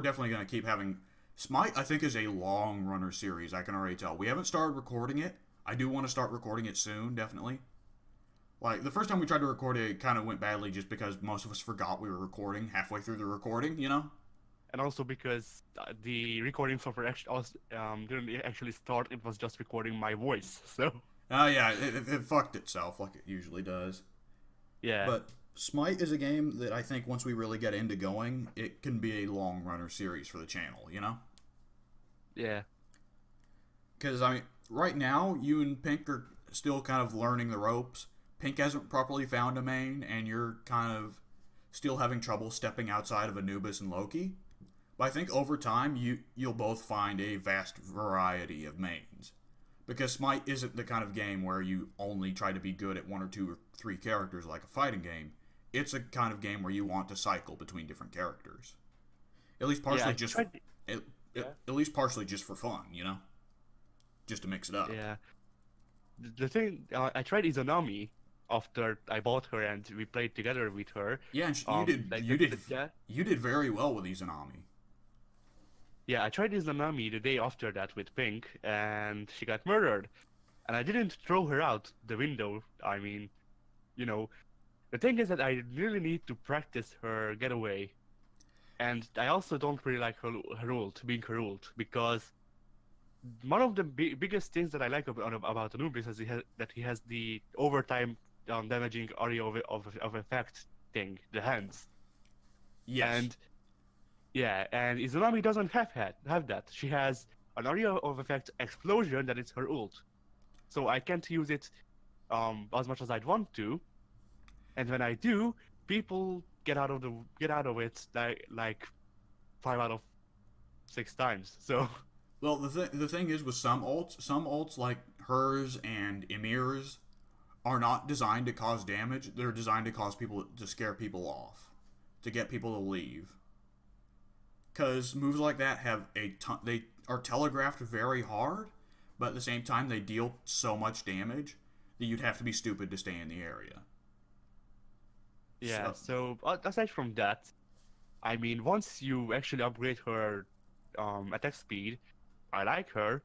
definitely going to keep having Smite. I think is a long runner series. I can already tell. We haven't started recording it. I do want to start recording it soon, definitely. The first time we tried to record it kind of went badly just because most of us forgot we were recording halfway through the recording, And also because the recording software didn't actually start. It was just recording my voice, so. Oh, yeah, it fucked itself like it usually does. Yeah. But Smite is a game that I think once we really get into going, it can be a long runner series for the channel, Yeah. Because, I mean, right now, you and Pink are still kind of learning the ropes. Pink hasn't properly found a main, and you're kind of still having trouble stepping outside of Anubis and Loki. But I think over time, you'll both find a vast variety of mains. Because Smite isn't the kind of game where you only try to be good at one or two or three characters like a fighting game. It's a kind of game where you want to cycle between different characters. At least Yeah, partially I just tried. at, Yeah. at least partially just for fun, just to mix it up. Yeah. The thing, I tried Izanami after I bought her and we played together with her. Yeah, and you did Like yeah, you did very well with Izanami. yeah, I tried Izanami the day after that with Pink, and she got murdered. And I didn't throw her out the window. I mean, you know, the thing is that I really need to practice her getaway. And I also don't really like her ult, being her ult, because one of the biggest things that I like about Anubis is that he has the overtime damaging area of effect thing, the hands. Yes. And yeah, and Izanami doesn't have that. She has an area of effect explosion that is her ult. So I can't use it as much as I'd want to. And when I do, people get out of it like 5 out of 6 times. So Well, the thing is with some ults like hers and Emir's are not designed to cause damage. They're designed to cause people to scare people off, to get people to leave. Because moves like that have a ton. They are telegraphed very hard, but at the same time they deal so much damage that you'd have to be stupid to stay in the area. yeah, So, so aside from that, I mean, once you actually upgrade her attack speed, I like her.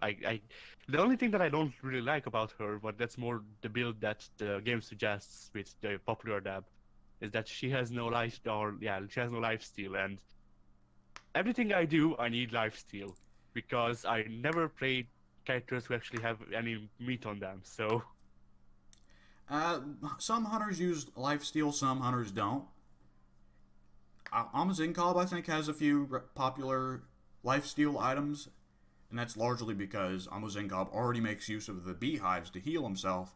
I the only thing that I don't really like about her, but that's more the build that the game suggests with the popular dab, is that she has no life or yeah, she has no life steal, and everything I do, I need life steal because I never played characters who actually have any meat on them. So uh, some hunters use lifesteal, some hunters don't. Amazinkob, I think, has a few popular lifesteal items, and that's largely because Amazinkob already makes use of the beehives to heal himself,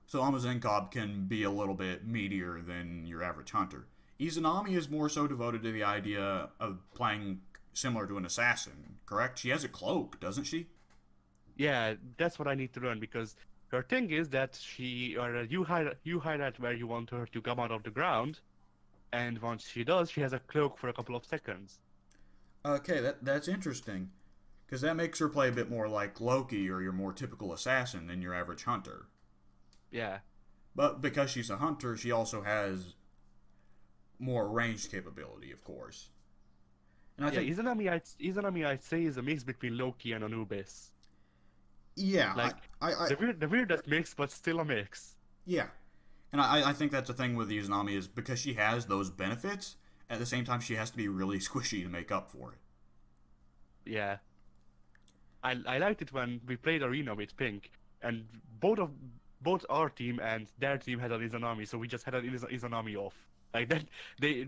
so Amazinkob can be a little bit meatier than your average hunter. Izanami is more so devoted to the idea of playing similar to an assassin, correct? She has a cloak, doesn't she? yeah, that's what I need to learn because her thing is that she or you highlight where you want her to come out of the ground, and once she does, she has a cloak for a couple of seconds. Okay, that's interesting, because that makes her play a bit more like Loki or your more typical assassin than your average hunter. Yeah, But because she's a hunter, she also has more ranged capability, of course. And I yeah. think, Izanami I'd say is a mix between Loki and Anubis. yeah, Like the weirdest mix, but still a mix. yeah, and I think that's the thing with Izanami is because she has those benefits. At the same time, she has to be really squishy to make up for it. Yeah. I liked it when we played Arena with Pink, and both of both our team and their team had an Izanami, so we just had an Izanami off. Like that,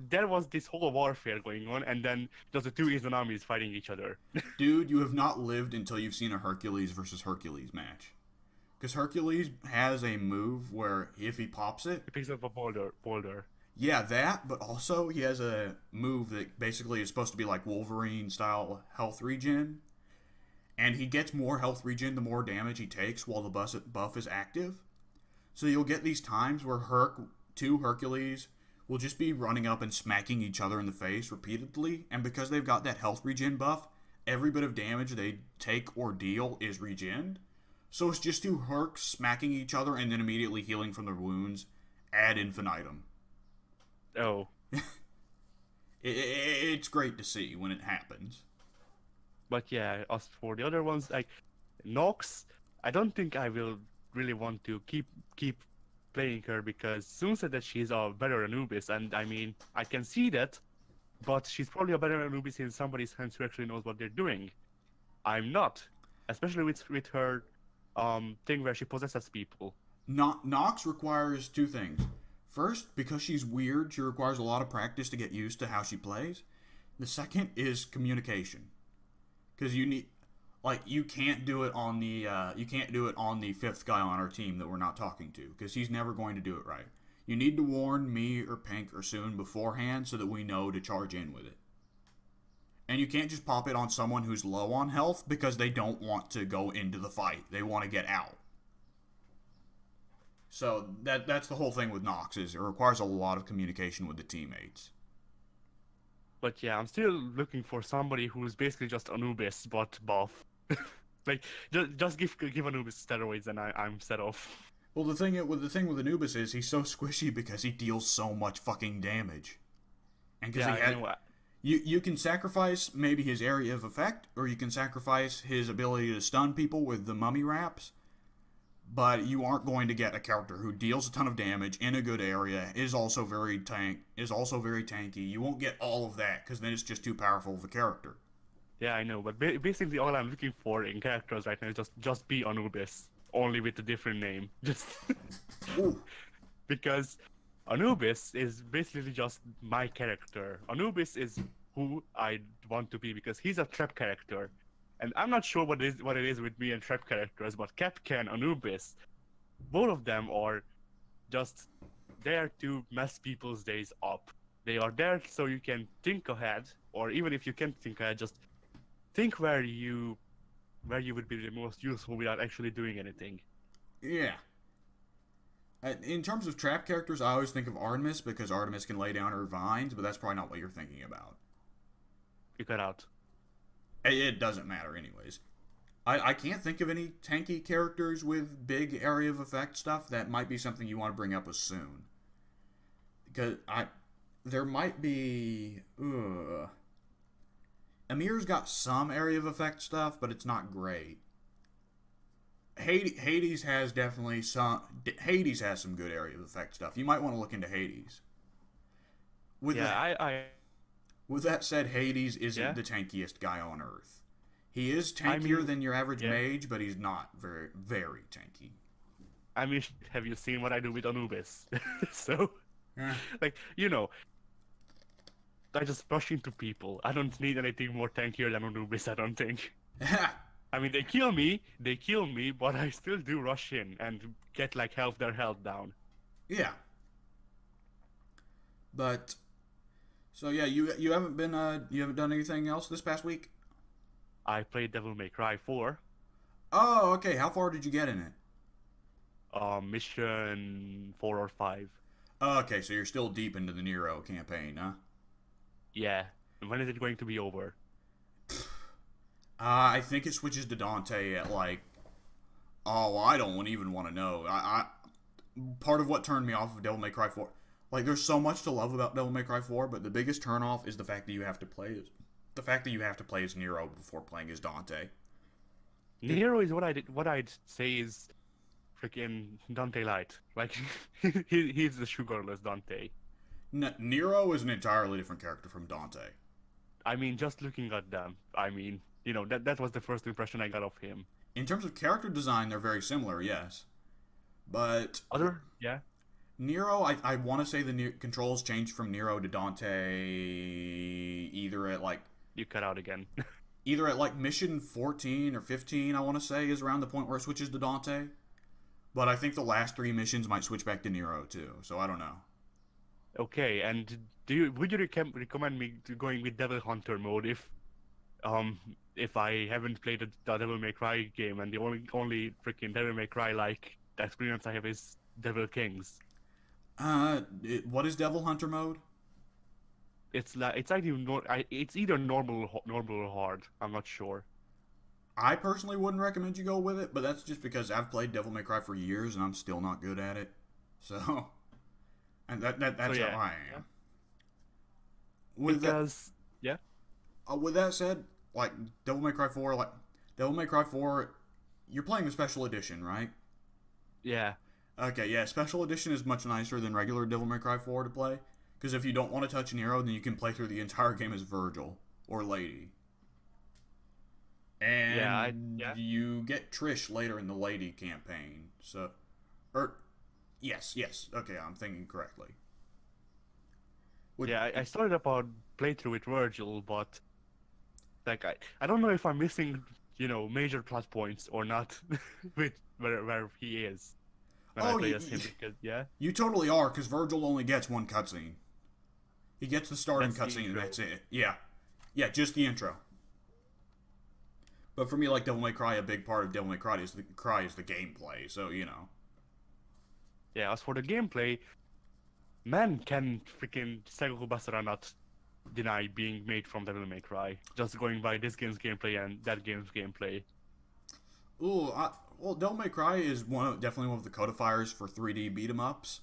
there was this whole warfare going on, and then just the two Izanamis fighting each other. Dude, you have not lived until you've seen a Hercules versus Hercules match. Because Hercules has a move where if he pops it, He picks up a boulder. yeah, that, but also he has a move that basically is supposed to be like Wolverine style health regen. And he gets more health regen the more damage he takes while the buff is active. So you'll get these times where two Hercules will just be running up and smacking each other in the face repeatedly, and because they've got that health regen buff, every bit of damage they take or deal is regened. So it's just two Hercs smacking each other and then immediately healing from their wounds ad infinitum. Oh, It's great to see when it happens. but yeah, as for the other ones, like Nox, I don't think I will really want to keep playing her because Soon said that she's a better Anubis, and I mean I can see that, but she's probably a better Anubis in somebody's hands who actually knows what they're doing. I'm not, especially with her thing where she possesses people. Nox requires two things. First, because she's weird, she requires a lot of practice to get used to how she plays. The second is communication. because you need, like, you can't do it on the fifth guy on our team that we're not talking to, because he's never going to do it right. You need to warn me or Pink or Soon beforehand so that we know to charge in with it. And you can't just pop it on someone who's low on health because they don't want to go into the fight. They want to get out. So that's the whole thing with Nox, is it requires a lot of communication with the teammates. But yeah, I'm still looking for somebody who's basically just Anubis but buff. Like just give Anubis steroids and I'm set off. Well, the thing with Anubis is he's so squishy because he deals so much fucking damage. And because you can sacrifice maybe his area of effect, or you can sacrifice his ability to stun people with the mummy wraps. But you aren't going to get a character who deals a ton of damage in a good area, is also very tanky. You won't get all of that because then it's just too powerful of a character. Yeah, I know, but basically all I'm looking for in characters right now is just be Anubis, only with a different name. Just because Anubis is basically just my character. Anubis is who I want to be because he's a trap character. And I'm not sure what it is with me and trap characters, but Capcan, Anubis, both of them are just there to mess people's days up. They are there so you can think ahead, or even if you can't think ahead, just think where you would be the most useful without actually doing anything. Yeah. In terms of trap characters, I always think of Artemis because Artemis can lay down her vines, but that's probably not what you're thinking about. You cut out. It doesn't matter anyways. I can't think of any tanky characters with big area of effect stuff. That might be something you want to bring up with Soon. Because there might be... Amir's got some area of effect stuff, but it's not great. Hades has definitely some... Hades has some good area of effect stuff. You might want to look into Hades. With that said, Hades isn't the tankiest guy on Earth. He is tankier than your average mage, but he's not very, very tanky. I mean, have you seen what I do with Anubis? So, like, I just rush into people. I don't need anything more tankier than Anubis, I don't think. I mean, they kill me, but I still do rush in and get, like, half their health down. Yeah. But... So yeah, you haven't done anything else this past week? I played Devil May Cry 4. Oh, okay. How far did you get in it? Mission 4 or 5. Okay, so you're still deep into the Nero campaign, huh? Yeah. When is it going to be over? I think it switches to Dante at like... Oh, I don't even want to know. Part of what turned me off of Devil May Cry 4... Like, there's so much to love about Devil May Cry 4, but the biggest turnoff is the fact that you have to play as Nero before playing as Dante. Nero is what I'd say is freaking Dante Light. Like, he's the sugarless Dante. Nero is an entirely different character from Dante. I mean, just looking at them, that was the first impression I got of him. In terms of character design, they're very similar, yes. But... Yeah? Nero, I want to say the controls changed from Nero to Dante either at like... You cut out again. Either at like mission 14 or 15, I want to say, is around the point where it switches to Dante. But I think the last 3 missions might switch back to Nero too, so I don't know. Okay, and would you recommend me going with Devil Hunter mode if I haven't played the Devil May Cry game and the only freaking Devil May Cry like experience I have is Devil Kings? What is Devil Hunter mode? It's either normal or hard. I'm not sure. I personally wouldn't recommend you go with it, but that's just because I've played Devil May Cry for years and I'm still not good at it. So, and that's how I am. With that said, like Devil May Cry 4, you're playing the special edition, right? Yeah. Okay, yeah, Special Edition is much nicer than regular Devil May Cry 4 to play. Because if you don't want to touch Nero, then you can play through the entire game as Virgil. Or Lady. And you get Trish later in the Lady campaign. So, yes, okay, I'm thinking correctly. I started up a playthrough with Virgil, but Like I don't know if I'm missing, major plot points or not with where he is when I Oh, play as him because yeah, you totally are, because Virgil only gets one cutscene. He gets the starting that's the cutscene and intro. that's it. Yeah. Yeah, just the intro. But for me, like Devil May Cry, a big part of Devil May Cry is the gameplay. So Yeah, as for the gameplay, man, can freaking Sengoku Basara not deny being made from Devil May Cry? Just going by this game's gameplay and that game's gameplay. Ooh, well, Devil May Cry is definitely one of the codifiers for 3D beat 'em ups.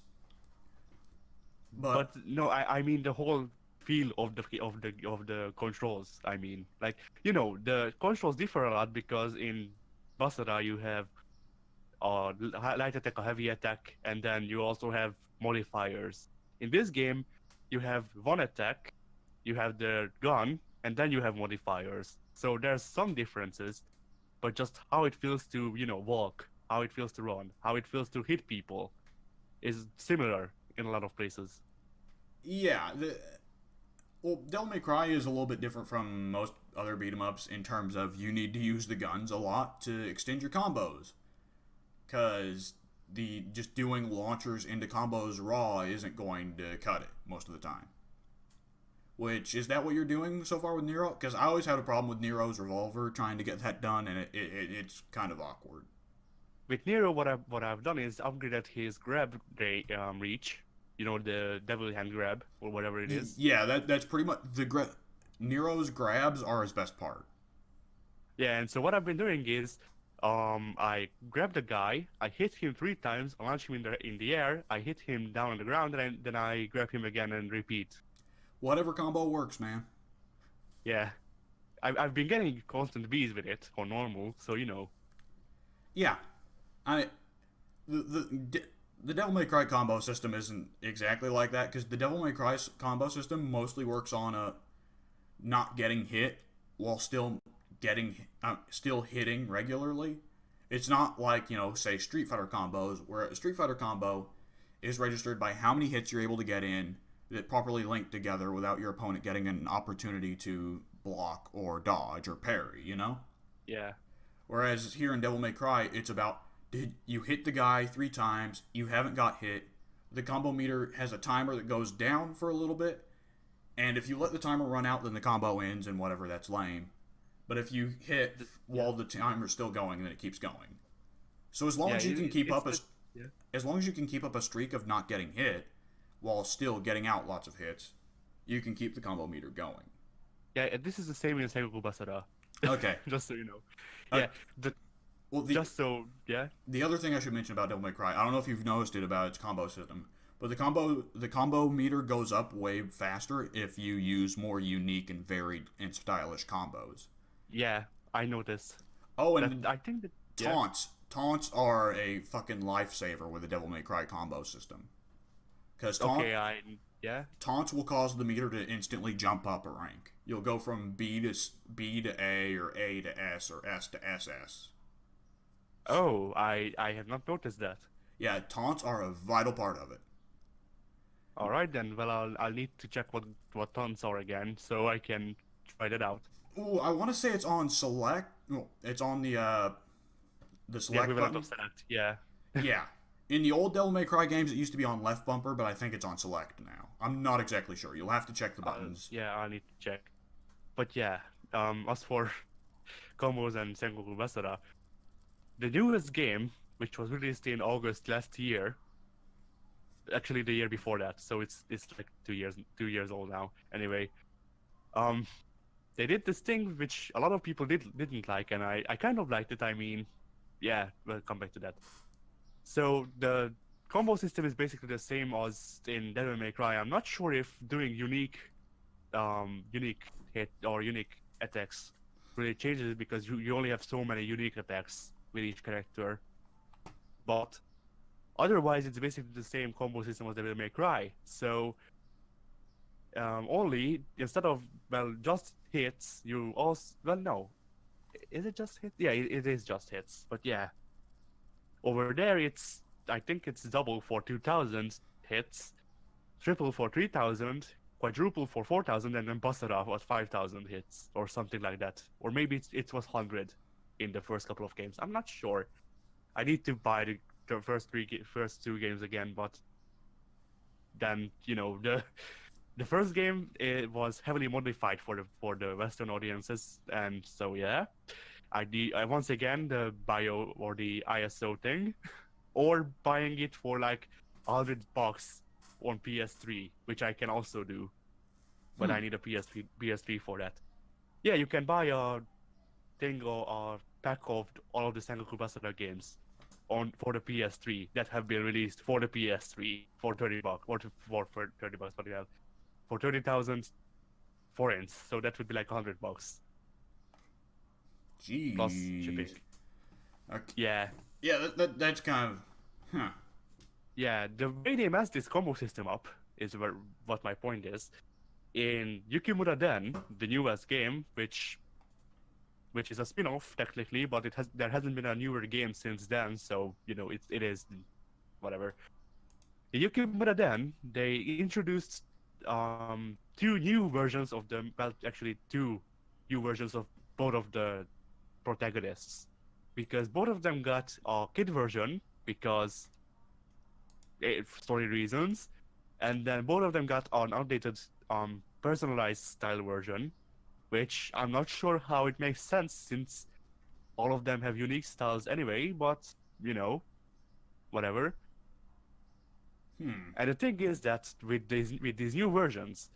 But But no, I mean the whole feel of the controls. I mean, like the controls differ a lot because in Basara you have light attack or heavy attack, and then you also have modifiers. In this game, you have one attack, you have the gun, and then you have modifiers. So there's some differences, but just how it feels to walk, how it feels to run, how it feels to hit people is similar in a lot of places. yeah, well, Devil May Cry is a little bit different from most other beat 'em ups in terms of you need to use the guns a lot to extend your combos. Because the just doing launchers into combos raw isn't going to cut it most of the time. Which is that what you're doing so far with Nero? Because I always had a problem with Nero's revolver trying to get that done, and it's kind of awkward. With Nero, what I've done is upgraded his grab reach, the devil hand grab or whatever it is. Yeah, that's pretty much Nero's grabs are his best part. Yeah, and so what I've been doing is, I grab the guy, I hit him 3 times, I launch him in the air, I hit him down on the ground, and then I grab him again and repeat. Whatever combo works, man. Yeah, I've been getting constant Bs with it or normal, so Yeah, I the Devil May Cry combo system isn't exactly like that because the Devil May Cry combo system mostly works on a not getting hit while still hitting regularly. It's not like say Street Fighter combos where a Street Fighter combo is registered by how many hits you're able to get in that properly linked together without your opponent getting an opportunity to block or dodge or parry. yeah, Whereas here in Devil May Cry, it's about did you hit the guy 3 times, you haven't got hit. The combo meter has a timer that goes down for a little bit, and if you let the timer run out, then the combo ends and whatever, that's lame. But if you hit while the timer's still going, then it keeps going. So as long yeah, as you can keep it's up yeah. as long as you can keep up a streak of not getting hit while still getting out lots of hits, you can keep the combo meter going. Yeah, this is the same in Sengoku Basara. Okay. Just so you know. Uh, Yeah, Well, yeah. the other thing I should mention about Devil May Cry, I don't know if you've noticed it about its combo system, but the combo meter goes up way faster if you use more unique and varied and stylish combos. Yeah, I noticed. Oh, That and I think that yeah. taunts are a fucking lifesaver with the Devil May Cry combo system. Because Okay, yeah. taunts will cause the meter to instantly jump up a rank. You'll go from B to A or A to S or S to SS. Oh, I have not noticed that. Yeah, taunts are a vital part of it. All right then. Well, I'll need to check what tons are again so I can try that out. Ooh, I want to say it's on select. Well, it's on the The select equivalent button. of select. Yeah. Yeah. In the old Devil May Cry games, it used to be on left bumper, but I think it's on select now. I'm not exactly sure. You'll have to check the buttons. Yeah, I need to check. But yeah, as for combos and Sengoku Basara, the newest game, which was released in August last year, actually the year before that, so it's like 2 years old now. Anyway, um, they did this thing which a lot of people didn't like, and I kind of liked it. I mean, yeah, we'll come back to that. So the combo system is basically the same as in Devil May Cry. I'm not sure if doing unique hit or unique attacks really changes it because you only have so many unique attacks with each character. But otherwise, it's basically the same combo system as Devil May Cry. So only instead of just hits, you also no, is it just hits? Yeah, it is just hits. But yeah, over there I think it's double for 2,000 hits, triple for 3,000, quadruple for 4,000 and then busted off at 5,000 hits or something like that. Or maybe it was 100 in the first couple of games. I'm not sure. I need to buy the first two games again, but then the first game, it was heavily modified for the Western audiences, and so yeah, I once again the bio or the ISO thing, or buying it for like $100 on PS3, which I can also do, but I need a PS3 for that. Yeah, you can buy a thing or a pack of all of the Sengoku Basara games for the PS3 that have been released for the PS3 for $30 or for $30, but yeah, for 30,000 forints. So that would be like $100 Jeez. plus shipping. Okay. Yeah. Yeah, that's kind of, huh. Yeah, the way they messed this combo system up is what my point is. In Yukimura Den, the newest game, which is a spin-off technically, but there hasn't been a newer game since then, so it is whatever. In Yukimura Den, they introduced two new versions of them. Well, actually, two new versions of both of the protagonists, because both of them got a kid version because story reasons, and then both of them got an outdated personalized style version, which I'm not sure how it makes sense since all of them have unique styles anyway, but whatever. And the thing is that with these new versions,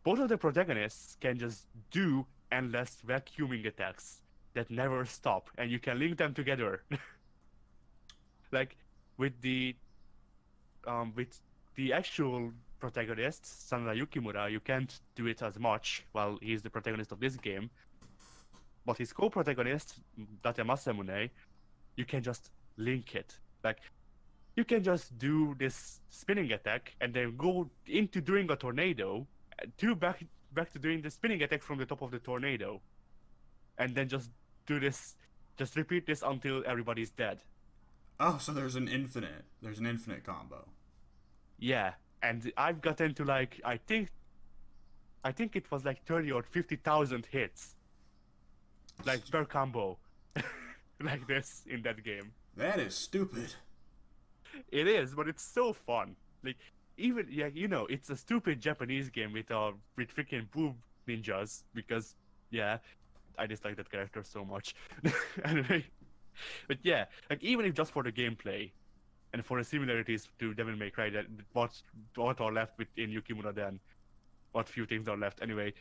both of the protagonists can just do endless vacuuming attacks that never stop, and you can link them together. Like with the actual protagonist, Sanada Yukimura, you can't do it as much while he's the protagonist of this game. But his co-protagonist, Date Masamune, you can just link it. Like, you can just do this spinning attack and then go into doing a tornado, back to doing the spinning attack from the top of the tornado. And then just repeat this until everybody's dead. Oh, so there's an infinite combo. Yeah, and I've gotten to like, I think it was like 30 or 50,000 hits. Like per combo. Like this in that game. That is stupid. It is, but it's so fun. Like, even, yeah, it's a stupid Japanese game with freaking boob ninjas, because, yeah, I dislike that character so much. Anyway, but yeah, like, even if just for the gameplay, and for the similarities to Devil May Cry, that what are left in Yukimura Den, what few things are left. Anyway,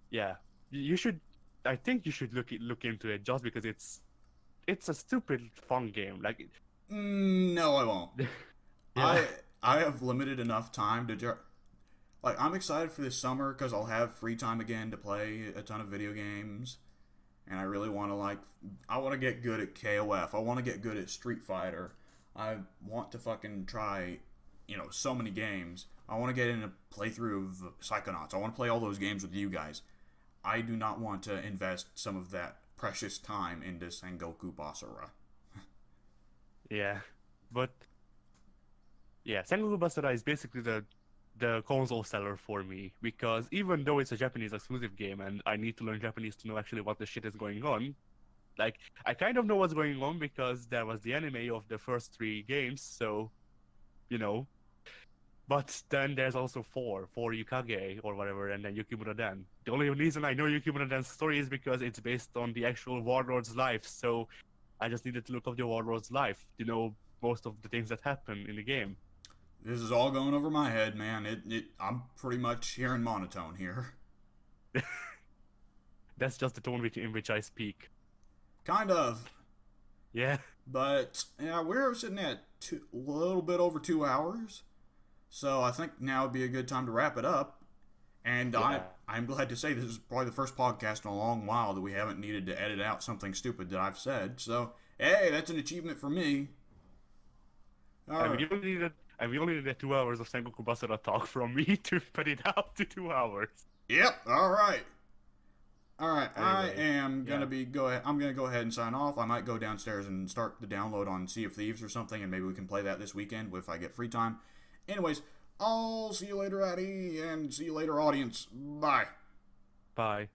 yeah, I think you should look into it, just because it's a stupid fun game. Like, no, I won't. yeah. I have limited enough time to like, I'm excited for this summer because I'll have free time again to play a ton of video games, and I really want to I want to get good at KOF. I want to get good at Street Fighter. I want to fucking try, so many games. I want to get in a playthrough of Psychonauts. I want to play all those games with you guys. I do not want to invest some of that precious time into Sengoku Basara. Yeah, but yeah, Sengoku Basara is basically the console seller for me, because even though it's a Japanese exclusive game and I need to learn Japanese to know actually what the shit is going on, like, I kind of know what's going on because there was the anime of the first 3 games, so, But then there's also 4 Yukage or whatever, and then Yukimura Den. The only reason I know Yukimura Den's story is because it's based on the actual Warlord's life, so I just needed to look up the Warlord's life to know most of the things that happen in the game. This is all going over my head, man. I'm pretty much hearing monotone here. That's just the tone in which I speak. Kind of. Yeah. But, yeah, we're sitting at a little bit over 2 hours. So I think now would be a good time to wrap it up. And yeah. I'm glad to say this is probably the first podcast in a long while that we haven't needed to edit out something stupid that I've said. So, hey, that's an achievement for me. We only needed 2 hours of Sengoku Basara talk from me to put it out to 2 hours. Yep, alright. Alright, anyway, I'm gonna go ahead and sign off. I might go downstairs and start the download on Sea of Thieves or something, and maybe we can play that this weekend if I get free time. Anyways, I'll see you later, Addy, and see you later, audience. Bye. Bye.